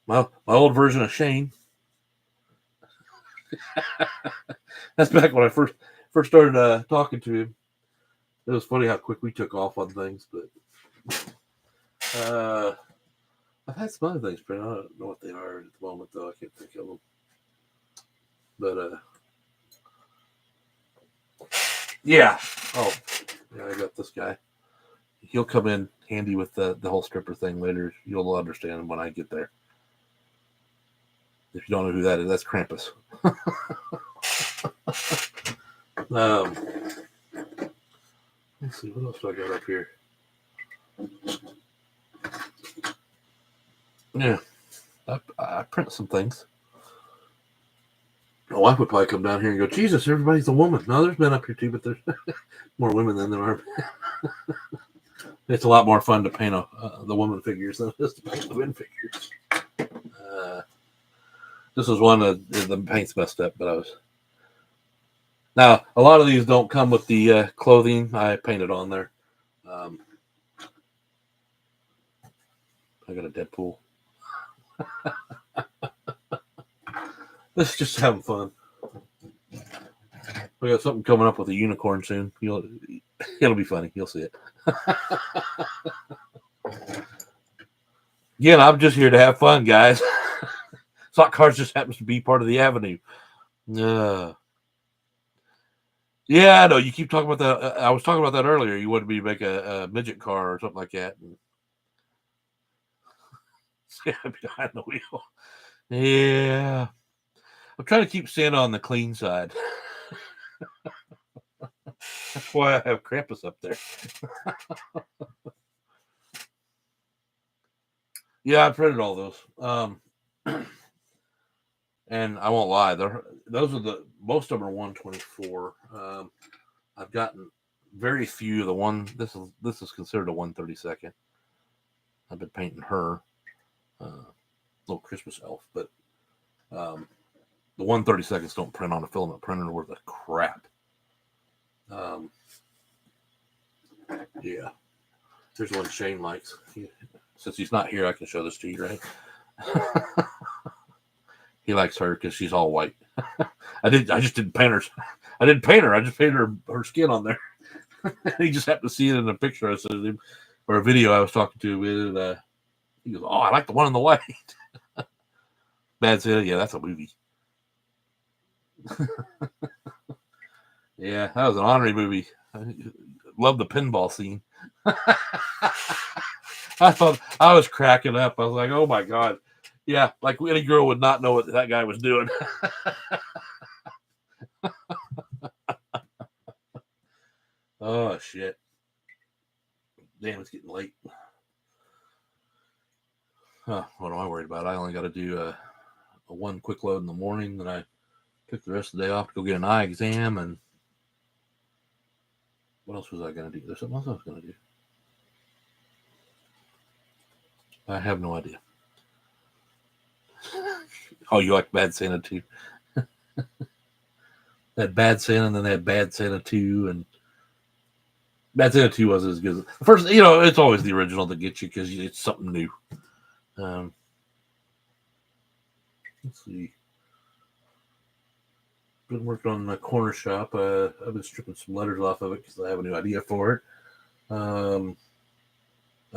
my old version of Shane. That's back when I first started talking to him. It was funny how quick we took off on things, but I've had some other things printed. I don't know what they are at the moment, though. I can't think of them. But yeah. Oh, yeah. I got this guy. He'll come in handy with the whole stripper thing later. You'll understand when I get there. If you don't know who that is, that's Krampus. Let's see, what else do I got up here? Yeah, I print some things. My wife would probably come down here and go, Jesus, everybody's a woman. No, there's men up here too, but there's more women than there are. It's a lot more fun to paint the woman figures than it is to paint the men figures. This was one of the paint's messed up, but Now, a lot of these don't come with the clothing I painted on there. I got a Deadpool. This is just having fun. We got something coming up with a unicorn soon. It'll be funny. You'll see it. Again, I'm just here to have fun, guys. Stock cars just happens to be part of the avenue. Yeah, I know. You keep talking about that. I was talking about that earlier. You wanted me to make a midget car or something like that. And behind the wheel. Yeah. I'm trying to keep Santa on the clean side. That's why I have Krampus up there. Yeah, I printed all those. And I won't lie, those are the most of them are 124. I've gotten very few of the one. This is considered a 132nd. I've been painting her, little Christmas elf, but the 132nds don't print on a filament printer worth of crap. Yeah, here's one Shane likes. Since he's not here, I can show this to you, right? He likes her because she's all white. I just didn't paint her. I didn't paint her. I just painted her skin on there. He just happened to see it in a picture I sent him or a video I was talking to with. He goes, "Oh, I like the one in the white." Bad Santa, yeah, that's a movie. Yeah, that was an honorary movie. I love the pinball scene. I thought I was cracking up. I was like, "Oh my god." Yeah, like any girl would not know what that guy was doing. Oh shit! Damn, it's getting late. Huh, what am I worried about? I only got to do a one quick load in the morning. Then I took the rest of the day off to go get an eye exam. And what else was I going to do? There's something else I was going to do. I have no idea. Oh, you like Bad Santa too? That Bad Santa, and then that Bad Santa 2, and Bad Santa 2 wasn't as good as the first. You know, it's always the original that gets you because it's something new. Let's see. Been working on my corner shop. I've been stripping some letters off of it because I have a new idea for it. I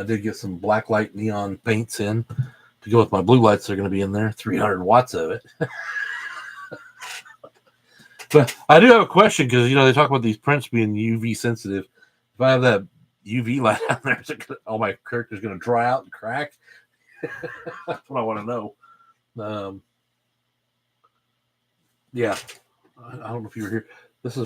did get some black light neon paints in to go with my blue lights that are going to be in there. 300 watts of it. But I do have a question because they talk about these prints being UV sensitive. If I have that UV light on there, all my character's going to dry out and crack. That's what I want to know. Yeah, I don't know if you were here. This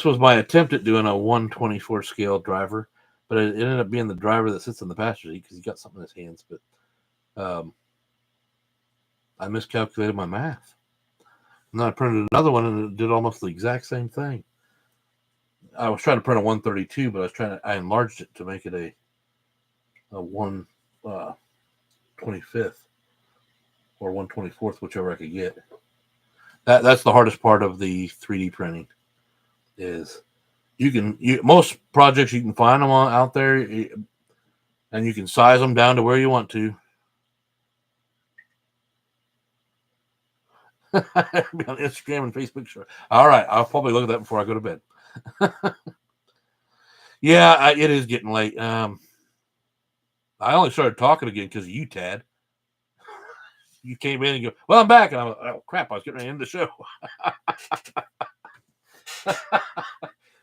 was my attempt at doing a 124 scale driver, but it ended up being the driver that sits in the passenger seat because he got something in his hands. But I miscalculated my math. And then I printed another one and it did almost the exact same thing. I was trying to print a 132, but I enlarged it to make it a 125th or 124th, whichever I could get. That's the hardest part of the 3D printing is most projects you can find them out there and you can size them down to where you want to. On Instagram and Facebook, sure. All right, I'll probably look at that before I go to bed. Yeah, it is getting late. I only started talking again because of you, Tad. You came in and go, "Well, I'm back," and I'm like, "Oh crap! I was getting ready to end the show."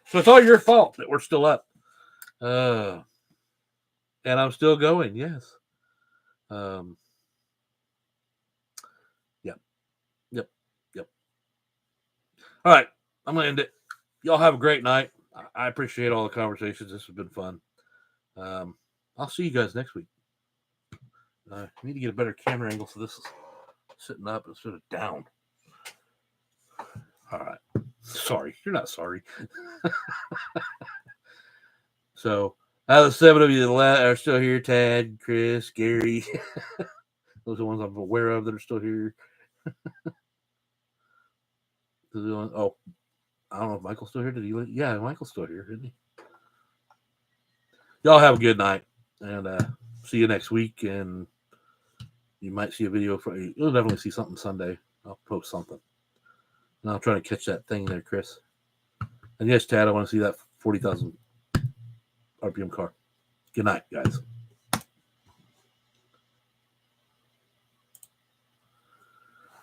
So it's all your fault that we're still up, and I'm still going. Yes. Yep. All right, I'm gonna end it. Y'all have a great night. I appreciate all the conversations. This has been fun. I'll see you guys next week. I need to get a better camera angle so this is sitting up instead of down. All right. Sorry. You're not sorry. So, out of the 7 of you that are still here, Tad, Chris, Gary, those are the ones I'm aware of that are still here. Oh, I don't know if Michael's still here. Did he? Yeah, Michael's still here, isn't he? Y'all have a good night, and see you next week. And you might see a video you'll definitely see something Sunday. I'll post something, and I'll try to catch that thing there, Chris. And yes, Tad, I want to see that 40,000 RPM car. Good night, guys.